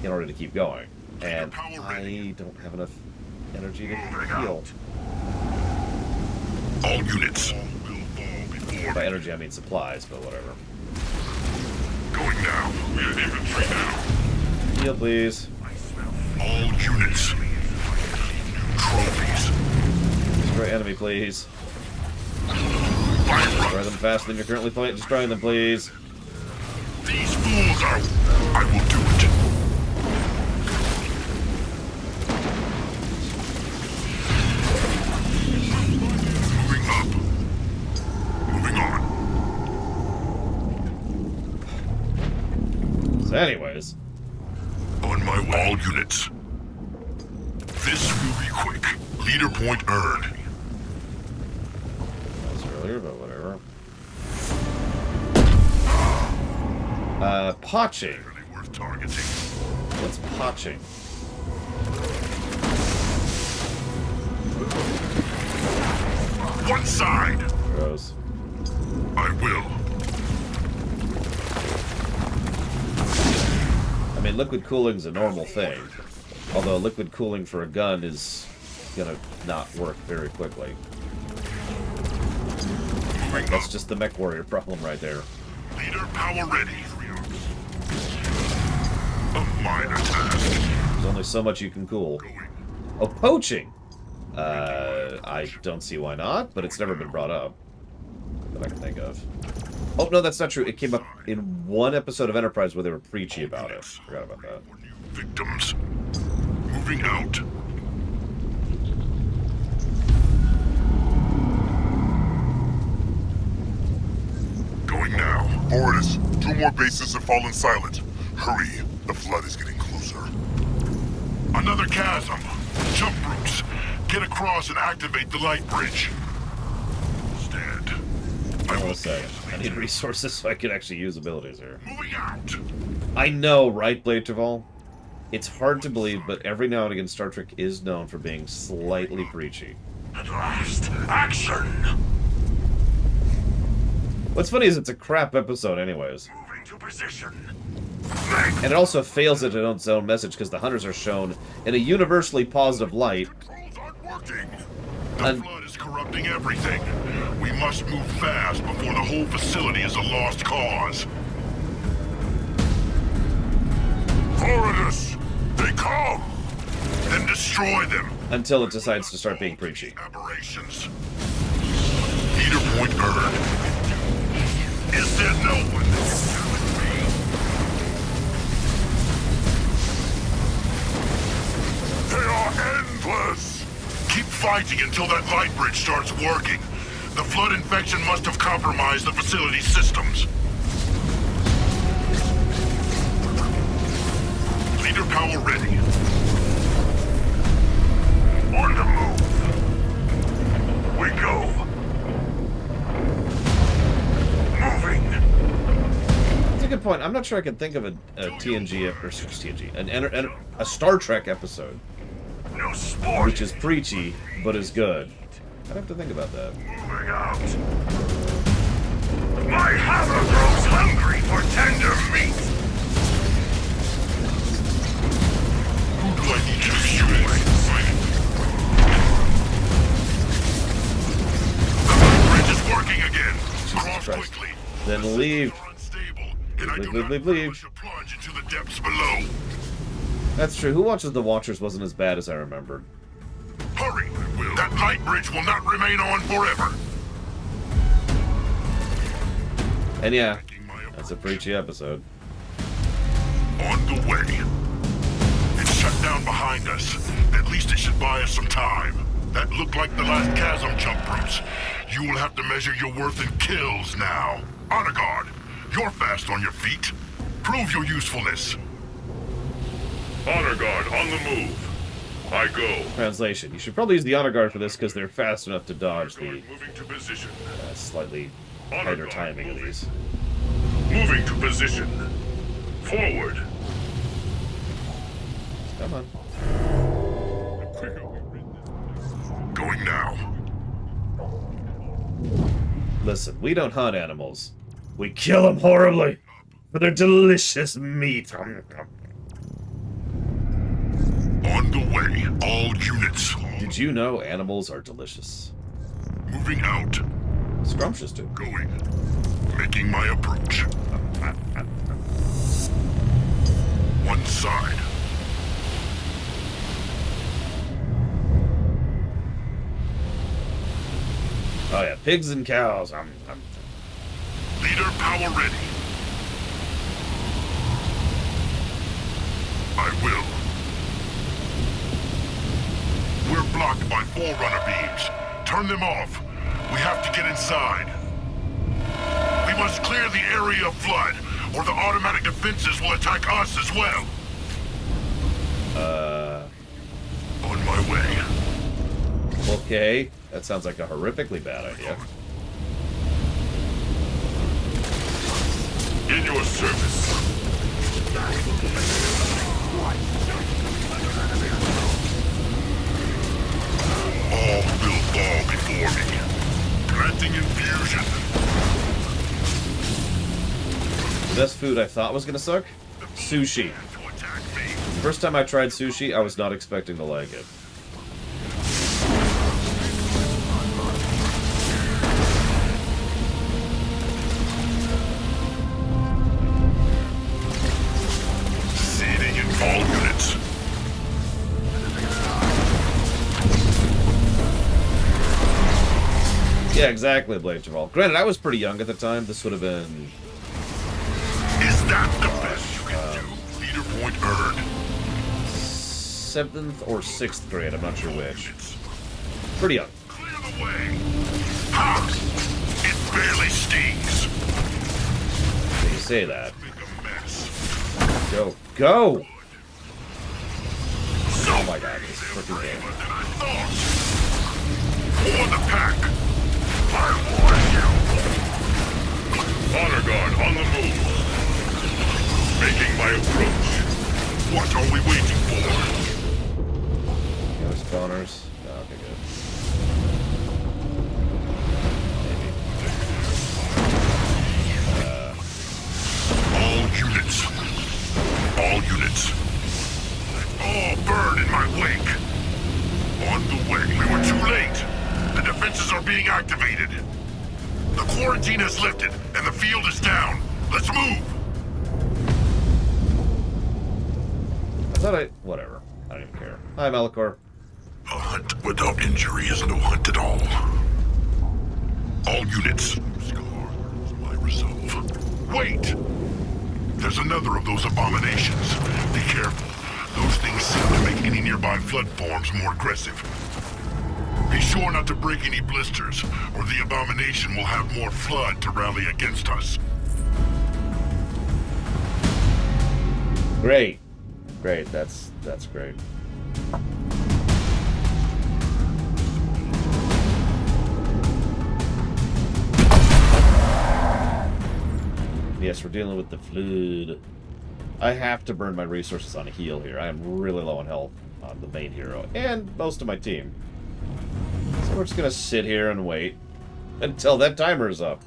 in order to keep going. And I don't have enough energy to heal. All units. By energy, I mean supplies, but whatever. Going now. We're infantry now. Heal, please. All units. Trophies. Destroy enemy, please. Destroy them faster than you're currently destroying them, please. These fools are... I will do it. Moving up. Moving on. So anyways. On my way. All units. This will be quick. Leader point earned. That was earlier, but whatever. Potching. Really worth targeting. What's potching? One side. Gross. I will. I mean, liquid cooling's a normal thing. Although liquid cooling for a gun is gonna not work very quickly. That's just the mech warrior problem right there. Leader power ready. A minor task. There's only so much you can cool. Oh, poaching! I don't see why not, but it's never been brought up that I can think of. Oh, no, that's not true. It came up in one episode of Enterprise where they were preachy about it. Forgot about that. Victims. Moving out. Going now. Fortis, 2 more bases have fallen silent. Hurry, the flood is getting closer. Another chasm. Jump routes. Get across and activate the light bridge. Stand. Hold on a sec. I need resources so I can actually use abilities here. Moving out. I know, right, Blade Traval? It's hard to believe, but every now and again Star Trek is known for being slightly preachy. At last. Action. What's funny is it's a crap episode anyways. Moving to position. And it also fails at its own message because the hunters are shown in a universally positive light. Controls aren't working. The flood is corrupting everything. We must move fast before the whole facility is a lost cause. Foreigners! They come! Then destroy them! Until it decides to start being preachy. Aberrations. Leader point earned. no one that can challenge me. They are endless! Keep fighting until that light bridge starts working. The flood infection must have compromised the facility's systems. Leader power ready. On the move. We go. Moving. That's a good point. I'm not sure I can think of a TNG or TNG, a Star Trek episode, No sport. which is preachy but is good. I'd have to think about that. Moving out. My hammer grows hungry for tender meat. Who do I need to destroy? The bridge is working again. Cross Christ. quickly. Then leave. Are unstable, and I do Leave, not leave. relish a plunge into the depths below. That's true. Who Watches the Watchers wasn't as bad as I remembered. Hurry! That light bridge will not remain on forever. And yeah, that's a preachy episode. On the way. It's shut down behind us. At least it should buy us some time. That looked like the last chasm jump routes. You will have to measure your worth in kills now. Honor guard, you're fast on your feet. Prove your usefulness. Honor guard on the move. I go. Translation. You should probably use the honor guard for this because they're fast enough to dodge the Moving to position. slightly Honor tighter guard timing of moving. these. Moving to position. Forward. Come on. Going now. Listen, we don't hunt animals. We kill them horribly for their delicious meat. On the way, all units. Did you know animals are delicious? Moving out. Scrumptious too. Going. Making my approach. One side. Oh yeah, pigs and cows. Leader power ready. I will. We're blocked by Forerunner beams. Turn them off. We have to get inside. We must clear the area of flood, or the automatic defenses will attack us as well. On my way. Okay, that sounds like a horrifically bad idea. In your service. All will fall before me. Planting infusion. The best food I thought was gonna suck? Sushi. To attack me. First time I tried sushi, I was not expecting to like it. Seeding in all units. Yeah, exactly, Blade Javal. Granted, I was pretty young at the time. This would have been Is that the best you can do? Leader point earned. 7th or 6th grade. I'm not sure which. Pretty young. Clear the way. Ha! It barely stings. You say that. Make a mess. Go. Go! So Oh my god, this freaking game. than I thought. For the pack. I warn you. Honor guard on the move. Making my approach. What are we waiting for? No spawners. Oh, okay, good. All units. All units. All burn in my wake. On the way. We were too late. The defenses are being activated. The quarantine has lifted, and the field is down. Let's move. I thought whatever. I don't even care. Hi, Malachor. A hunt without injury is no hunt at all. All units. Scar, my resolve. Wait! There's another of those abominations. Be careful. Those things seem to make any nearby flood forms more aggressive. Be sure not to break any blisters, or the abomination will have more flood to rally against us. Great. Great, that's great. Yes, we're dealing with the flood. I have to burn my resources on a heal here. I am really low on health on the main hero and most of my team. So we're just gonna sit here and wait until that timer is up.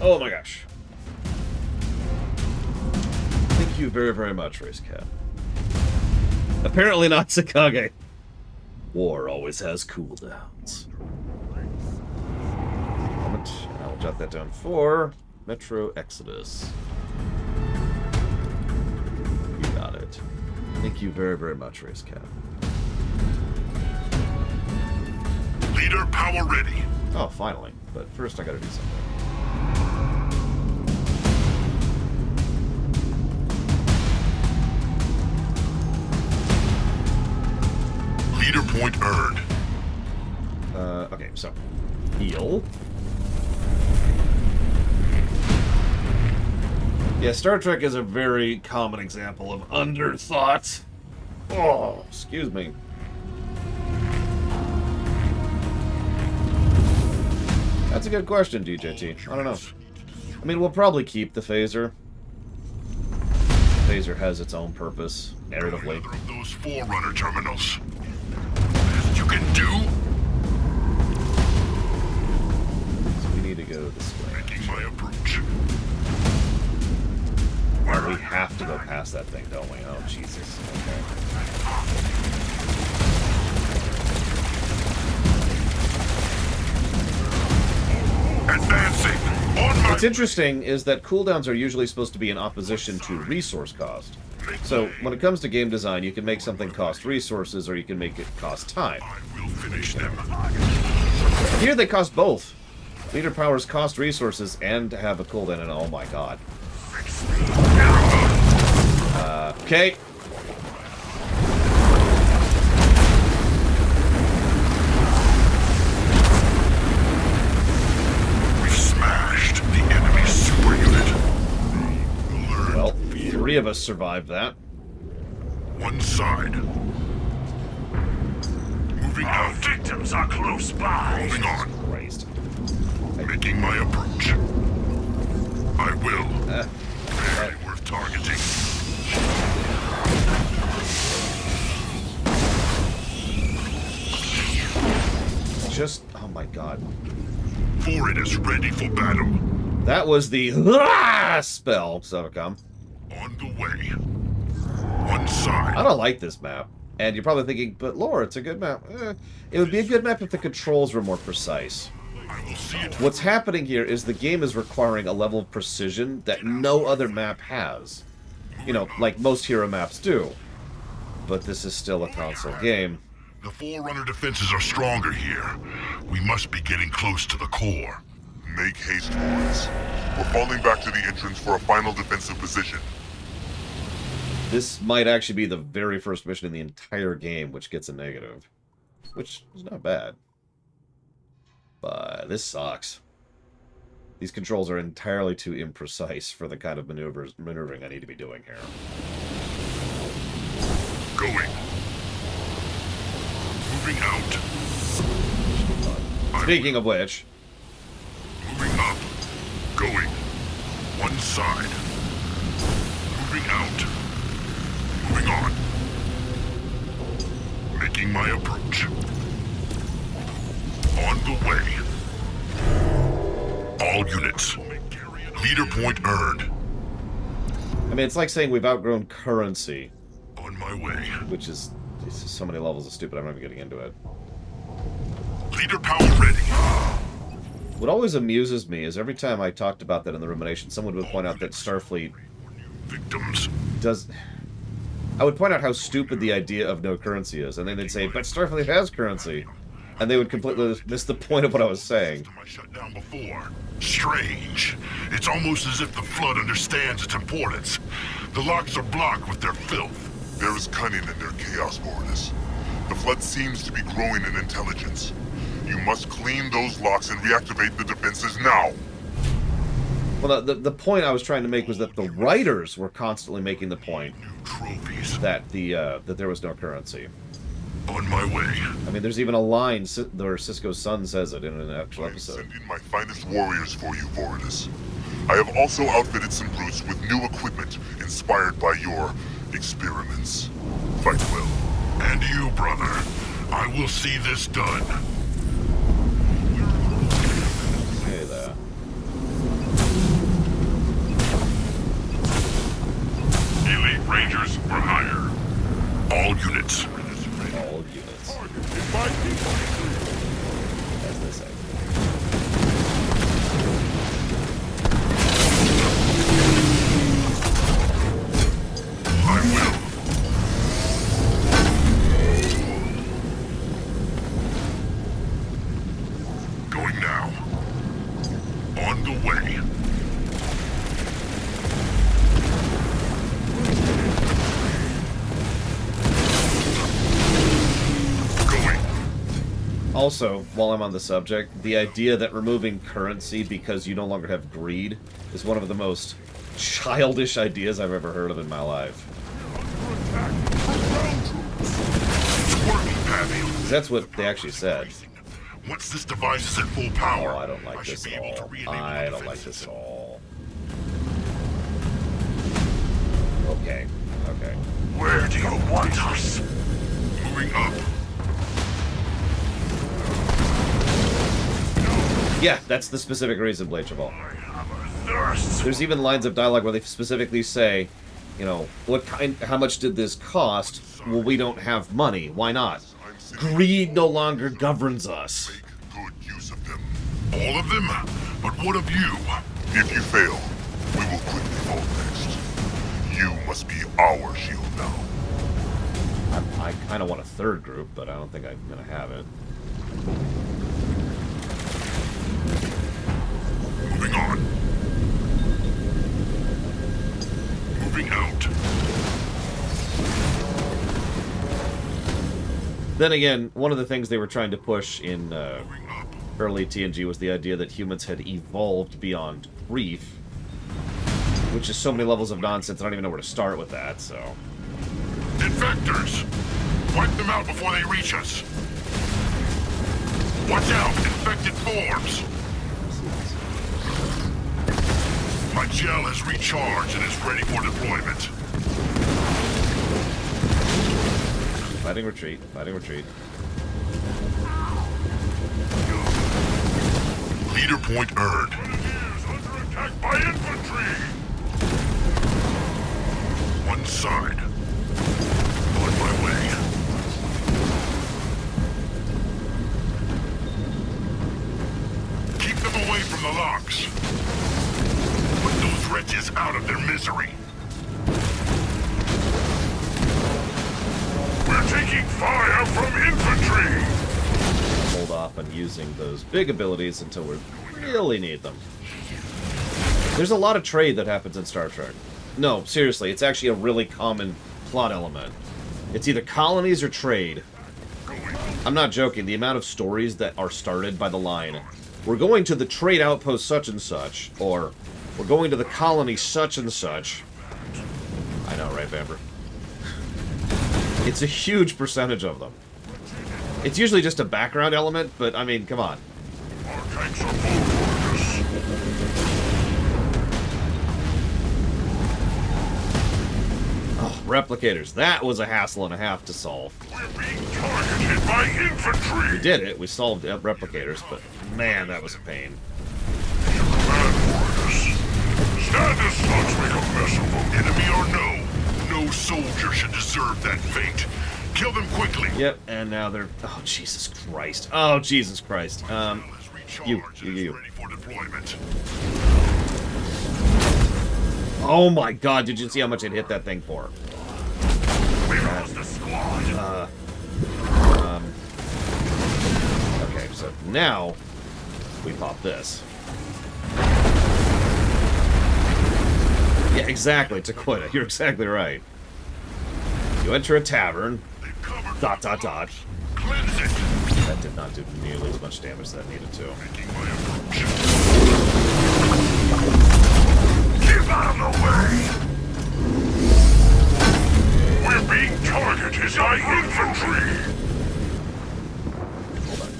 Oh my gosh. Thank you very, very much, Race Cat. Apparently not Sakage. War always has cooldowns. Moment, and I will jot that down for Metro Exodus. You got it. Thank you very, very much, Race Cat. Leader power ready. Oh, finally. But first I gotta do something. Leader point earned. Okay, so heal. Yeah, Star Trek is a very common example of underthought. Oh, excuse me. That's a good question, DJT. I don't know. I mean, we'll probably keep the phaser. The phaser has its own purpose, narratively. Another of those Forerunner terminals. Best you can do? So we need to go this way. Making my approach. We have to go past that thing, don't we? Oh, Jesus. Okay. Advancing. On my What's interesting is that cooldowns are usually supposed to be in opposition to resource cost. So, when it comes to game design, you can make something cost resources, or you can make it cost time. I will finish them. Here they cost both. Leader powers cost resources and have a cooldown, and oh my god. Okay. We smashed the enemy super unit. Well, 3 of us survived that. One side. Moving Our out. victims are close by. Moving on. Christ. Making my approach. I will. Very worth targeting. Just, oh my god. Forward is ready for battle. That was the spell, Savacom. On the way. One side. I don't like this map. And you're probably thinking, but Laura, it's a good map. It would be a good map if the controls were more precise. I will see it. What's happening here is the game is requiring a level of precision that no other map has. You know, like most hero maps do. But this is still a console game. The Forerunner defenses are stronger here. We must be getting close to the core. Make haste, boys. We're falling back to the entrance for a final defensive position. This might actually be the very first mission in the entire game which gets a negative. Which is not bad. But this sucks. These controls are entirely too imprecise for the kind of maneuvering I need to be doing here. Going. Moving out. Speaking of which, Moving up. Going. One side. Moving out. Moving on. Making my approach. On the way. All units. Leader point earned. I mean, it's like saying we've outgrown currency, On my way. which is it's just so many levels of stupid. I'm not even getting into it. Leader power ready. What always amuses me is every time I talked about that in the rumination, someone would point out that Starfleet Victims. does... I would point out how stupid the idea of no currency is, and then they'd say, but Starfleet has currency. And they would completely miss the point of what I was saying. I shut down before. Strange. It's almost as if the Flood understands its importance. The locks are blocked with their filth. There is cunning in their chaos, Vorenus. The Flood seems to be growing in intelligence. You must clean those locks and reactivate the defenses now. Well, the point I was trying to make was that the writers were constantly making the point New trophies. that that there was no currency. On my way. I mean, there's even a line where Cisco's son says it in an actual I am episode. sending my finest warriors for you, Vorenus. I have also outfitted some brutes with new equipment inspired by your experiments. Fight well. And you, brother. I will see this done. Hey there. Elite Rangers for hire. All units. All units, as they say. I will. Going now. On the way. Going. Also, while I'm on the subject, the idea that removing currency because you no longer have greed is one of the most childish ideas I've ever heard of in my life. It's working, Pappy. 'Cause that's what they actually said. Once this device is at full power, Oh, I don't like should this be at able to all. re-enable I the don't like this defenses. at all. Okay, okay. Where do you want us? Moving up. Yeah, that's the specific reason, Blade Chaval. I have a thirst. There's even lines of dialogue where they specifically say, you know, how much did this cost? Well, we don't have money. Why not? Greed no longer governs us. Make good use of them. All of them? But what of you? If you fail, we will quickly fall next. You must be our shield now. I kind of want a third group, but I don't think I'm going to have it. Moving on. Moving out. Then again, one of the things they were trying to push in Moving up. early TNG was the idea that humans had evolved beyond grief, which is so many levels of nonsense, I don't even know where to start with that, so... Infectors! Wipe them out before they reach us. Watch out! Infected forms! My gel has recharged and is ready for deployment. Fighting retreat, fighting retreat. Leader point earned. Grenadiers under attack by infantry. One side. On my way. Keep them away from the locks. Put those wretches out of their misery. We're taking fire from infantry. Hold off on using those big abilities until we really need them. There's a lot of trade that happens in Star Trek. No, seriously, it's actually a really common plot element. It's either colonies or trade. I'm not joking, the amount of stories that are started by the line, we're going to the trade outpost such and such, or we're going to the colony such and such. I know, right, Bamber? It's a huge percentage of them. It's usually just a background element, but I mean, come on. Our tanks are full, Oh, replicators. That was a hassle and a half to solve. We're being targeted by infantry. We did it. We solved replicators, but man, that was a pain. Stand as such, we mess of them. Enemy or no soldier should deserve that fate. Kill them quickly. Yep, and now they're... Oh, Jesus Christ. Oh, Jesus Christ. You. Ready for deployment. Oh my God, did you see how much it hit that thing for? We lost a squad. Okay, so now we pop this. Yeah, exactly, Taquita. You're exactly right. You enter a tavern. Dot, dot, dot. Cleanse it. That did not do nearly as much damage as that needed to. Making my approach. Get out of the way! We're being targeted by infantry!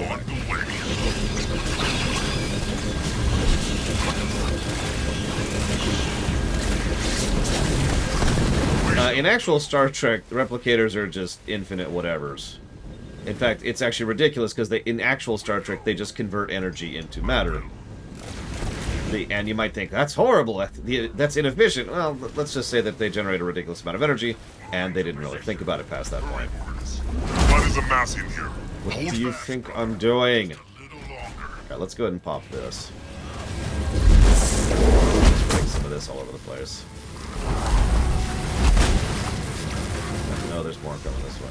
On the way. In actual Star Trek, the replicators are just infinite whatevers. In fact, it's actually ridiculous because in actual Star Trek, they just convert energy into matter. And you might think, that's horrible, that's inefficient. Well, let's just say that they generate a ridiculous amount of energy, and they didn't really think about it past that point. Blood is amassing here. What do you think I'm doing? Alright, let's go ahead and pop this. Break some of this all over the place. No, there's more coming this way.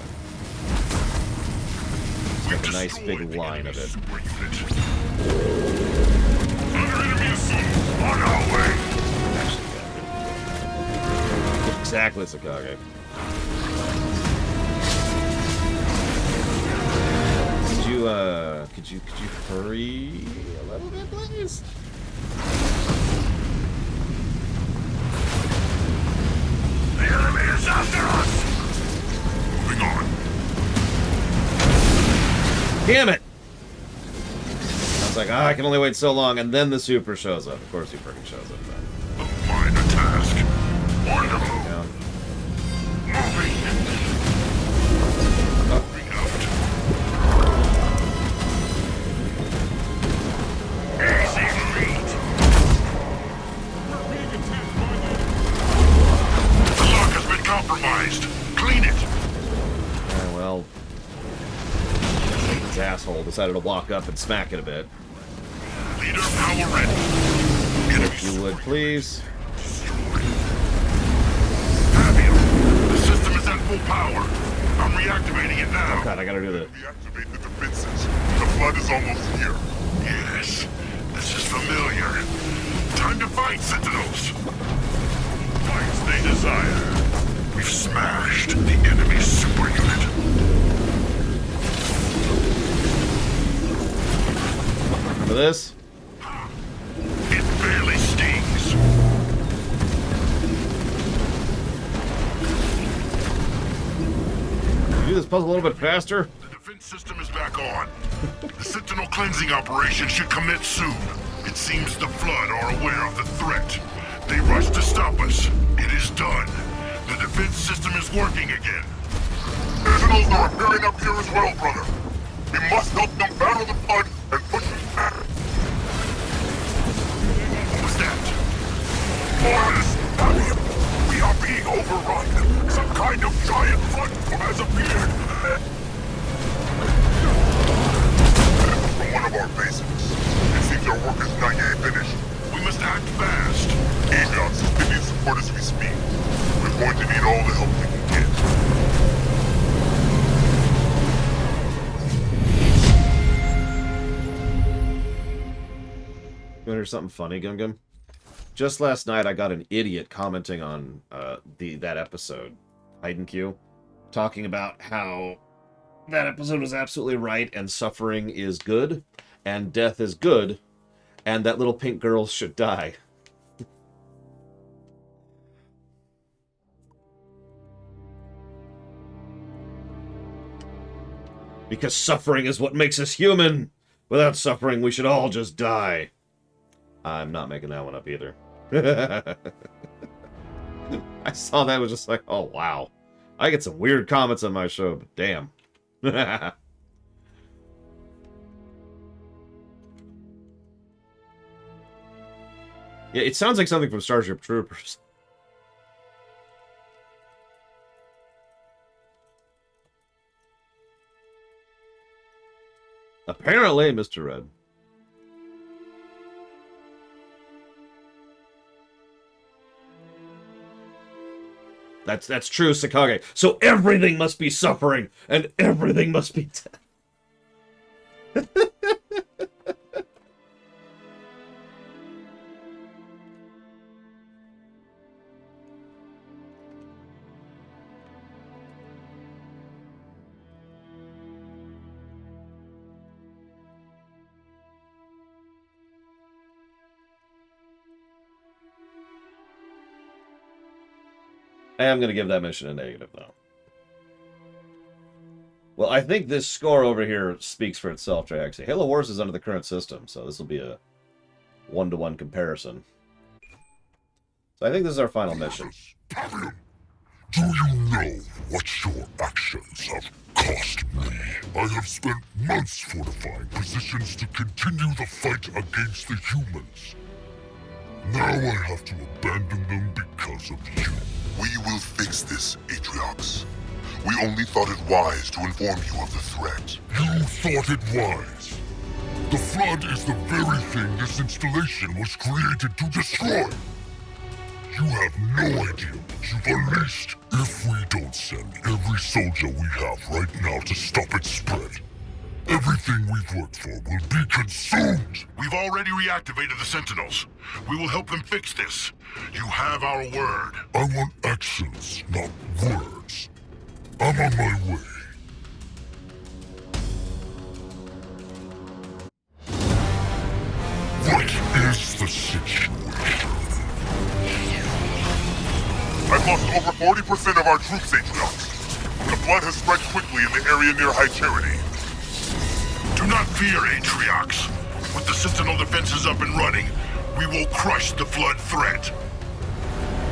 Got a nice big line of it. On our way. Actually, yeah. Exactly, Sakage. Could you hurry a little bit, please? The enemy is after us. Moving on. Damn it! I was like, I can only wait so long, and then the super shows up. Of course he freaking shows up then. A minor task. On the move. Down. Moving. Moving out. Easy meat. The lock has been compromised. Clean it. Well, this asshole decided to walk up and smack it a bit. Leader power ready. If you would, please. Have you? The system is at full power. I'm reactivating it now. God, I gotta do the... Reactivate the defenses. The flood is almost here. Yes, this is familiar. Time to fight, Sentinels. Fights they desire. We've smashed the enemy's super unit. Remember this? It barely stings. Can you do this puzzle a little bit faster? The defense system is back on. The Sentinel cleansing operation should commit soon. It seems the Flood are aware of the threat. They rush to stop us. It is done. The defense system is working again. Sentinels are appearing up here as well, brother. We must help them battle the flood and push it back. What was that? Morris, we are being overrun. Some kind of giant flood has appeared. From one of our bases. It seems our work is not yet finished. We must act fast. Avion system needs support as we speak. We're going to need all the help we can get. You want to hear something funny, Gum Gum? Just last night, I got an idiot commenting on that episode, Hide and Q, talking about how that episode was absolutely right, and suffering is good, and death is good, and that little pink girl should die. Because suffering is what makes us human. Without suffering, we should all just die. I'm not making that one up either. I saw that, was just like, oh, wow. I get some weird comments on my show, but damn. Yeah, it sounds like something from Starship Troopers. Apparently, Mr. Red. That's true, Sakage. So everything must be suffering, and everything must be death. I am going to give that mission a negative, though. Well, I think this score over here speaks for itself, Triaxie. Halo Wars is under the current system, so this will be a one-to-one comparison. So I think this is our final mission. Pavian, do you know what your actions have cost me? I have spent months fortifying positions to continue the fight against the humans. Now I have to abandon them because of you. We will fix this, Atriox. We only thought it wise to inform you of the threat. You thought it wise. The Flood is the very thing this installation was created to destroy. You have no idea what you've unleashed. If we don't send every soldier we have right now to stop its spread, everything we've worked for will be consumed. We've already reactivated the Sentinels. We will help them fix this. You have our word. I want actions, not words. I'm on my way. What is the situation? I've lost over 40% of our troops, Atriox. The Flood has spread quickly in the area near High Charity. Do not fear, Atriox. With the Sentinel defenses up and running, we will crush the Flood threat.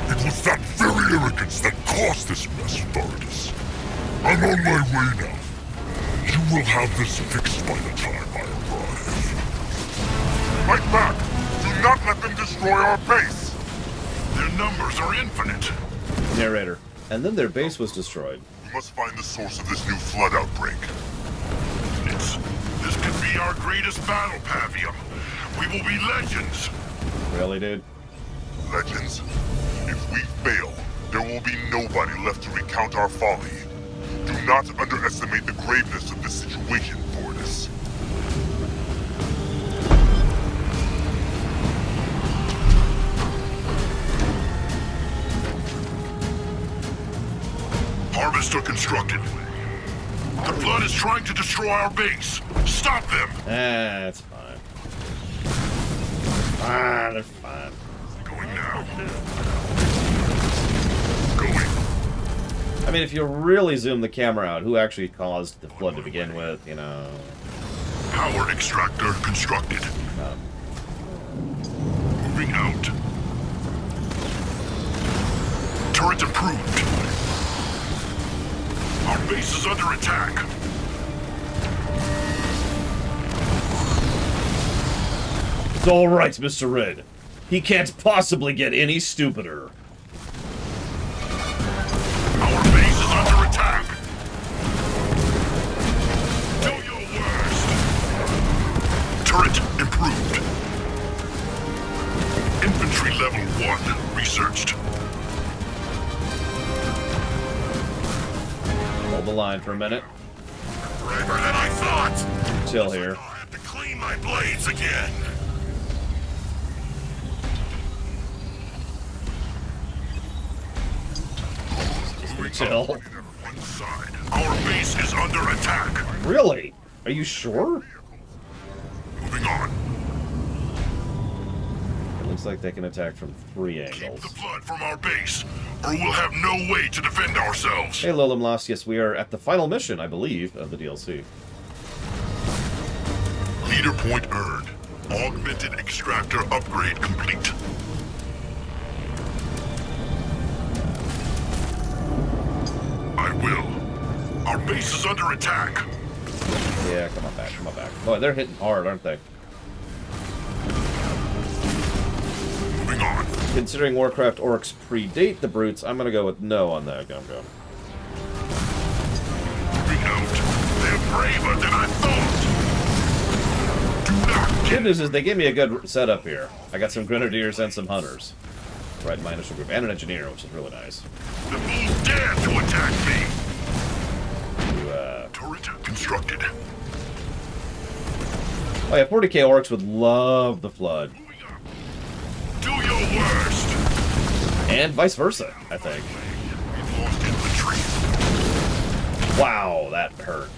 It was that very arrogance that caused this mess, Vargas. I'm on my way now. You will have this fixed by the time I arrive. Fight back! Do not let them destroy our base! Their numbers are infinite. Narrator. And then their base was destroyed. We must find the source of this new Flood outbreak. This could be our greatest battle, Pavium. We will be legends. Really, dude? Legends? If we fail, there will be nobody left to recount our folly. Do not underestimate the graveness of this situation, Fortis. Harvester constructed. The Flood is trying to destroy our base. Stop them! That's fine. Ah, they're fine. Going now. Going. I mean, if you really zoom the camera out, who actually caused the Flood to begin with, you know? Power extractor constructed. Moving out. Turret approved. Our base is under attack. It's all right, Mr. Red. He can't possibly get any stupider. Our base is under attack. Do your worst. Turret improved. Infantry level 1 researched. Hold the line for a minute. Braver than I thought. Chill here. I have to clean my blades again. Chill. One side. Our base is under attack. Really? Are you sure? Moving on. It looks like they can attack from 3 Keep angles. the Flood from our base, or we'll have no way to defend ourselves. Hey, Lolam Lost. Yes, we are at the final mission, I believe, of the DLC. Leader point earned. Augmented extractor upgrade complete. I will. Our base is under attack. Yeah, come on back, come on back. Boy, they're hitting hard, aren't they? Moving on. Considering Warcraft orcs predate the brutes, I'm gonna go with no on that. Go. Moving out. They're braver than I thought. Good news is they gave me a good setup here. I got some grenadiers and some hunters. Right in my initial group. And an engineer, which is really nice. The fools dare to attack me! Turret constructed. Oh yeah, 40k orcs would love the flood. Do your worst! And vice versa, I think. We've lost infantry. Wow, that hurt.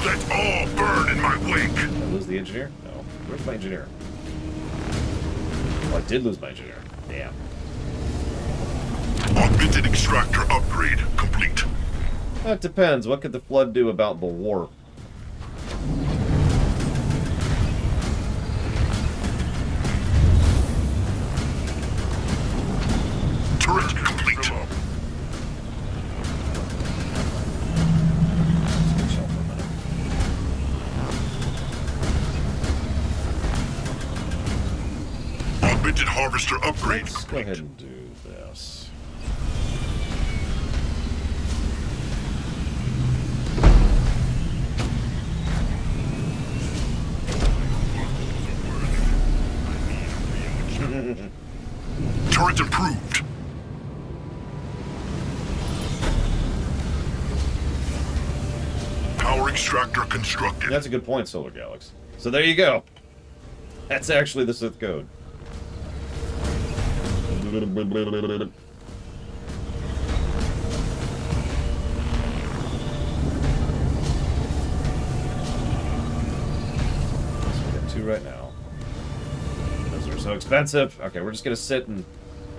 Let all burn in my wake! Did I lose the engineer? No. Where's my engineer? Oh, I did lose my engineer. Damn. Augmented extractor upgrade complete. That depends. What could the flood do about the warp? Turret complete. Augmented harvester upgrade Let's go complete. ahead and do this. Turret improved. Power extractor constructed. That's a good point, Solar Galaxy. So there you go. That's actually the Sith code. So we got 2 right now. Those are so expensive. Okay, we're just gonna sit in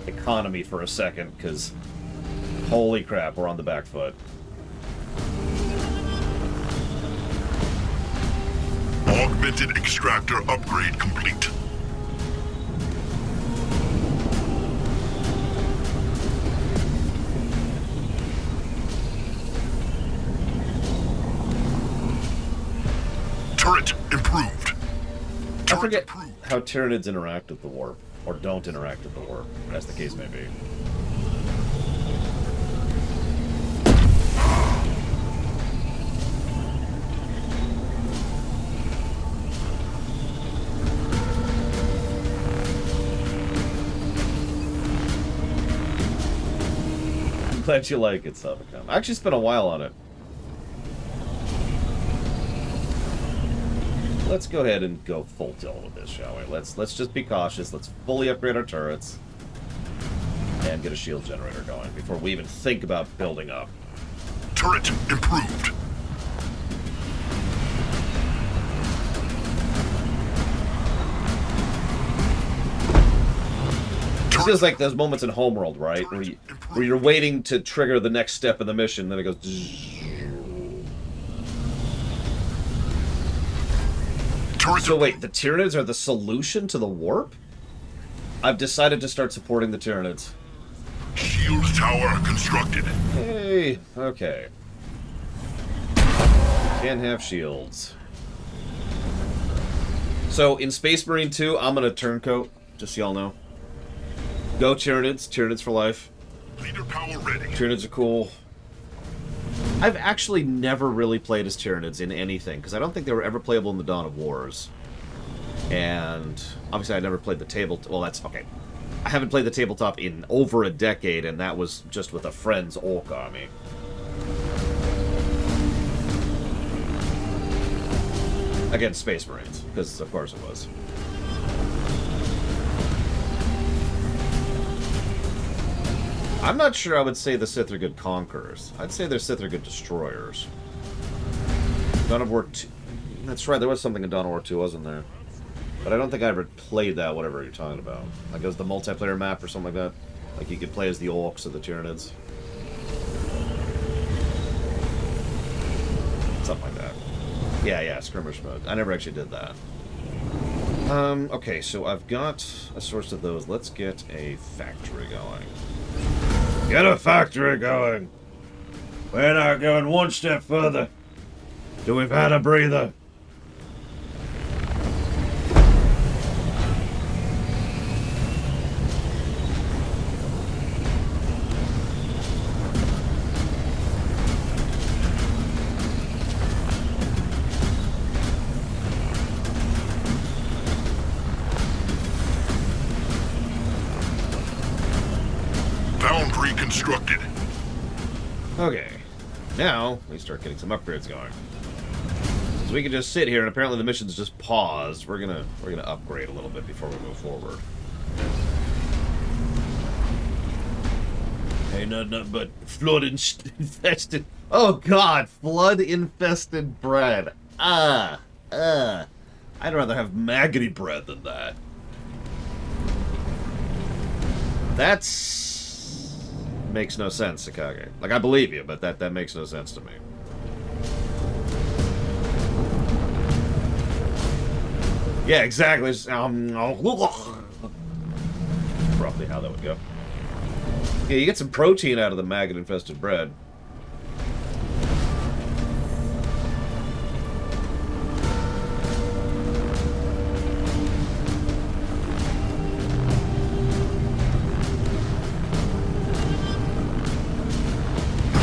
economy for a second, because holy crap, we're on the back foot. Augmented extractor upgrade complete. Turret improved. I Turret forget improved. how Tyranids interact with the warp, or don't interact with the warp, as the case may be. I'm glad you like it, Sabacom. I actually spent a while on it. Let's go ahead and go full tilt with this, shall we? Let's just be cautious. Let's fully upgrade our turrets and get a shield generator going before we even think about building up. Turret improved. It feels like those moments in Homeworld, right? Where you're waiting to trigger the next step of the mission, then it goes... Turret So wait, the Tyranids are the solution to the warp? I've decided to start supporting the Tyranids. shield tower constructed. Hey, okay. Can't have shields. So, in Space Marine 2, I'm gonna turncoat, just so y'all know. Go Tyranids, Tyranids for life. Leader power ready. Tyranids are cool. I've actually never really played as Tyranids in anything, because I don't think they were ever playable in the Dawn of Wars. And obviously I never played the tabletop. Well, that's okay. I haven't played the tabletop in over a decade, and that was just with a friend's orc army. Against Space Marines, because of course it was. I'm not sure I would say the Sith are good conquerors. I'd say the Sith are good destroyers. Dawn of War 2... That's right, there was something in Dawn of War 2, wasn't there? But I don't think I ever played that, whatever you're talking about. Like it was the multiplayer map or something like that. Like you could play as the Orcs or the Tyranids. Something like that. Yeah, skirmish mode. I never actually did that. Okay, so I've got a source of those. Let's get a factory going. Get a factory going! We're not going one step further till we've had a breather. obstructed. Okay. Now, we start getting some upgrades going. Since we can just sit here and apparently the mission's just paused, we're gonna upgrade a little bit before we move forward. Hey, nothing but flood-infested... Oh, God! Flood-infested bread. I'd rather have maggoty bread than that. That's... makes no sense, Sakage. Like, I believe you, but that makes no sense to me. Yeah, exactly. Just, roughly how that would go. Yeah, you get some protein out of the maggot-infested bread.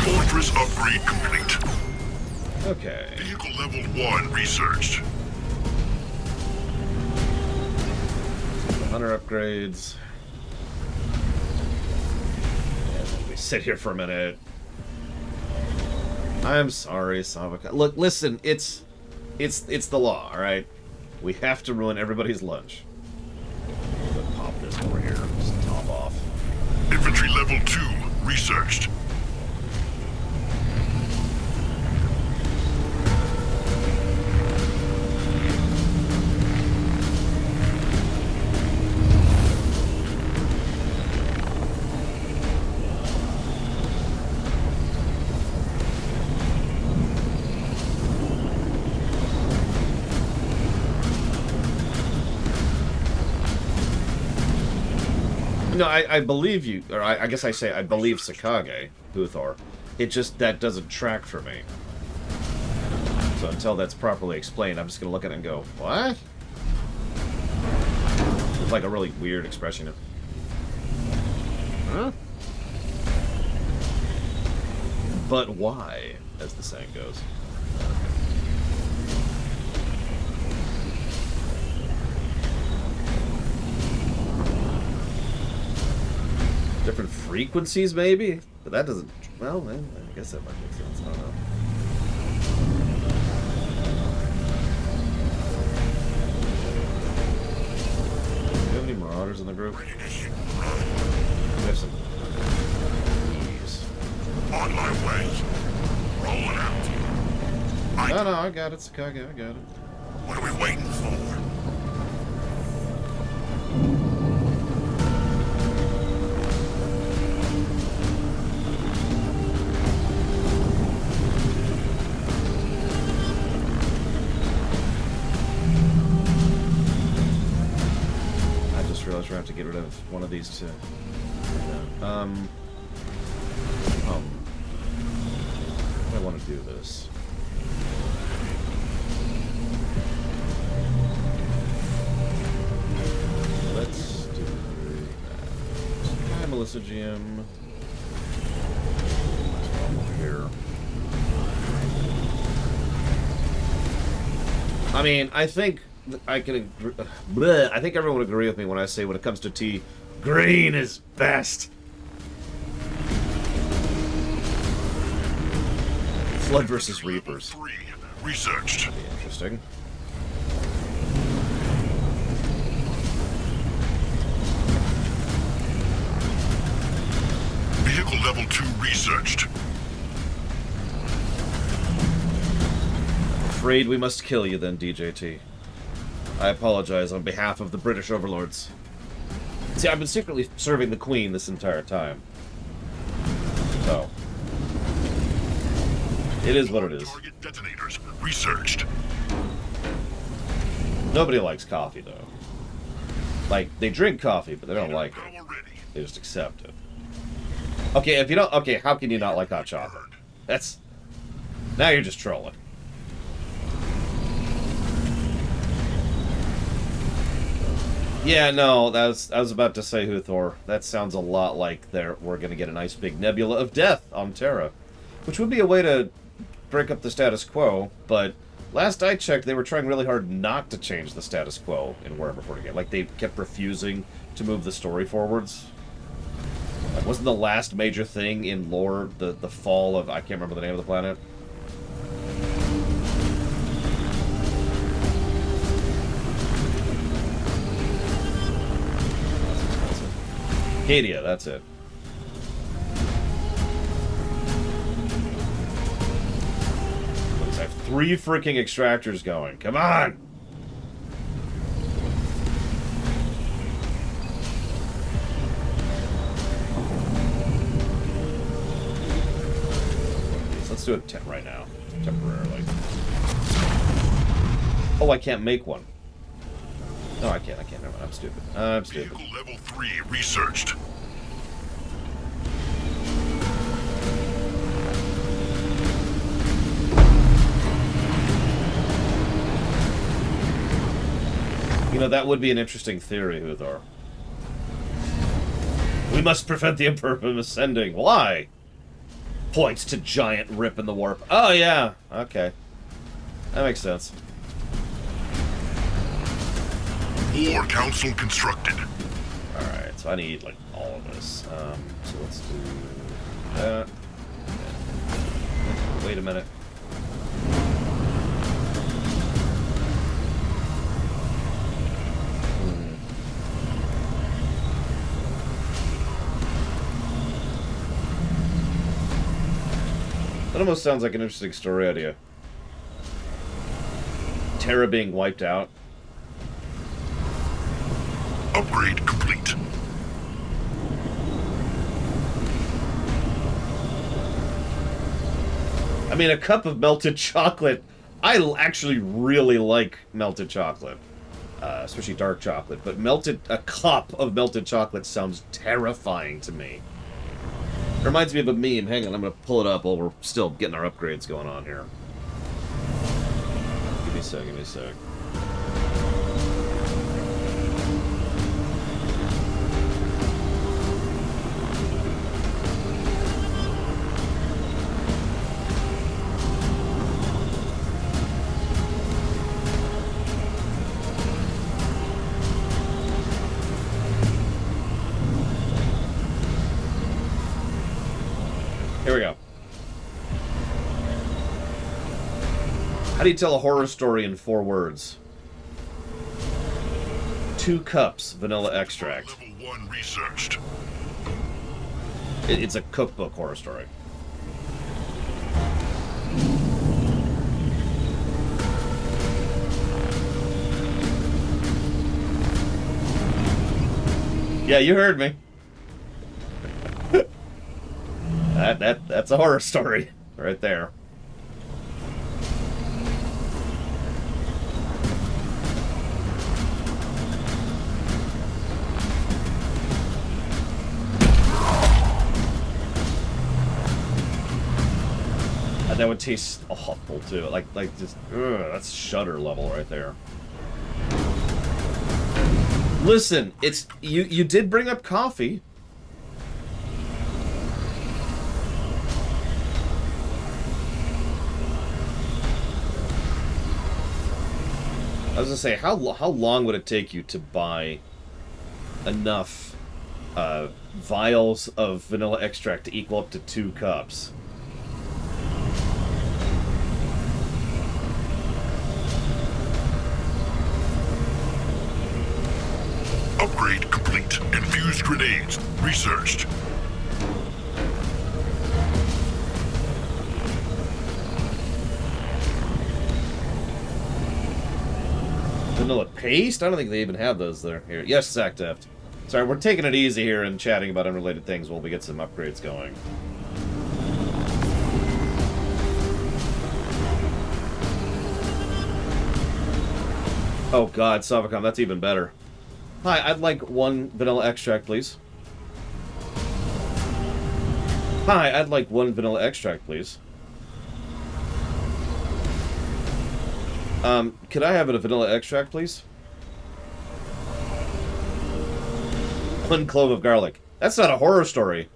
Fortress upgrade complete. Okay. Vehicle level 1 researched. Hunter upgrades. Sit here for a minute. I'm sorry, Savaka. Look, listen, it's the law, all right? We have to ruin everybody's lunch. But pop this over here. Just top off. Infantry level 2 researched. No, I believe you, or I guess I say I believe Sakage, Uthor. It just, that doesn't track for me. So until that's properly explained, I'm just going to look at it and go, what? It's like a really weird expression. Huh? But why, as the saying goes. Different frequencies, maybe? But that doesn't... Well, man, I guess that might make sense. I don't know. Do you have any Marauders in the group? We have some... Jeez. On my way. Rolling out. No, I got it, Sakage, I got it. What are we waiting for? We're going to have to get rid of one of these two. I want to do this. Let's do that. Hi, Melissa GM. Over here. I mean, I think I can agree, I think everyone would agree with me when I say when it comes to tea, green is best. Flood versus Reapers. 3 researched. That'd be interesting. Vehicle level 2 researched. Afraid we must kill you then, DJT. I apologize on behalf of the British overlords. See, I've been secretly serving the Queen this entire time. So. It is what it is. Target detonators researched. Nobody likes coffee, though. Like, they drink coffee, but they don't like it. Power ready. They just accept it. Okay, if you don't... Okay, how can you not like hot chocolate? That's... Now you're just trolling. Yeah, no, I was about to say, Huthor. That sounds a lot like we're going to get a nice big nebula of death on Terra. Which would be a way to break up the status quo, but last I checked, they were trying really hard not to change the status quo in Warhammer 40K. Like, they kept refusing to move the story forwards. Wasn't the last major thing in lore the fall of... I can't remember the name of the planet. Cadia, that's it. I have 3 freaking extractors going. Come on! Let's do it right now, temporarily. Oh, I can't make one. No, I can't. Never mind. I'm stupid. I'm stupid. Vehicle level 3 researched. You know, that would be an interesting theory, Uthor. We must prevent the Emperor from ascending. Why? Points to giant rip in the warp. Oh, yeah. Okay. That makes sense. War Council constructed. Alright, so I need, like, all of this. So let's do that. Wait a minute. That almost sounds like an interesting story idea. Terra being wiped out. Upgrade complete. I mean, a cup of melted chocolate. I actually really like melted chocolate. Especially dark chocolate. But a cup of melted chocolate sounds terrifying to me. It reminds me of a meme. Hang on, I'm going to pull it up while we're still getting our upgrades going on here. Give me a sec, give me a sec. Here we go. How do you tell a horror story in 4 words? 2 cups vanilla extract. Level 1 researched. It's a cookbook horror story. Yeah, you heard me. That's a horror story right there. And that would taste awful too. Like just that's Shudder level right there. Listen, it's you did bring up coffee. I was gonna say, how long would it take you to buy enough vials of vanilla extract to equal up to 2 cups? Upgrade complete. Infused grenades researched. Vanilla paste? I don't think they even have those there. Here. Yes, Zach Deft. Sorry, we're taking it easy here and chatting about unrelated things while we get some upgrades going. Oh god, Savacom, that's even better. Hi, I'd like 1 vanilla extract, please. Hi, I'd like 1 vanilla extract, please. Could I have a vanilla extract, please? 1 clove of garlic. That's not a horror story.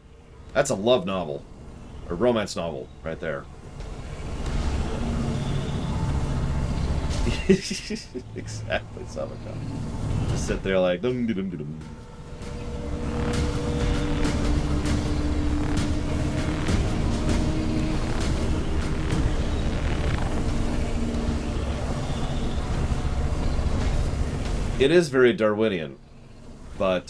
That's a love novel. Or romance novel, right there. Exactly, Savacom. Just sit there like... Dum, dum, dum, dum. It is very Darwinian, but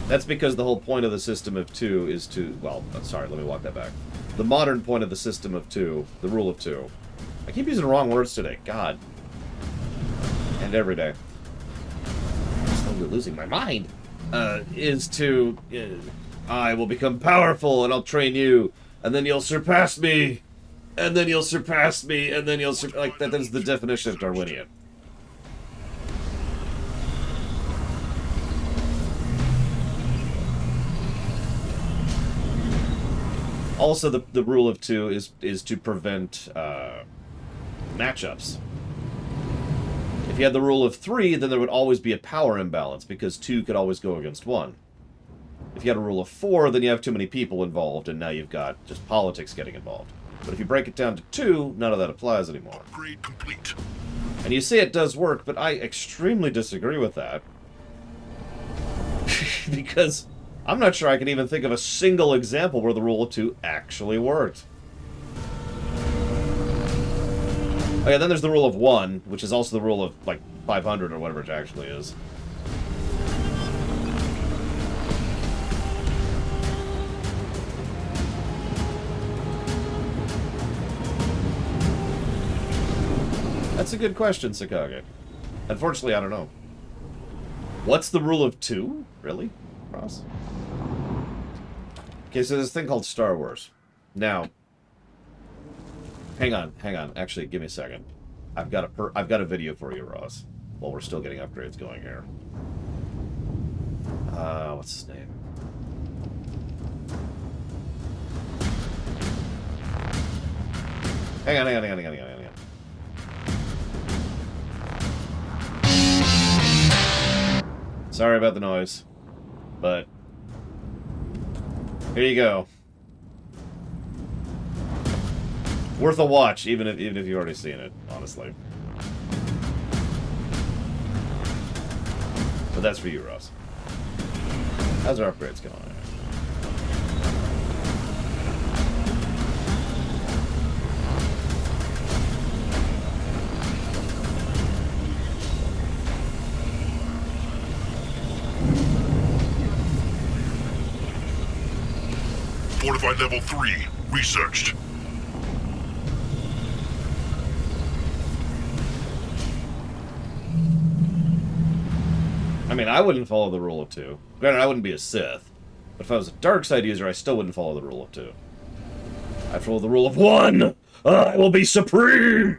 that's because the whole point of the system of two is to... Well, sorry, let me walk that back. The modern point of the system of two, the rule of two... I keep using the wrong words today. God. And every day. I'm slowly losing my mind. Is to... I will become powerful, and I'll train you, and then you'll surpass me, and then you'll surpass me, and then you'll... Like, that is the definition of Darwinian. Also, the rule of two is to prevent matchups. If you had the rule of three, then there would always be a power imbalance, because two could always go against one. If you had a rule of four, then you have too many people involved, and now you've got just politics getting involved. But if you break it down to two, none of that applies anymore. Upgrade complete. And you say it does work, but I extremely disagree with that. Because... I'm not sure I can even think of a single example where the rule of two actually worked. Okay, then there's the rule of one, which is also the rule of, like, 500 or whatever it actually is. That's a good question, Sakage. Unfortunately, I don't know. What's the rule of two? Really? Ross? Okay, so there's this thing called Star Wars. Now, hang on. Actually, give me a second. I've got a video for you, Ross. While we're still getting upgrades going here. What's his name? Hang on. Sorry about the noise, but here you go. Worth a watch, even if you've already seen it, honestly. But that's for you, Ross. How's our upgrades going? Fortified level 3, researched. I mean, I wouldn't follow the rule of two. Granted, I wouldn't be a Sith. But if I was a dark side user, I still wouldn't follow the rule of two. I'd follow the rule of one! I will be supreme!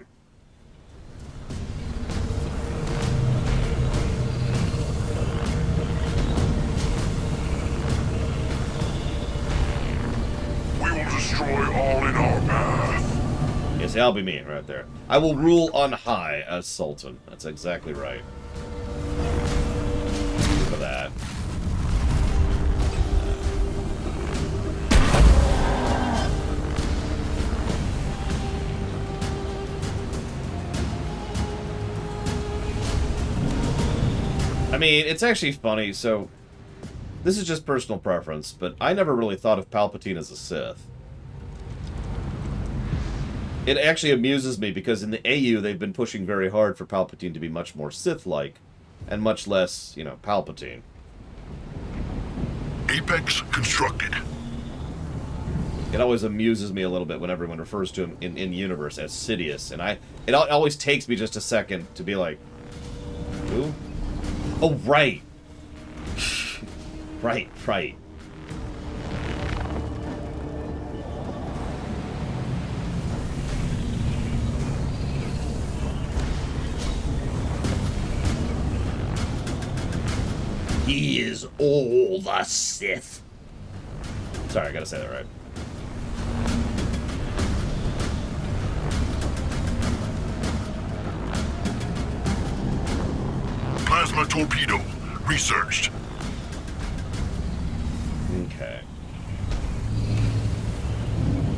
Yes, I'll be me right there. I will rule on high as Sultan. That's exactly right. For that. I mean, it's actually funny, so... This is just personal preference, but I never really thought of Palpatine as a Sith. It actually amuses me because in the AU they've been pushing very hard for Palpatine to be much more Sith-like and much less, you know, Palpatine. Apex constructed. It always amuses me a little bit when everyone refers to him in universe as Sidious, and it always takes me just a second to be like, who? Oh, right. Right. He is all the Sith. Sorry, I gotta say that right. Plasma torpedo, researched. Okay.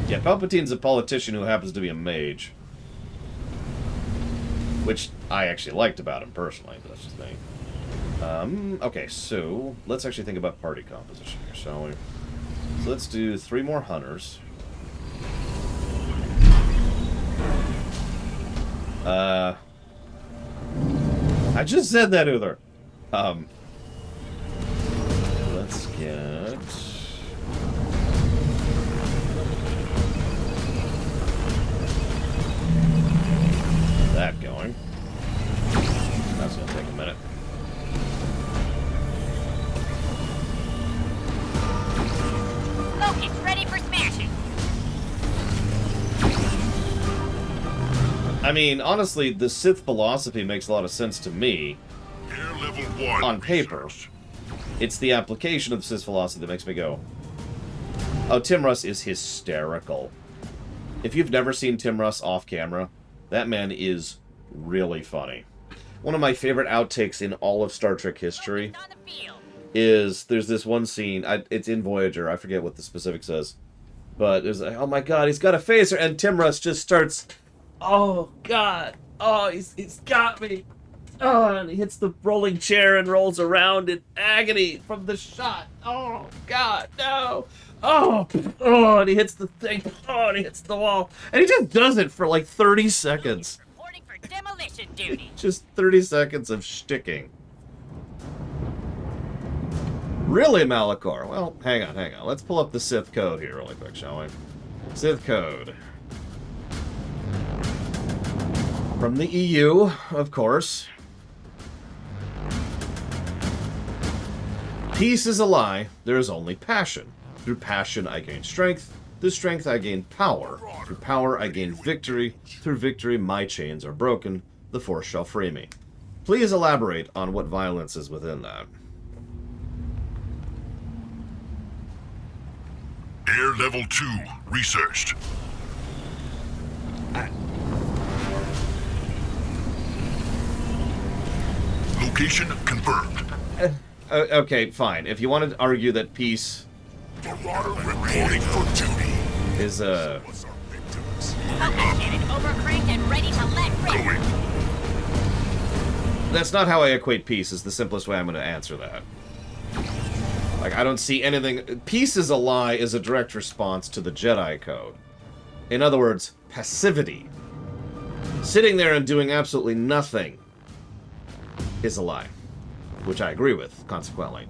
Yeah, Palpatine's a politician who happens to be a mage. Which I actually liked about him personally, but that's just me. Okay, so let's actually think about party composition here, shall we? So let's do 3 more hunters. I I just said that, Uther. Let's get... that going. That's gonna take a minute. Locust ready for smashing. I mean, honestly, the Sith philosophy makes a lot of sense to me Air level 1. on paper. researched. It's the application of the Sith philosophy that makes me go, oh, Tim Russ is hysterical. If you've never seen Tim Russ off camera, that man is really funny. One of my favorite outtakes in all of Star Trek history Locust on the field. is there's this one scene, it's in Voyager, I forget what the specific says, but there's like, oh my god, he's got a phaser, and Tim Russ just starts, oh god, oh, he's got me, oh, and he hits the rolling chair and rolls around in agony from the shot, oh god, no, oh, and he hits the thing, oh, and he hits the wall, and he just does it for like 30 seconds. Reporting for demolition duty. Just 30 seconds of shticking. Really, Malachor? Well, hang on. Let's pull up the Sith code here really quick, shall we? Sith code. From the EU, of course. Peace is a lie. There is only passion. Through passion, I gain strength. Through strength, I gain power. Through power, I gain victory. Through victory, my chains are broken. The Force shall free me. Please elaborate on what violence is within that. Air level 2. Researched. Location confirmed. Okay, fine. If you want to argue that peace Marauder reporting for duty. is What's our victims? Focus cannon overcranked and ready to let rip. Going. that's not how I equate peace, is the simplest way I'm going to answer that. Like, I don't see anything... Peace is a lie is a direct response to the Jedi Code. In other words, passivity. Sitting there and doing absolutely nothing is a lie. Which I agree with, consequently.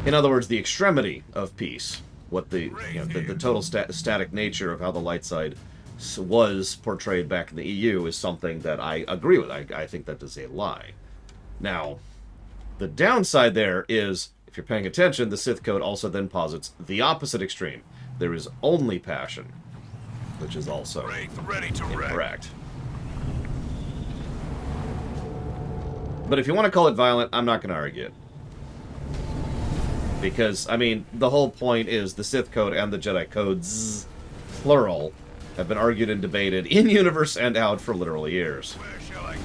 In other words, the extremity of peace, what the total static nature of how the light side was portrayed back in the EU is something that I agree with. I think that is a lie. Now, the downside there is, if you're paying attention, the Sith Code also then posits the opposite extreme. There is only passion, which is also Ready to wreck. incorrect. But if you want to call it violent, I'm not going to argue it. Because, I mean, the whole point is the Sith Code and the Jedi Codes, plural, have been argued and debated in universe and out for literal years. Where shall I go?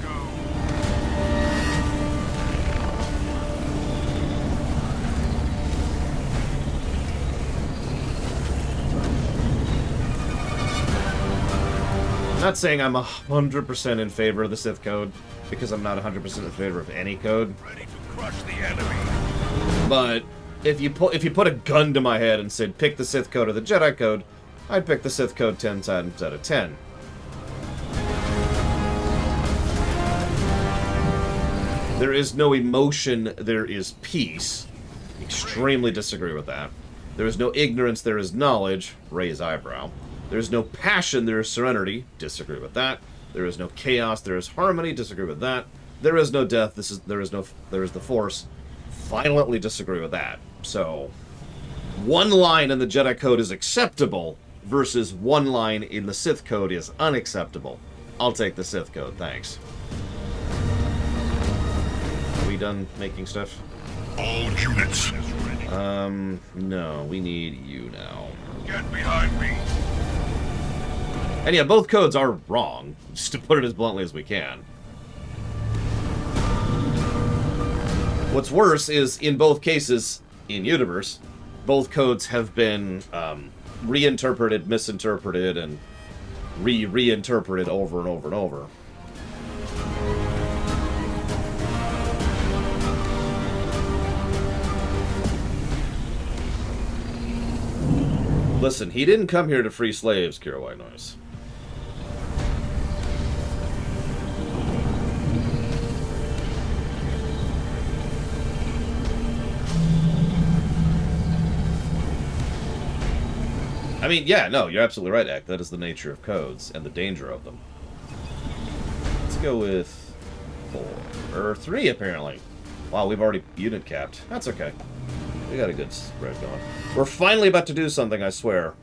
I'm not saying I'm 100% in favor of the Sith Code, because I'm not 100% in favor of any code. Ready to crush the enemy. But if you put a gun to my head and said pick the Sith Code or the Jedi Code, I'd pick the Sith Code 10 times out of 10. There is no emotion, there is peace. Extremely disagree with that. There is no ignorance, there is knowledge. Raise eyebrow. There is no passion, there is serenity. Disagree with that. There is no chaos, there is harmony. Disagree with that. There is no death. There is the Force. Violently disagree with that. So, one line in the Jedi Code is acceptable versus one line in the Sith Code is unacceptable. I'll take the Sith Code, thanks. Are we done making stuff? All units. No, we need you now. Get behind me. And yeah, both codes are wrong, just to put it as bluntly as we can. What's worse is, in both cases, in universe, both codes have been reinterpreted, misinterpreted, and reinterpreted over and over and over. Listen, he didn't come here to free slaves, Kira White Noise. I mean, yeah, no, you're absolutely right, Ek. That is the nature of codes and the danger of them. Let's go with 4. Or 3, apparently. Wow, we've already unit capped. That's okay. We got a good spread going. We're finally about to do something, I swear.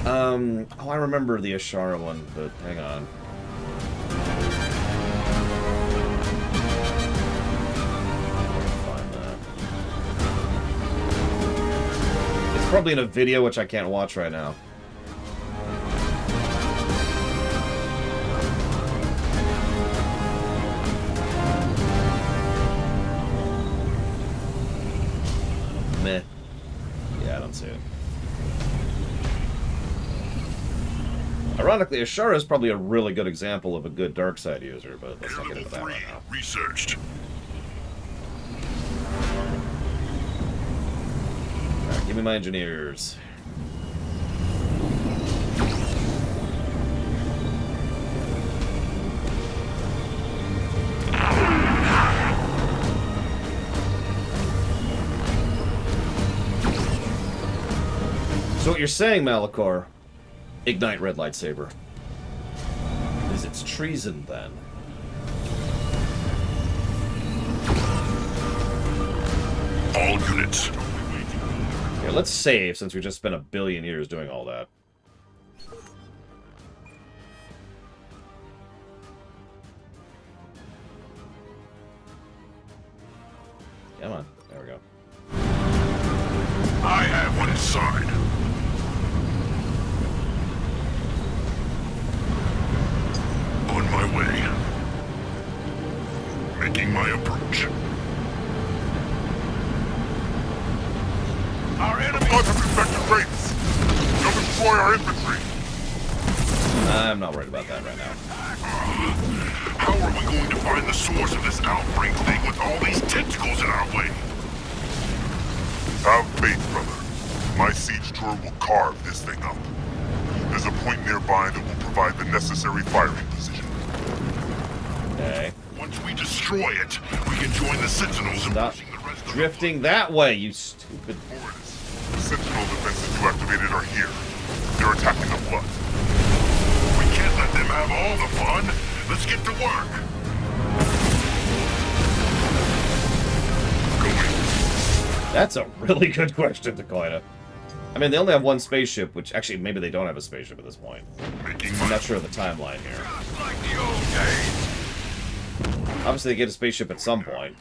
Oh, I remember the Ashara one, but hang on. Find that. It's probably in a video which I can't watch right now. Meh. Yeah, I don't see it. Ironically, Ashara is probably a really good example of a good dark side user, but let's not get into that right now. Researched. Alright, give me my engineers. So what you're saying, Malachor, ignite red lightsaber. Is it's treason, then? All units. Here, let's save, since we just spent a billion years doing all that. Come on. There we go. I have one inside. On my way. Making my approach. Our enemy have infected rates. They'll destroy our infantry. I'm not worried about that right now. How are we going to find the source of this outbreak thing with all these tentacles in our way? Have faith, brother. My siege turret will carve this thing up. There's a point nearby that will provide the necessary firing position. Okay. Once we destroy it, we can join the Sentinels in Stop pushing the rest of drifting that way, you stupid... The Sentinel defenses you activated are here. They're attacking the flood. We can't let them have all the fun. Let's get to work. That's a really good question, Takoida. I mean, they only have one spaceship, which actually, maybe they don't have a spaceship at this point. I'm not sure of the timeline here. Just like the old days. Obviously, they get a spaceship at some point,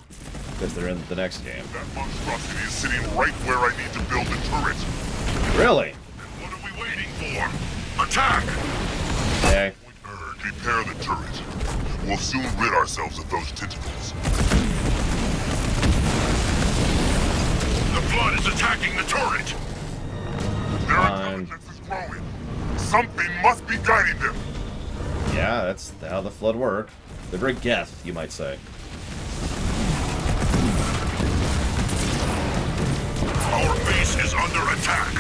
because they're in the next game. That monstrosity is sitting right where I need to build the turret. Really? What are we waiting for? Attack! Okay. Prepare the turret. We'll soon rid ourselves of those tentacles. The flood is attacking the turret. Their Fine. intelligence is growing. Something must be guiding them. Yeah, that's how the flood work. They're very Geth, you might say. Our base is under attack.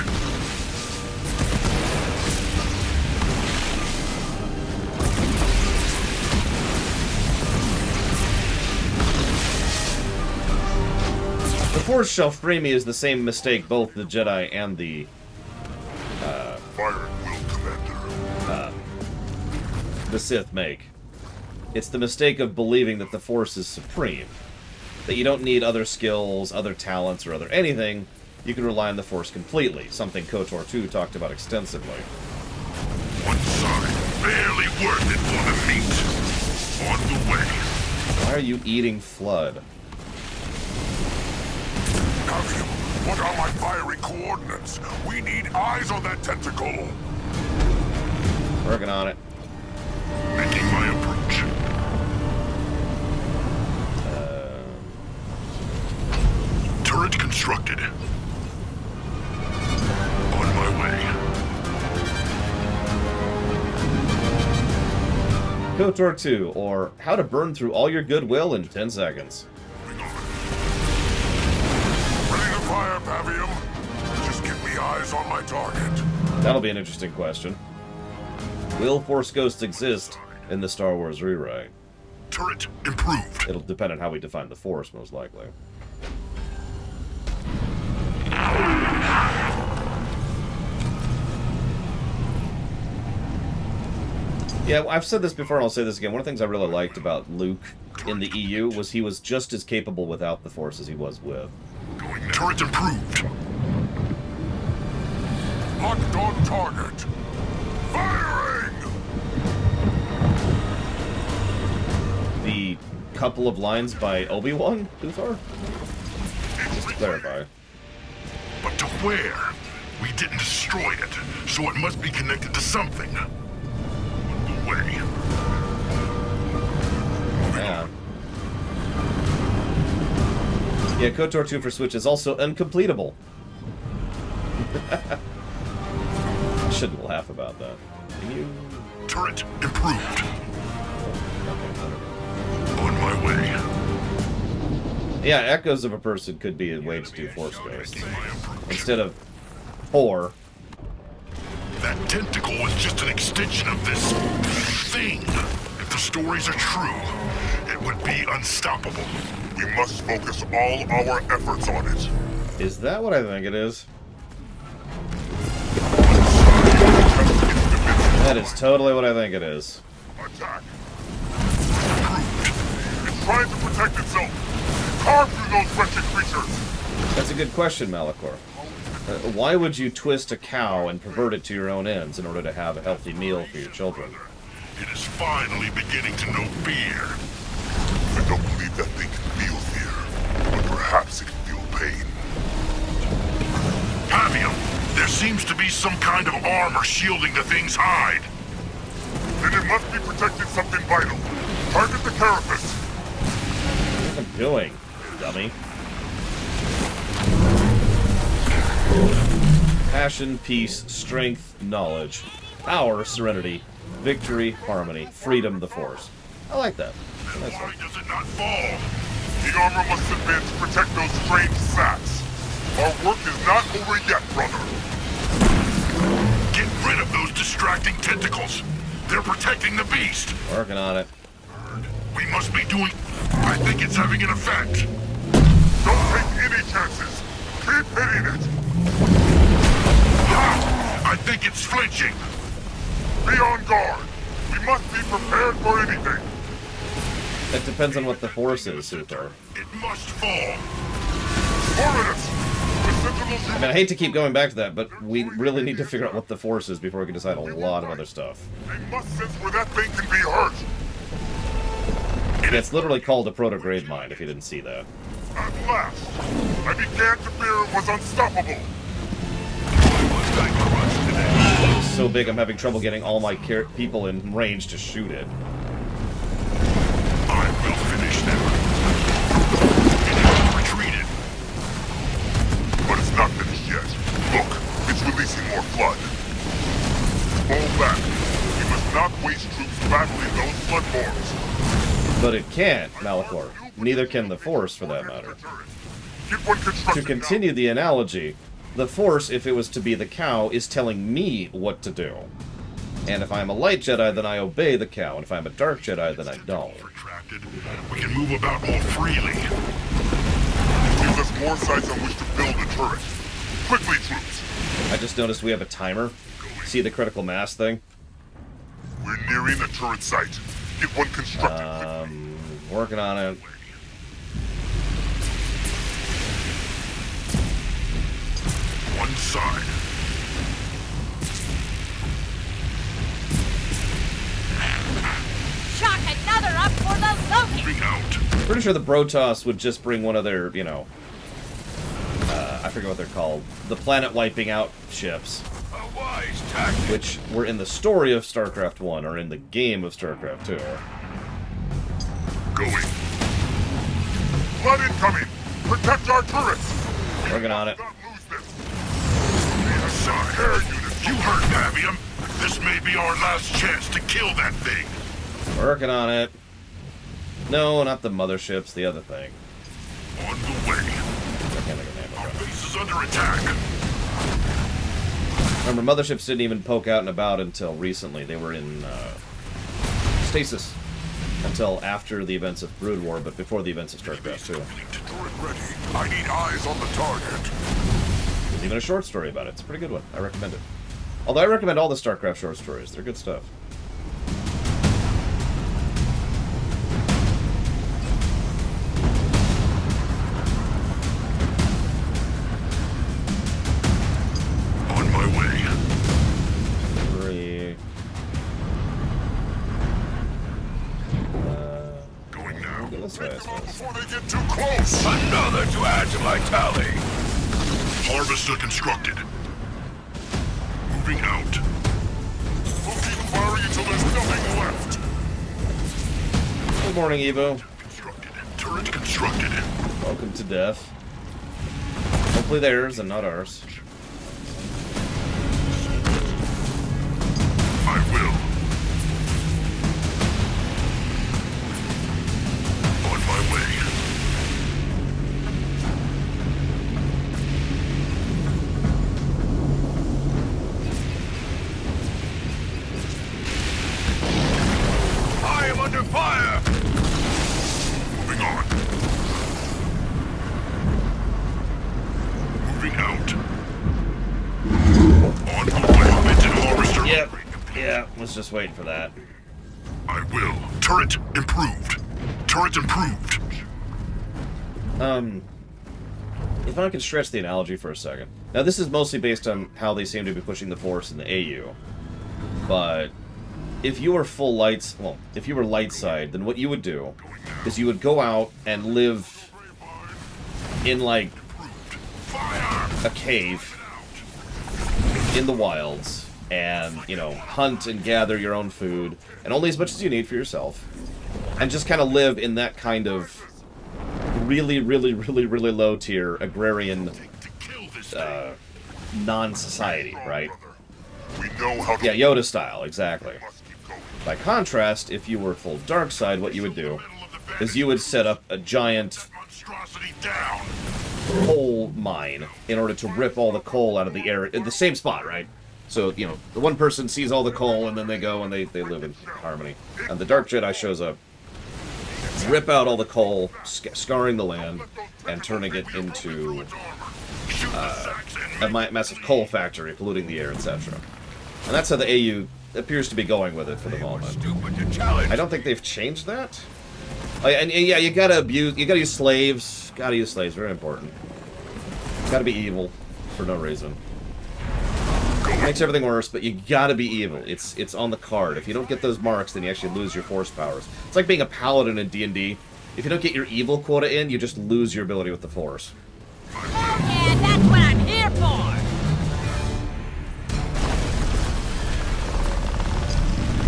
The Force shall free me is the same mistake both the Jedi and the Fire at will, Commander. the Sith make. It's the mistake of believing that the Force is supreme. That you don't need other skills, other talents, or other anything. You can rely on the Force completely, something KOTOR 2 talked about extensively. One side, barely worth it for the meat. On the way. Why are you eating Flood? Navium, what are my fiery coordinates? We need eyes on that tentacle. Working on it. Making my approach. Turret constructed. On my way. KOTOR 2, or How to Burn Through All Your Goodwill in 10 Seconds. Bring on. Ready to fire, Pavium. Just get me eyes on my target. That'll be an interesting question. Will Force Ghosts exist in the Star Wars rewrite? Turret improved. It'll depend on how we define the Force, most likely. Yeah, I've said this before and I'll say this again. One of the things I really liked about Luke in the EU was he was just as capable without the Force as he was with. Turret improved. Locked on target. Firing! The couple of lines by Obi-Wan, Luthor? Just to clarify. But to where? We didn't destroy it, so it must be connected to something. Way. Yeah. Yeah, KOTOR 2 for Switch is also uncompletable. Shouldn't laugh about that. Can you... Turret improved. On my way. Yeah, Echoes of a Person could be a way to do Force Ghosts. Instead of 4. That tentacle was just an extension of this thing. If the stories are true, it would be unstoppable. We must focus all our efforts on it. Is that what I think it is? That is totally what I think it is. Attack. It's trying to protect itself. Carve through those wretched creatures. That's a good question, Malachor. Why would you twist a cow and pervert it to your own ends in order to have a healthy meal for your children? It is finally beginning to know fear. I don't believe that thing can feel fear, but perhaps it can feel pain. Pavium, there seems to be some kind of armor shielding the thing's hide. Then it must be protecting something vital. Target the carapace. What am I doing, dummy? Passion, peace, strength, knowledge, power, serenity, victory, harmony, freedom, the Force. I like that. Nice Why one. does it not fall? The armor must have been to protect those strange sacks. Our work is not over yet, brother. Get rid of those distracting tentacles. They're protecting the beast. Working on it. We must be doing... I think it's having an effect. Don't take any chances. Keep hitting it. Ha! I think it's flinching. Be on guard. We must be prepared for anything. It depends on what the Force is, Luthor. It must fall. Forwardus! The Sentinels... I mean, I hate to keep going back to that, but we really need to figure out what the Force is before we can decide a lot of other stuff. They must sense where that thing can be hurt. It's literally called a proto-grade mine, if you didn't see that. At last, I began to fear it was unstoppable. It's so big I'm having trouble getting all my people in range to shoot it. I will finish them. It has retreated. But it's not finished yet. Look, it's releasing more flood. Fall back. We must not waste troops battling those flood forms. But it can't, Malachor. Neither can the Force, for that matter. Get one To constructed continue the analogy, the Force, if it was to be the cow, is telling me what to do. And if I'm a light Jedi, then I obey the cow, and if I'm a dark Jedi, then I don't. Retracted. We can move about more freely. It gives us more sites on which to build a turret. Quickly, troops. I just noticed we have a timer. See the critical mass thing? We're nearing the turret site. Get one constructed. Working on it. One side. Shock another up for the locust. Moving out. Pretty sure the Brotoss would just bring one of their, you know... I forget what they're called. The planet-wiping out ships. A wise tactic. Which were in the story of StarCraft 1, or in the game of StarCraft 2. Going. Flood incoming. Protect our turrets. Working on it. Not lose this. Aside. Air units. You heard Pavium. This may be our last chance to kill that thing. Working on it. No, not the motherships, the other thing. On the way. I can't think of the name Our of it. base is under attack. Remember, motherships didn't even poke out and about until recently. They were in stasis until after the events of Brood War, but before the events of StarCraft 2. Turret ready. I need eyes on the target. There's even a short story about it. It's a pretty good one. I recommend it. Although I recommend all the StarCraft short stories. They're good stuff. before they get too close! Another to add to my tally! Harvester constructed. Moving out. We'll keep firing until there's nothing left! Good morning, Evo. Constructed. Turret constructed. Welcome to death. Hopefully theirs and not ours. I will. On my way. I am under fire! Moving on. Moving out. On the way. Mention harvester. Yep. Yeah, was just waiting for that. I will. Turret improved. Turret improved. If I can stretch the analogy for a second. Now, this is mostly based on how they seem to be pushing the Force in the AU. But if you were full lights, well, if you were light side, then what you would do is you would go out and live in, like, a cave in the wilds and, you know, hunt and gather your own food, and only as much as you need for yourself, and just kind of live in that kind of really, really, really, really low tier agrarian non-society, right? We know how to... Yeah, Yoda style, exactly. By contrast, if you were full dark side, what you would do is you would set up a giant Monstrosity down. coal mine in order to rip all the coal out of the air in the same spot, right? So, you know, the one person sees all the coal and then they go and they live in harmony. And the Dark Jedi shows up, rip out all the coal, scarring the land, and turning it into a massive coal factory, polluting the air, etc. And that's how the AU appears to be going with it for the moment. I don't think they've changed that. And yeah, you gotta use slaves. Gotta use slaves, very important. Gotta be evil for no reason. Makes everything worse, but you gotta be evil. It's on the card. If you don't get those marks, then you actually lose your force powers. It's like being a paladin in D&D. If you don't get your evil quota in, you just lose your ability with the force. Oh yeah, that's what I'm here for!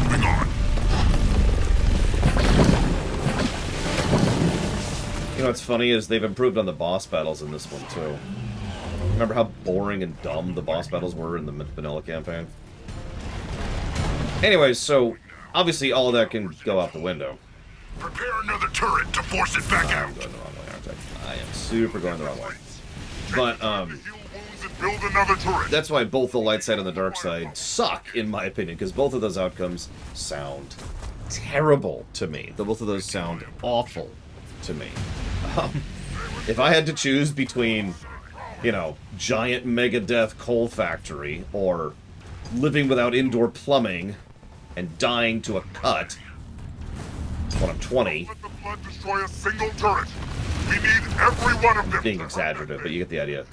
Moving on. You know what's funny is they've improved on the boss battles in this one, too. Remember how boring and dumb the boss battles were in the vanilla campaign? Anyways, so obviously all of that can go out the window. Prepare another turret to force it back I'm out. going the wrong way, aren't I? I am super going the wrong way. But, heal wounds and build another turret! that's why both the light side and the dark side suck, in my opinion, because both of those outcomes sound terrible to me. Both of those sound awful to me. If I had to choose between, you know, giant Megadeth coal factory or living without indoor plumbing and dying to a cut when I'm 20, Let the blood destroy a single turret! We need every one of them! being exaggerative, but you get the idea.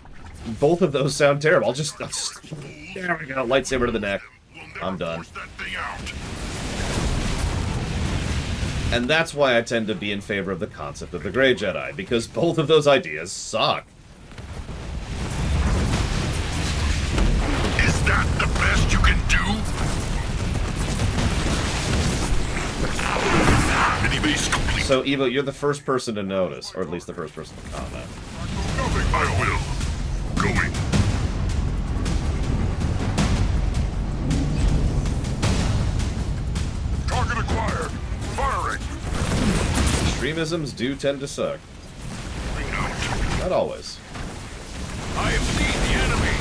Both of those sound terrible. I'll just there we go, lightsaber to the neck. I'm done. Force that thing out. And that's why I tend to be in favor of the concept of the Grey Jedi, because both of those ideas suck. Is that the best you can do? Mini base complete. So, Evo, you're the first person to notice, or at least the first person to comment. Nothing. I will. Going. Target acquired! Firing! Extremisms do tend to suck. Moving out. Not always. I have seen the enemy.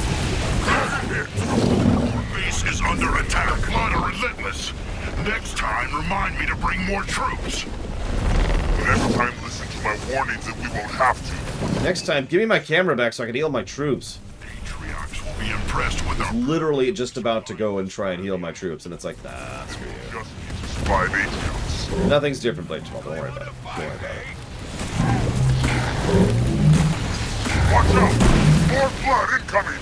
Our base is under attack. The blood are relentless. Next time, remind me to bring more troops. Next time, listen to my warnings that we won't have to. Next time, give me my camera back so I can heal my troops. Patriots will be impressed with our... Literally just about to go and try and heal my troops, and it's like, nah, screw you. Just need to survive 8 counts. Nothing's different, Blade 12. Don't worry about it. Don't worry about it. Watch out! More blood incoming!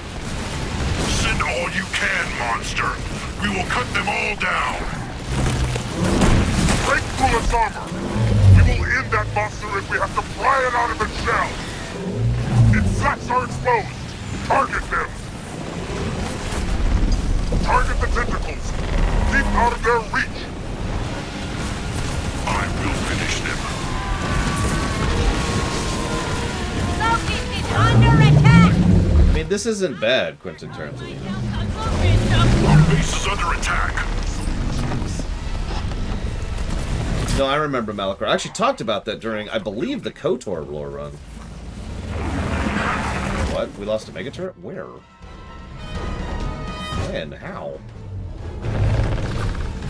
Send all you can, monster. We will cut them all down. Break through its armor! We will end that monster if we have to pry it out of its shell. Its sacs are exposed. Target them. Target the tentacles. Keep out of their reach. I will finish them. Locust is under attack! I mean, this isn't bad, Quentin Tarantino. Our base is under attack. No, I remember Malachor. I actually talked about that during, I believe, the KOTOR lore run. What? We lost a mega turret? Where? When? How?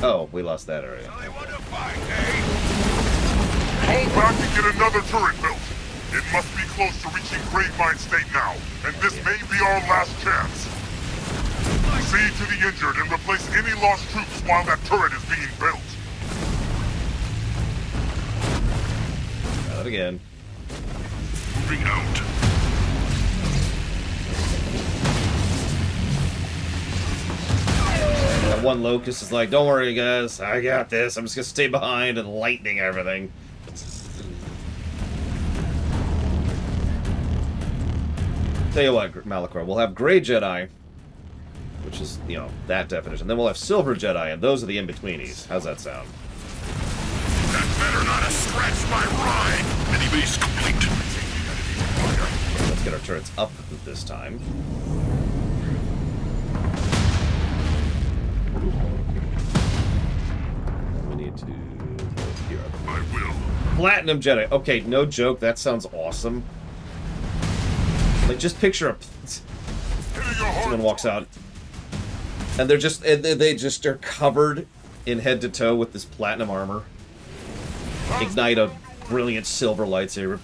Oh, we lost that area. Hold back and get another turret built. It must be close to reaching Gravemind State now, and this may be our last chance. See to the injured and replace any lost troops while that turret is being built. Try that again. Moving out. That one Locust is like, don't worry, guys. I got this. I'm just gonna stay behind and lightning everything. Tell you what, Malachor, we'll have Gray Jedi, which is, you know, that definition. Then we'll have Silver Jedi, and those are the in-betweenies. How's that sound? That better not have scratched my ride. Mini base complete. Let's get our turrets up this time. We need to go here. I will. Platinum Jedi. Okay, no joke. That sounds awesome. Like, just picture a... Someone walks out, and they're just... They're covered in head to toe with this platinum armor. Ignite a brilliant silver lightsaber.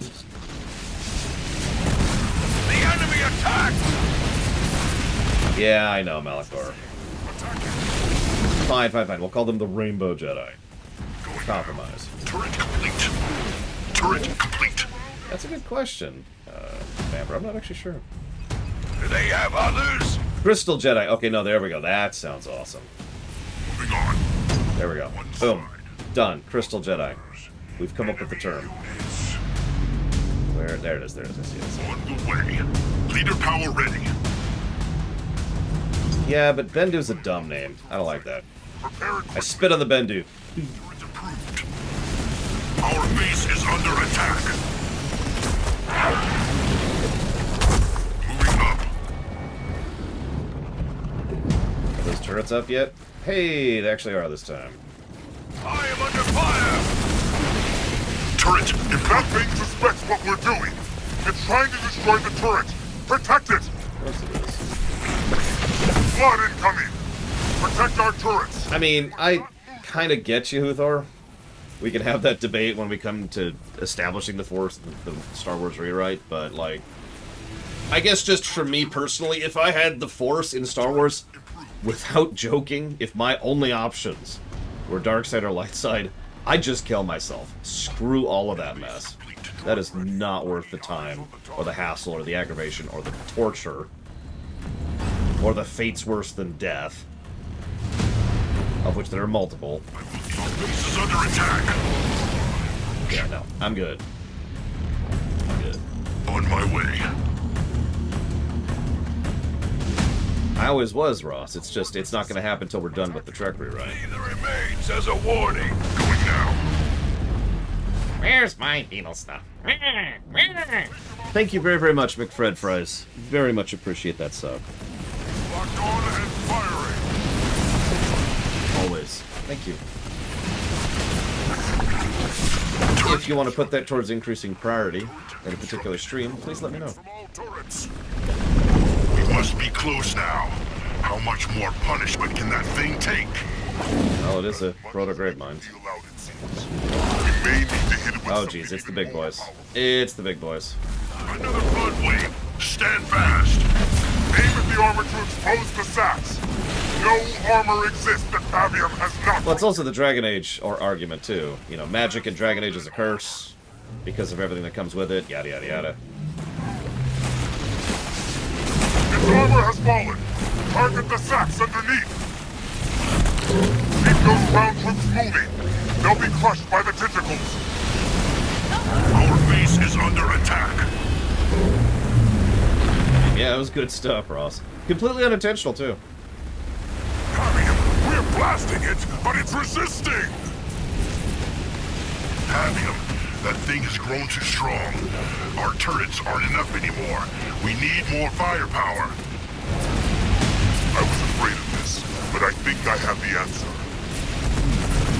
The enemy attacked! Yeah, I know, Malachor. Fine. We'll call them the Rainbow Jedi. Compromise. Turret complete. Turret complete. That's a good question, Amber. I'm not actually sure. Do they have others? Crystal Jedi. Okay, no, there we go. That sounds awesome. Moving on. There we go. Boom. Done. Crystal Jedi. We've come up with the term. Where? There it is. I see it. On the way. Leader power ready. Yeah, but Bendu's a dumb name. I don't like that. Prepare I spit on the Bendu. Turret approved. Our base is under attack. Moving up. Are those turrets up yet? Hey, they actually are this time. I am under fire. Turret If that thing suspects what we're doing, it's trying to destroy the turret. Protect it! Of course it is. Flood incoming! Protect our turrets! I mean, I kind of get you, Huthor. We can have that debate when we come to establishing the Force, the Star Wars rewrite, but, like... I guess just for me personally, if I had the Force in Star Wars, without joking, if my only options were dark side or light side, I'd just kill myself. Screw all of that mess. That is not worth the time, or the hassle, or the aggravation, or the torture, or the fates worse than death, of which there are multiple. Our base is under attack. Yeah, no, I'm good. I'm good. On my way. I always was, Ross. It's just, it's not going to happen until we're done with the Trek rewrite. The remains as a warning. Going now. Where's my beetle stuff? Thank you very, very much, McFred Fries. Very much appreciate that sub. Locked on and firing! Always. Thank you. If you want to put that towards increasing priority in a particular stream, please let me know. From all turrets! We must be close now. How much more punishment can that thing take? Oh, it is a proto-grave mine. Deal out, it seems. We may need to hit it with Oh, something jeez, it's the even big more boys. powerful. It's the big boys. Another flood wave. Stand fast. Aim at the armor to expose the sacs! No armor exists that Fabium has not! Well, it's also the Dragon Age or argument, too. You know, magic in Dragon Age is a curse because of everything that comes with it, yada, yada, yada. Its armor has fallen! Target the sacs underneath! Keep those ground troops moving! They'll be crushed by the tentacles! Our base is under attack. Yeah, it was good stuff, Ross. Completely unintentional, too. Pavium, we're blasting it, but it's resisting! Pavium, that thing has grown too strong. Our turrets aren't enough anymore. We need more firepower. I was afraid of this, but I think I have the answer.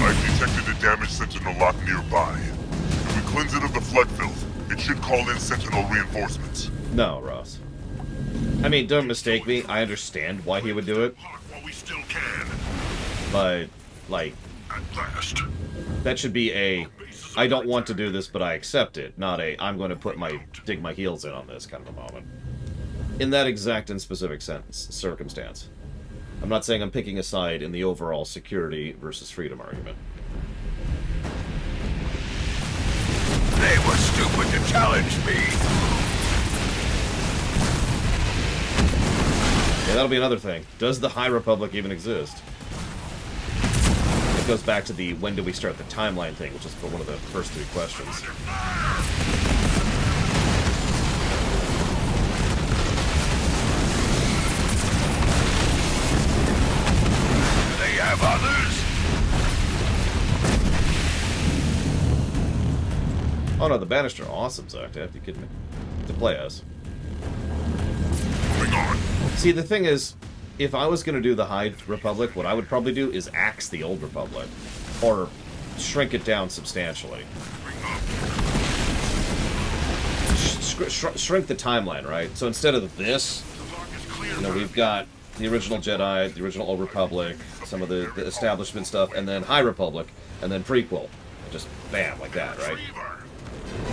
I've detected a damaged Sentinel lock nearby. If we cleanse it of the flood filth, it should call in Sentinel reinforcements. No, Ross. I mean, don't mistake me. I understand why he would do it. While we still can. But, like, At last. that should be a, I don't want to do this, but I accept it, not a, I'm going to dig my heels in on this kind of a moment. In that exact and specific circumstance. I'm not saying I'm picking a side in the overall security versus freedom argument. They were stupid to challenge me. Yeah, that'll be another thing. Does the High Republic even exist? It goes back to the when do we start the timeline thing, which is one of the first three questions. They have others. Oh no, the Banister, awesome, Zuck. You kidding me? To play as. Bring on. See, the thing is, if I was going to do the High Republic, what I would probably do is axe the Old Republic. Or shrink it down substantially. Shrink the timeline, right? So instead of this, you know, we've got the original Jedi, the original Old Republic, some of the establishment stuff, and then High Republic, and then prequel. Just bam, like that, right?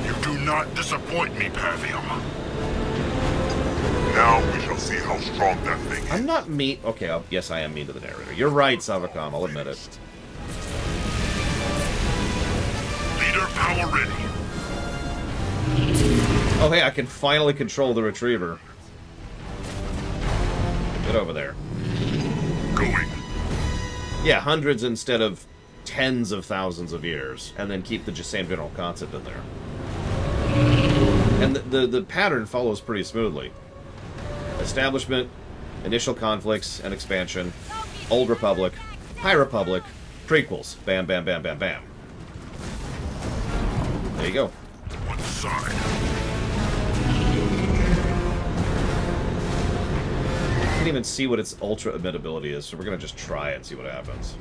You do not disappoint me, Pavium. Now we shall see how strong that thing is. I'm not mean. Okay, yes, I am mean to the narrator. You're right, Savacom, I'll admit it. Leader power ready. Oh, hey, I can finally control the Retriever. Get over there. Going. Yeah, hundreds instead of tens of thousands of years, and then keep the same general concept in there. And the pattern follows pretty smoothly. Establishment, initial conflicts and expansion, Old Republic, High Republic, prequels. Bam, bam, bam, bam, bam. There you go. One side. I can't even see what its ultra emit ability is, so we're gonna just try it and see what happens.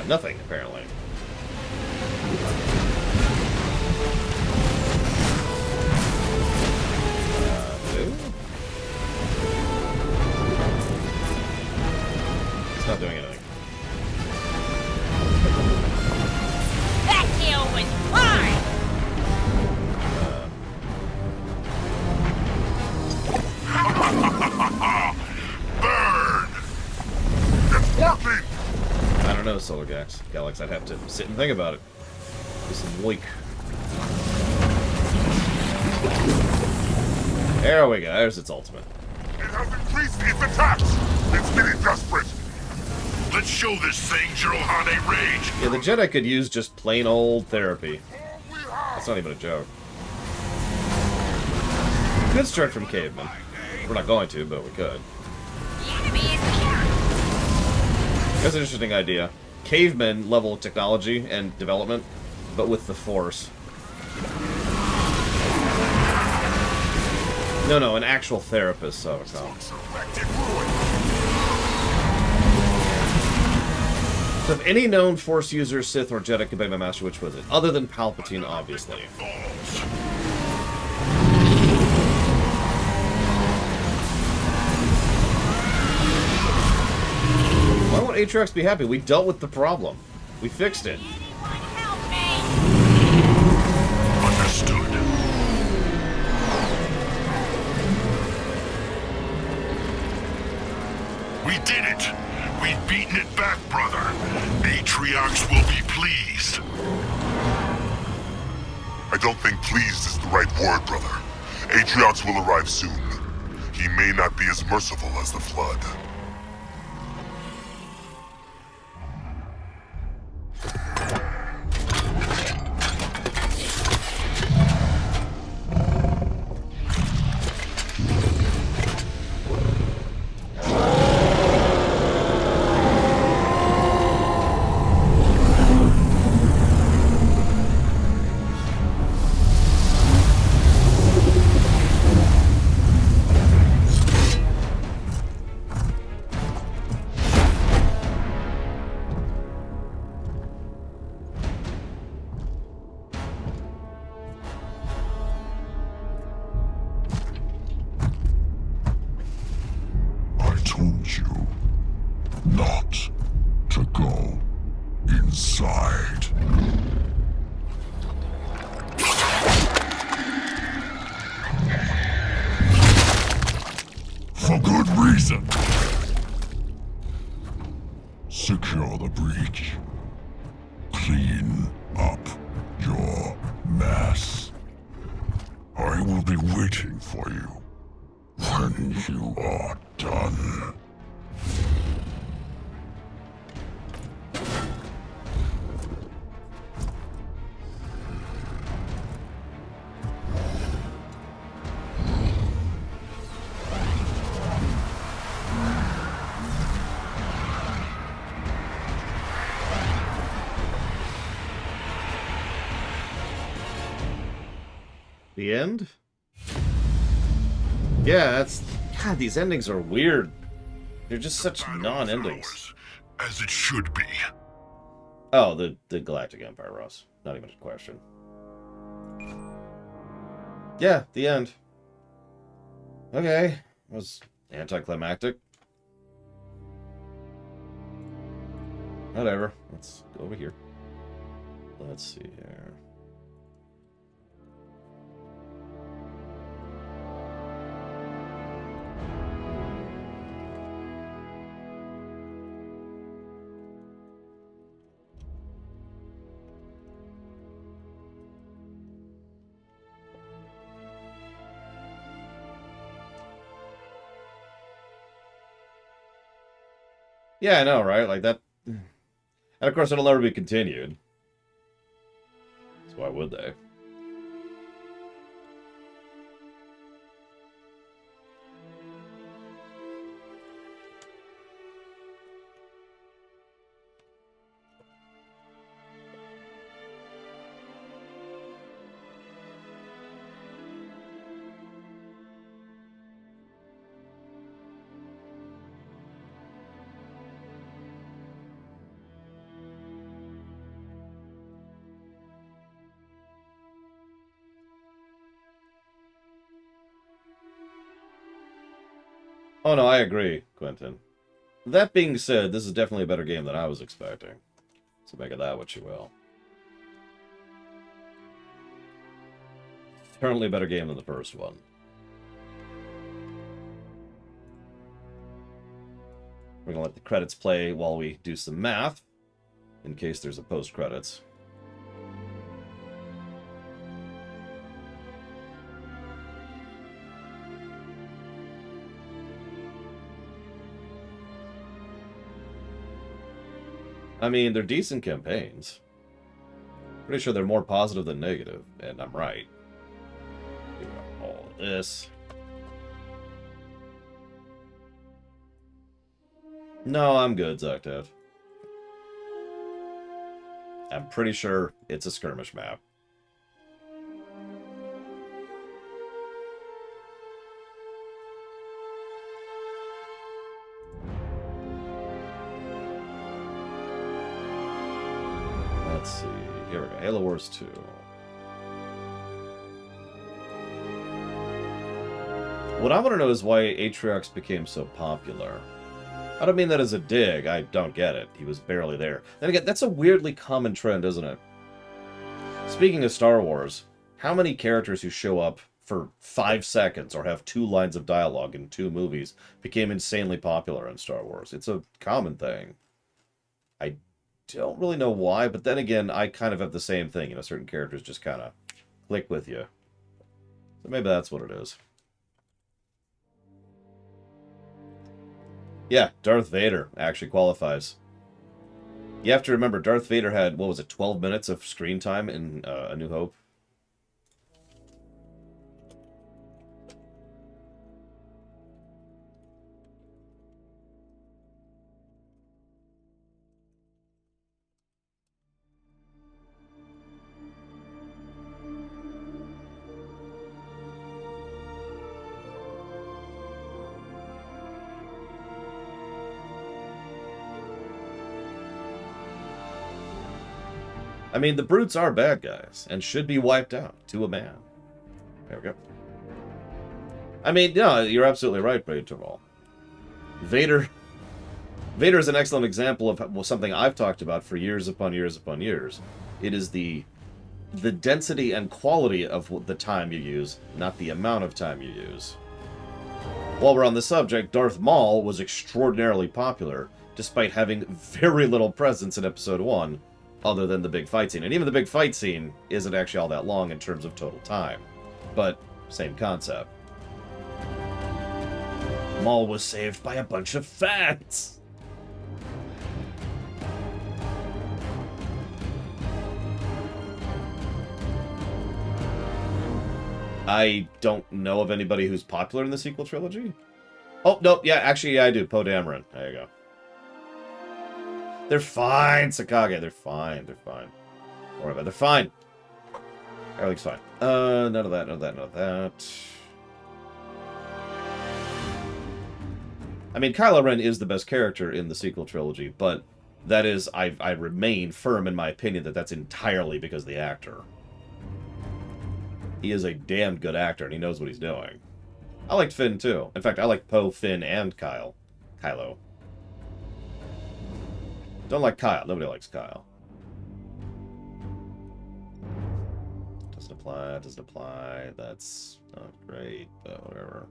Nothing, apparently. It's not doing anything. That kill was fine! Burn! It's working! I don't know, Solar Galax. I'd have to sit and think about it. Do some weak. There we go. There's its ultimate. It has increased its attacks! It's getting desperate! Let's show this thing Jirohane rage. Yeah, the Jedi could use just plain old therapy. That's not even a joke. Good start from Caveman. We're not going to, but we could. The enemy is here! That's an interesting idea. Caveman level of technology and development, but with the Force. No, an actual therapist, so it's not. So if any known Force user, Sith, or Jedi could be my master, which was it? Other than Palpatine, obviously. Why won't Atriox be happy? We dealt with the problem. We fixed it. Help me! Understood. We did it! We've beaten it back, brother. Atriox will be pleased. I don't think pleased is the right word, brother. Atriox will arrive soon. He may not be as merciful as the Flood. good reason. Secure the breach. Clean up your mess. I will be waiting for you when you are done. The end? Yeah, that's... God, these endings are weird. They're just such non-endings. As it should be. Oh, the Galactic Empire, Ross. Not even a question. Yeah, the end. Okay. It was anticlimactic. Whatever. Let's go over here. Let's see here. Yeah, I know, right? Like that. And of course, it'll never be continued. So why would they? Oh no, I agree, Quentin. That being said, this is definitely a better game than I was expecting. So make of that what you will. Certainly a better game than the first one. We're gonna let the credits play while we do some math, in case there's a post-credits. I mean, they're decent campaigns. Pretty sure they're more positive than negative, and I'm right. Give me all of this. No, I'm good, Zoctev. I'm pretty sure it's a skirmish map. Let's see. Here we go. Halo Wars 2. What I want to know is why Atriox became so popular. I don't mean that as a dig. I don't get it. He was barely there. Then again, that's a weirdly common trend, isn't it? Speaking of Star Wars, how many characters who show up for 5 seconds or have 2 lines of dialogue in 2 movies became insanely popular in Star Wars? It's a common thing. I don't really know why, but then again, I kind of have the same thing. You know, certain characters just kind of click with you. So maybe that's what it is. Yeah, Darth Vader actually qualifies. You have to remember, Darth Vader had, what was it, 12 minutes of screen time in A New Hope? I mean, the brutes are bad guys, and should be wiped out, to a man. There we go. I mean, no, you're absolutely right, Brayterval. Vader is an excellent example of something I've talked about for years upon years upon years. It is the density and quality of the time you use, not the amount of time you use. While we're on the subject, Darth Maul was extraordinarily popular, despite having very little presence in Episode 1, other than the big fight scene. And even the big fight scene isn't actually all that long in terms of total time. But, same concept. Maul was saved by a bunch of fats! I don't know of anybody who's popular in the sequel trilogy. Oh, no, yeah, actually, yeah, I do. Poe Dameron. There you go. They're fine, Sakage. They're fine. They're fine. Don't worry about it. They're fine. Everything's fine. None of that, none of that, none of that. I mean, Kylo Ren is the best character in the sequel trilogy, but that is, I remain firm in my opinion that that's entirely because of the actor. He is a damn good actor, and he knows what he's doing. I liked Finn, too. In fact, I like Poe, Finn, and Kylo. Don't like Kyle. Nobody likes Kyle. Doesn't apply, doesn't apply. That's not great, but whatever.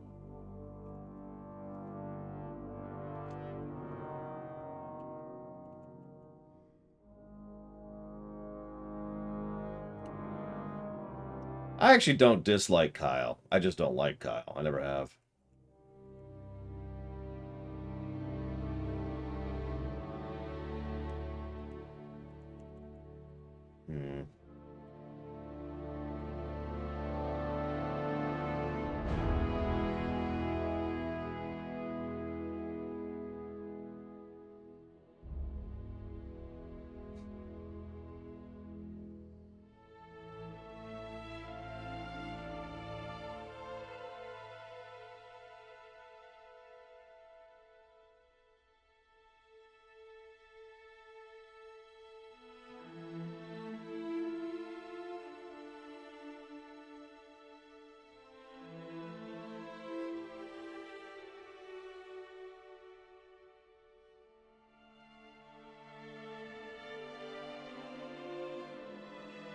I actually don't dislike Kyle. I just don't like Kyle. I never have.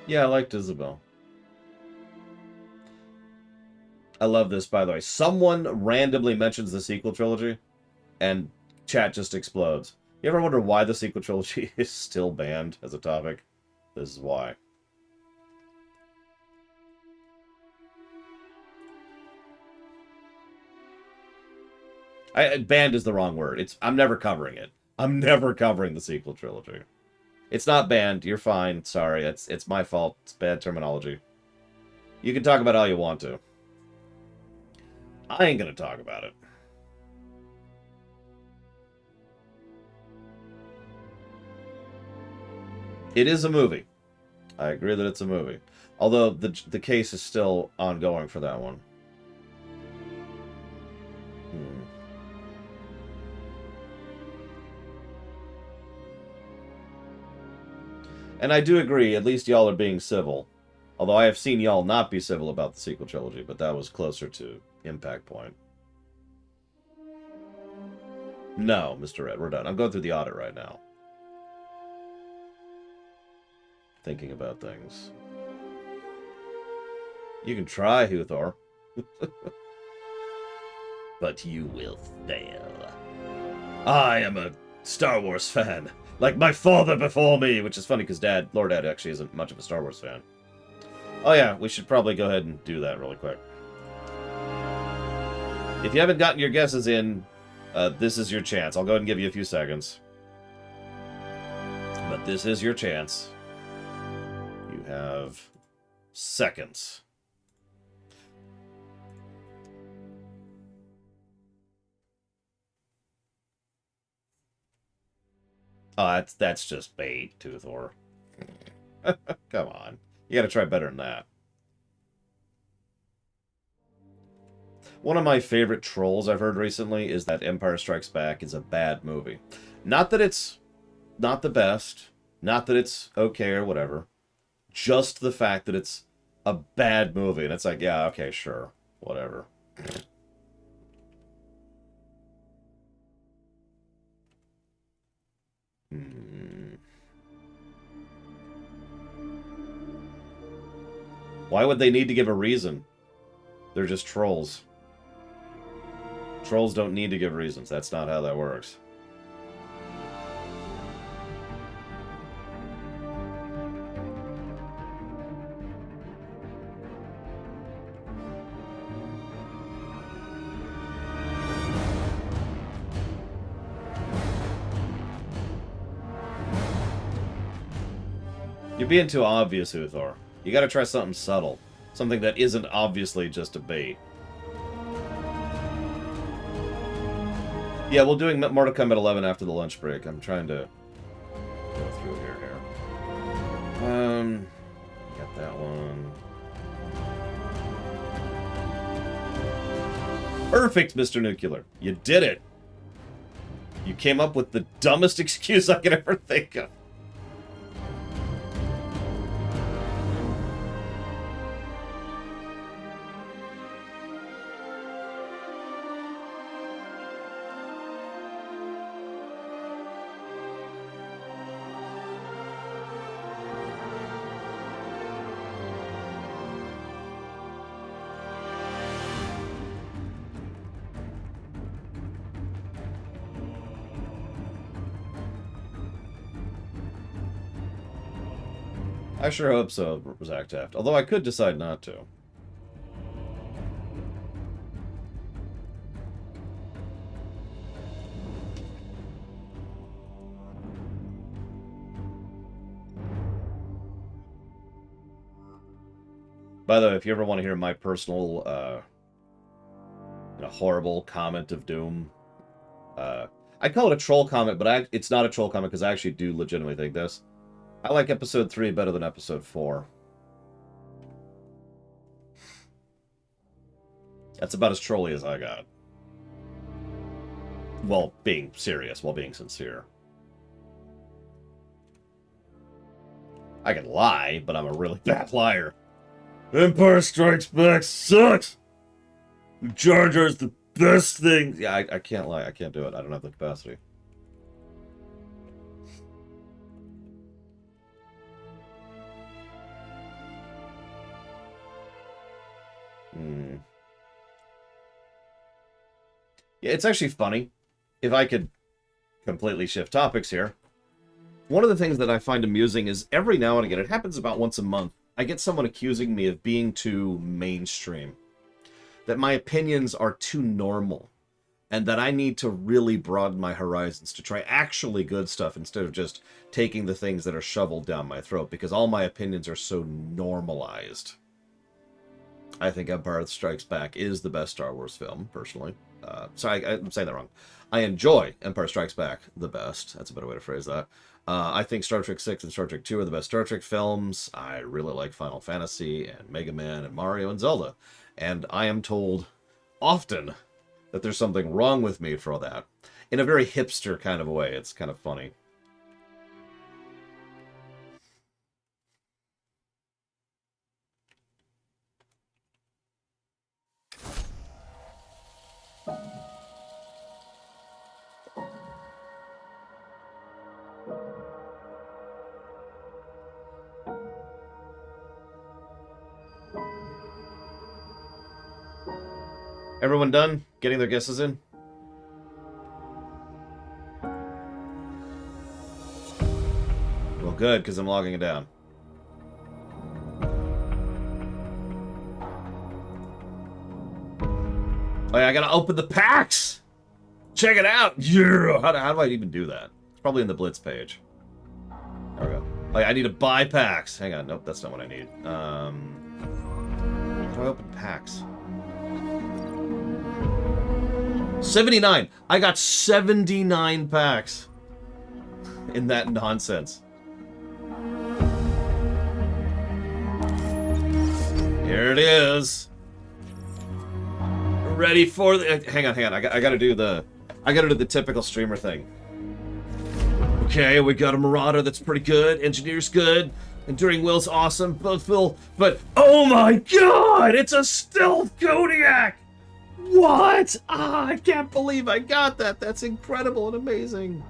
Yeah, I liked Isabel. I love this, by the way. Someone randomly mentions the sequel trilogy, and chat just explodes. You ever wonder why the sequel trilogy is still banned as a topic? This is why. Banned is the wrong word. I'm never covering it. I'm never covering the sequel trilogy. It's not banned. You're fine. Sorry. It's my fault. It's bad terminology. You can talk about it all you want to. I ain't gonna talk about it. It is a movie. I agree that it's a movie. Although the case is still ongoing for that one. And I do agree, at least y'all are being civil. Although I have seen y'all not be civil about the sequel trilogy, but that was closer to Impact Point. No, Mr. Red, we're done. I'm going through the audit right now. Thinking about things. You can try, Huthor. But you will fail. I am a Star Wars fan. Like my father before me, which is funny because Lord Dad actually isn't much of a Star Wars fan. Oh yeah, we should probably go ahead and do that really quick. If you haven't gotten your guesses in, this is your chance. I'll go ahead and give you a few seconds. But this is your chance. You have seconds. Oh, that's just bait, Toothor. Come on. You gotta try better than that. One of my favorite trolls I've heard recently is that Empire Strikes Back is a bad movie. Not that it's not the best, not that it's okay or whatever, just the fact that it's a bad movie. And it's like, yeah, okay, sure, whatever. Why would they need to give a reason? They're just trolls. Trolls don't need to give reasons. That's not how that works. You're being too obvious, Uthor. You gotta try something subtle. Something that isn't obviously just a bait. Yeah, we're doing Mortal Kombat 11 after the lunch break. I'm trying to go through here. Got that one. Perfect, Mr. Nuclear. You did it. You came up with the dumbest excuse I could ever think of. I sure hope so, Zach Taft. Although I could decide not to. By the way, if you ever want to hear my personal, horrible comment of doom, I call it a troll comment, but it's not a troll comment because I actually do legitimately think this. I like episode 3 better than episode 4. That's about as trolly as I got. While being serious, while being sincere. I can lie, but I'm a really bad liar. Empire Strikes Back sucks! Jar Jar's the best thing! Yeah, I can't lie. I can't do it. I don't have the capacity. Yeah, it's actually funny. If I could completely shift topics here. One of the things that I find amusing is every now and again, it happens about once a month, I get someone accusing me of being too mainstream. That my opinions are too normal. And that I need to really broaden my horizons to try actually good stuff instead of just taking the things that are shoveled down my throat. Because all my opinions are so normalized. I think Empire Strikes Back is the best Star Wars film, personally. Sorry, I'm saying that wrong. I enjoy Empire Strikes Back the best. That's a better way to phrase that. I think Star Trek 6 and Star Trek 2 are the best Star Trek films. I really like Final Fantasy and Mega Man and Mario and Zelda. And I am told often that there's something wrong with me for all that. In a very hipster kind of a way. It's kind of funny. Everyone done getting their guesses in? Well, good, because I'm logging it down. Oh yeah, I gotta open the packs! Check it out! Yeah! How do I even do that? It's probably in the Blitz page. There we go. Oh yeah, I need to buy packs. Hang on, nope, that's not what I need. How do I open packs? 79! I got 79 packs in that nonsense. Here it is. Ready for the... Hang on. I gotta do the typical streamer thing. Okay, we got a Marauder that's pretty good. Engineer's good. Enduring Will's awesome. But oh my god! It's a stealth Kodiak! What? Ah, I can't believe I got that. That's incredible and amazing.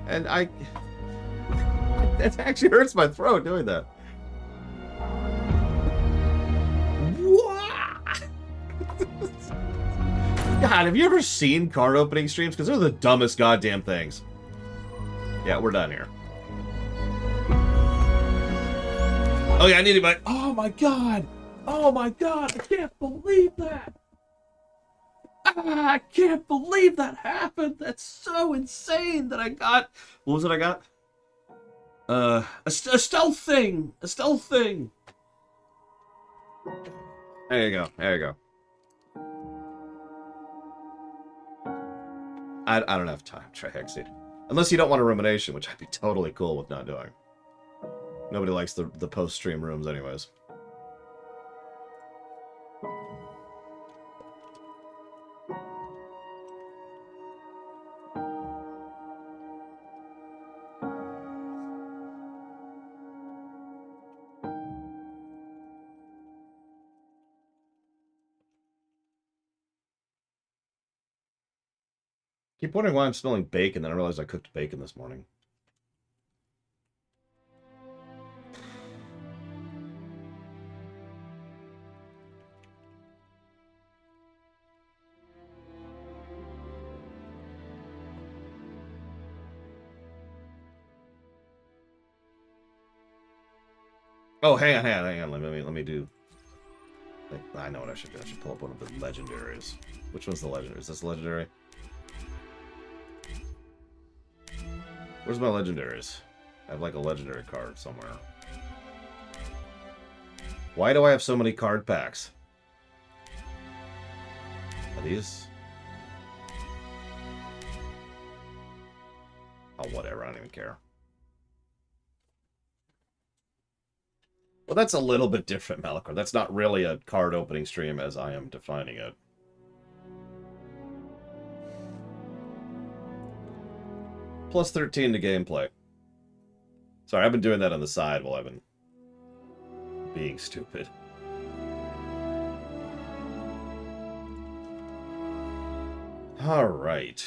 And that actually hurts my throat doing that. What? God, have you ever seen card opening streams? Because they're the dumbest goddamn things. Yeah, we're done here. Oh yeah, I need to buy... Oh my god! Oh my god, I can't believe that! I can't believe that happened! That's so insane that I got... What was it I got? A stealth thing! A stealth thing! There you go, there you go. I don't have time to try Hexseed. Unless you don't want a rumination, which I'd be totally cool with not doing. Nobody likes the post-stream rooms anyways. Keep wondering why I'm smelling bacon, then I realized I cooked bacon this morning. Oh, hang on. Let me do. I know what I should do. I should pull up one of the legendaries. Which one's the legendary? Is this legendary? Where's my legendaries? I have like a legendary card somewhere. Why do I have so many card packs? Are these? Oh, whatever. I don't even care. Well, that's a little bit different, Malachor. That's not really a card opening stream as I am defining it. Plus 13 to gameplay. Sorry, I've been doing that on the side while I've been being stupid. All right.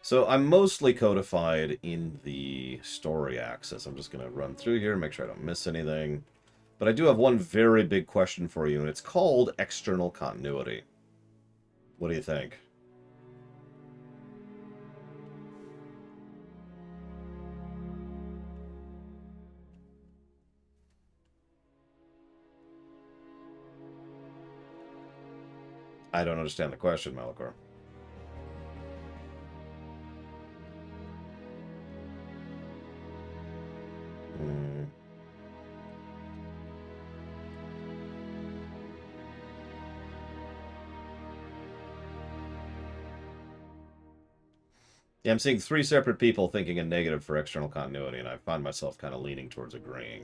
So I'm mostly codified in the story axis. I'm just going to run through here, make sure I don't miss anything. But I do have one very big question for you, and it's called external continuity. What do you think? I don't understand the question, Malachor. Yeah, I'm seeing three separate people thinking a negative for external continuity, and I find myself kind of leaning towards agreeing.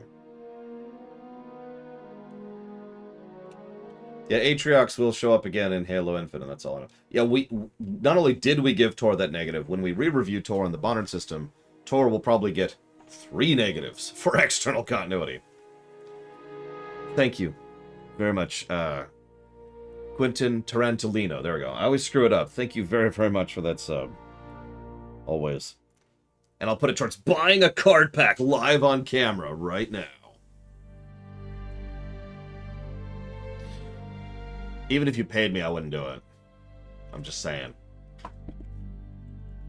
Yeah, Atriox will show up again in Halo Infinite, that's all I know. Yeah, we not only did we give Tor that negative, when we re-review Tor in the Bonner system, Tor will probably get 3 negatives for external continuity. Thank you very much, Quentin Tarantolino. There we go. I always screw it up. Thank you very, very much for that sub. Always. And I'll put it towards buying a card pack live on camera right now. Even if you paid me, I wouldn't do it. I'm just saying.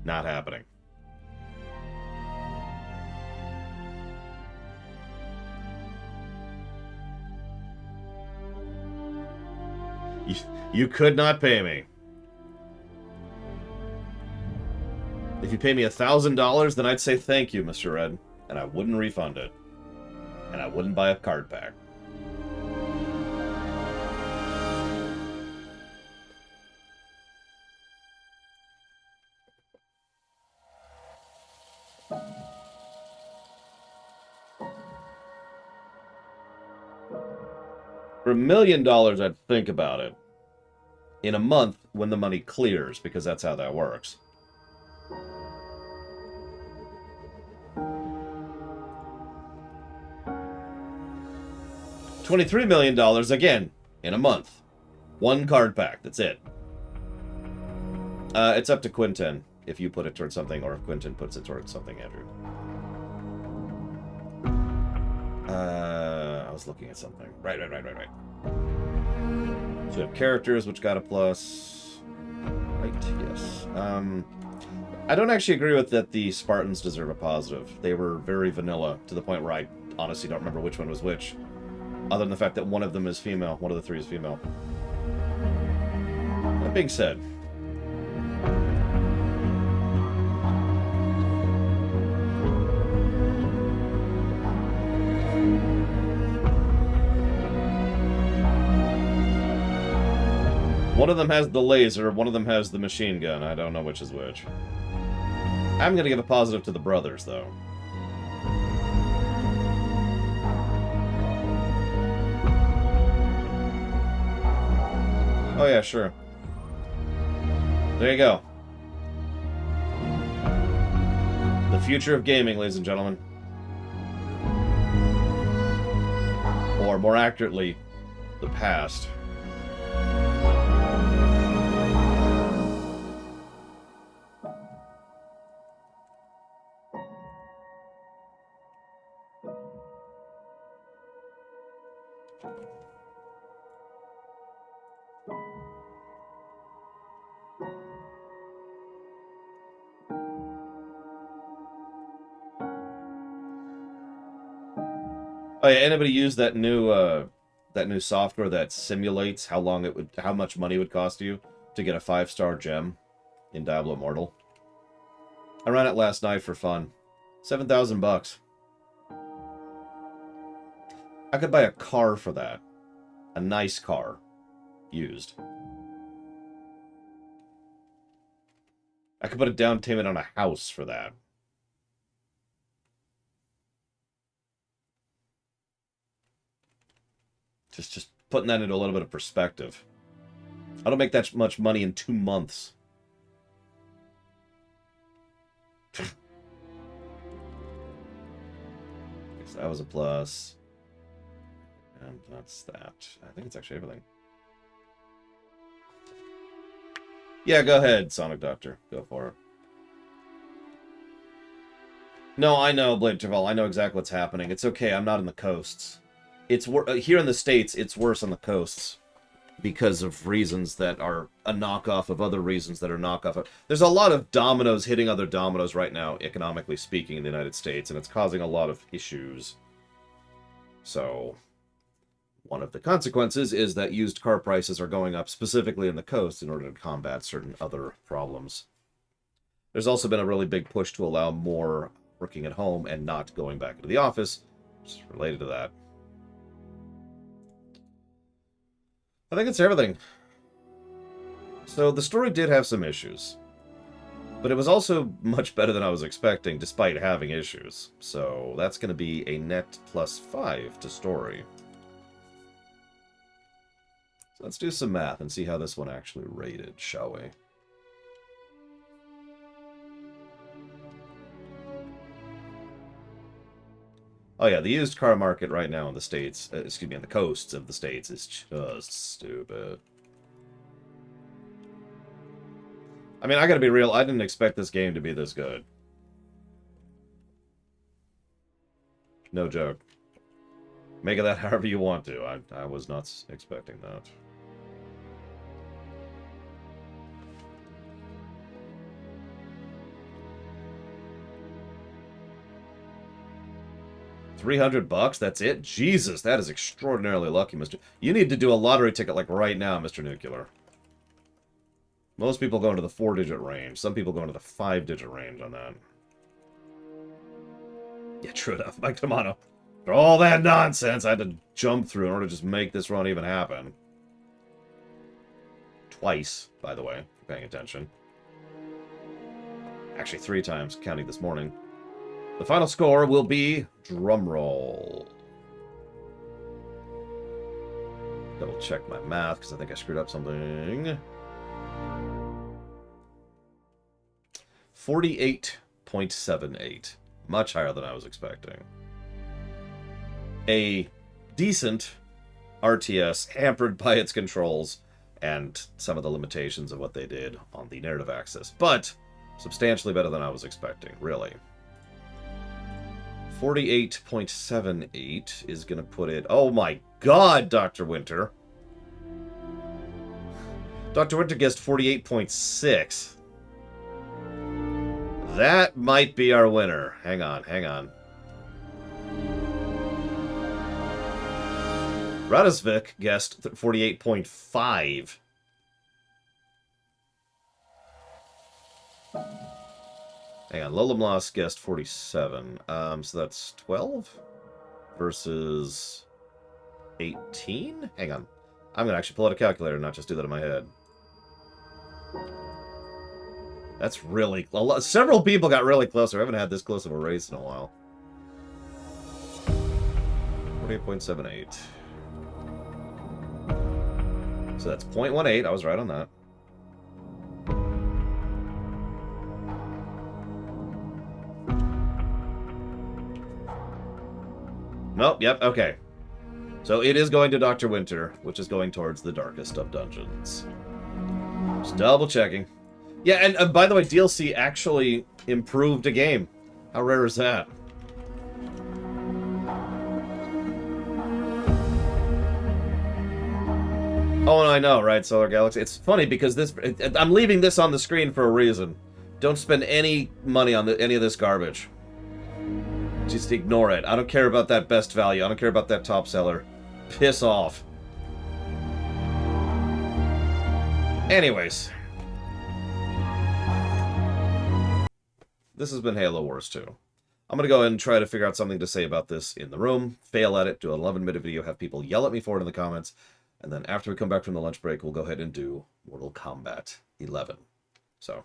Not happening. You could not pay me. If you pay me $1,000, then I'd say thank you, Mr. Red, and I wouldn't refund it. And I wouldn't buy a card pack. For $1 million, I'd think about it. In a month, when the money clears, because that's how that works. $23 million, again, in a month. 1 card pack, that's it. It's up to Quentin, if you put it towards something, or if Quentin puts it towards something, Andrew. I was looking at something. Right. So we have characters, which got a plus. Right, yes. I don't actually agree with that the Spartans deserve a positive. They were very vanilla, to the point where I honestly don't remember which one was which. Other than the fact that one of them is female. One of the three is female. That being said... one of them has the laser, one of them has the machine gun. I don't know which is which. I'm gonna give a positive to the brothers, though. Oh yeah, sure. There you go. The future of gaming, ladies and gentlemen. Or, more accurately, the past. Oh yeah, anybody use that new software that simulates how much money it would cost you to get a 5-star gem in Diablo Immortal? I ran it last night for fun. $7,000. I could buy a car for that. A nice car. Used. I could put a down payment on a house for that. Just putting that into a little bit of perspective. I don't make that much money in 2 months. So that was a plus. And that's that. I think it's actually everything. Yeah, go ahead, Sonic Doctor. Go for it. No, I know, Blade Travel. I know exactly what's happening. It's okay, I'm not in the coasts. It's here in the States, it's worse on the coasts because of reasons that are a knockoff of other reasons that are knockoff of... There's a lot of dominoes hitting other dominoes right now, economically speaking, in the United States, and it's causing a lot of issues. So, one of the consequences is that used car prices are going up specifically in the coast in order to combat certain other problems. There's also been a really big push to allow more working at home and not going back into the office, which is related to that. I think it's everything. So the story did have some issues. But it was also much better than I was expecting, despite having issues. So that's going to be a net +5 to story. So let's do some math and see how this one actually rated, shall we? Oh yeah, the used car market right now in the States, excuse me, on the coasts of the States is just stupid. I mean, I gotta be real, I didn't expect this game to be this good. No joke. Make of that however you want to. I was not expecting that. $300? That's it? Jesus, that is extraordinarily lucky, Mr. You need to do a lottery ticket like right now, Mr. Nuclear. Most people go into the 4-digit range. Some people go into the 5-digit range on that. Yeah, true enough. Mike Tomato. For all that nonsense I had to jump through in order to just make this run even happen. Twice, by the way, for paying attention. Actually, 3 times, counting this morning. The final score will be... drumroll. Double check my math, because I think I screwed up something. 48.78. Much higher than I was expecting. A decent RTS, hampered by its controls and some of the limitations of what they did on the narrative axis. But substantially better than I was expecting, really. 48.78 is going to put it... Oh my god, Dr. Winter. Dr. Winter guessed 48.6. That might be our winner. Hang on, hang on. Radosvik guessed 48.5. Hang on, Lolamlas guessed 47. So that's 12 versus 18? Hang on. I'm going to actually pull out a calculator and not just do that in my head. That's really... Several people got really close. I haven't had this close of a race in a while. 48.78. So that's 0.18. I was right on that. Nope, yep, okay. So it is going to Dr. Winter, which is going towards the darkest of dungeons. Just double checking. Yeah, and by the way, DLC actually improved a game. How rare is that? Oh, and I know, right, Solar Galaxy? It's funny because this... I'm leaving this on the screen for a reason. Don't spend any money on any of this garbage. Just ignore it. I don't care about that best value. I don't care about that top seller. Piss off. Anyways. This has been Halo Wars 2. I'm going to go ahead and try to figure out something to say about this in the room, fail at it, do an 11-minute video, have people yell at me for it in the comments, and then after we come back from the lunch break, we'll go ahead and do Mortal Kombat 11. So...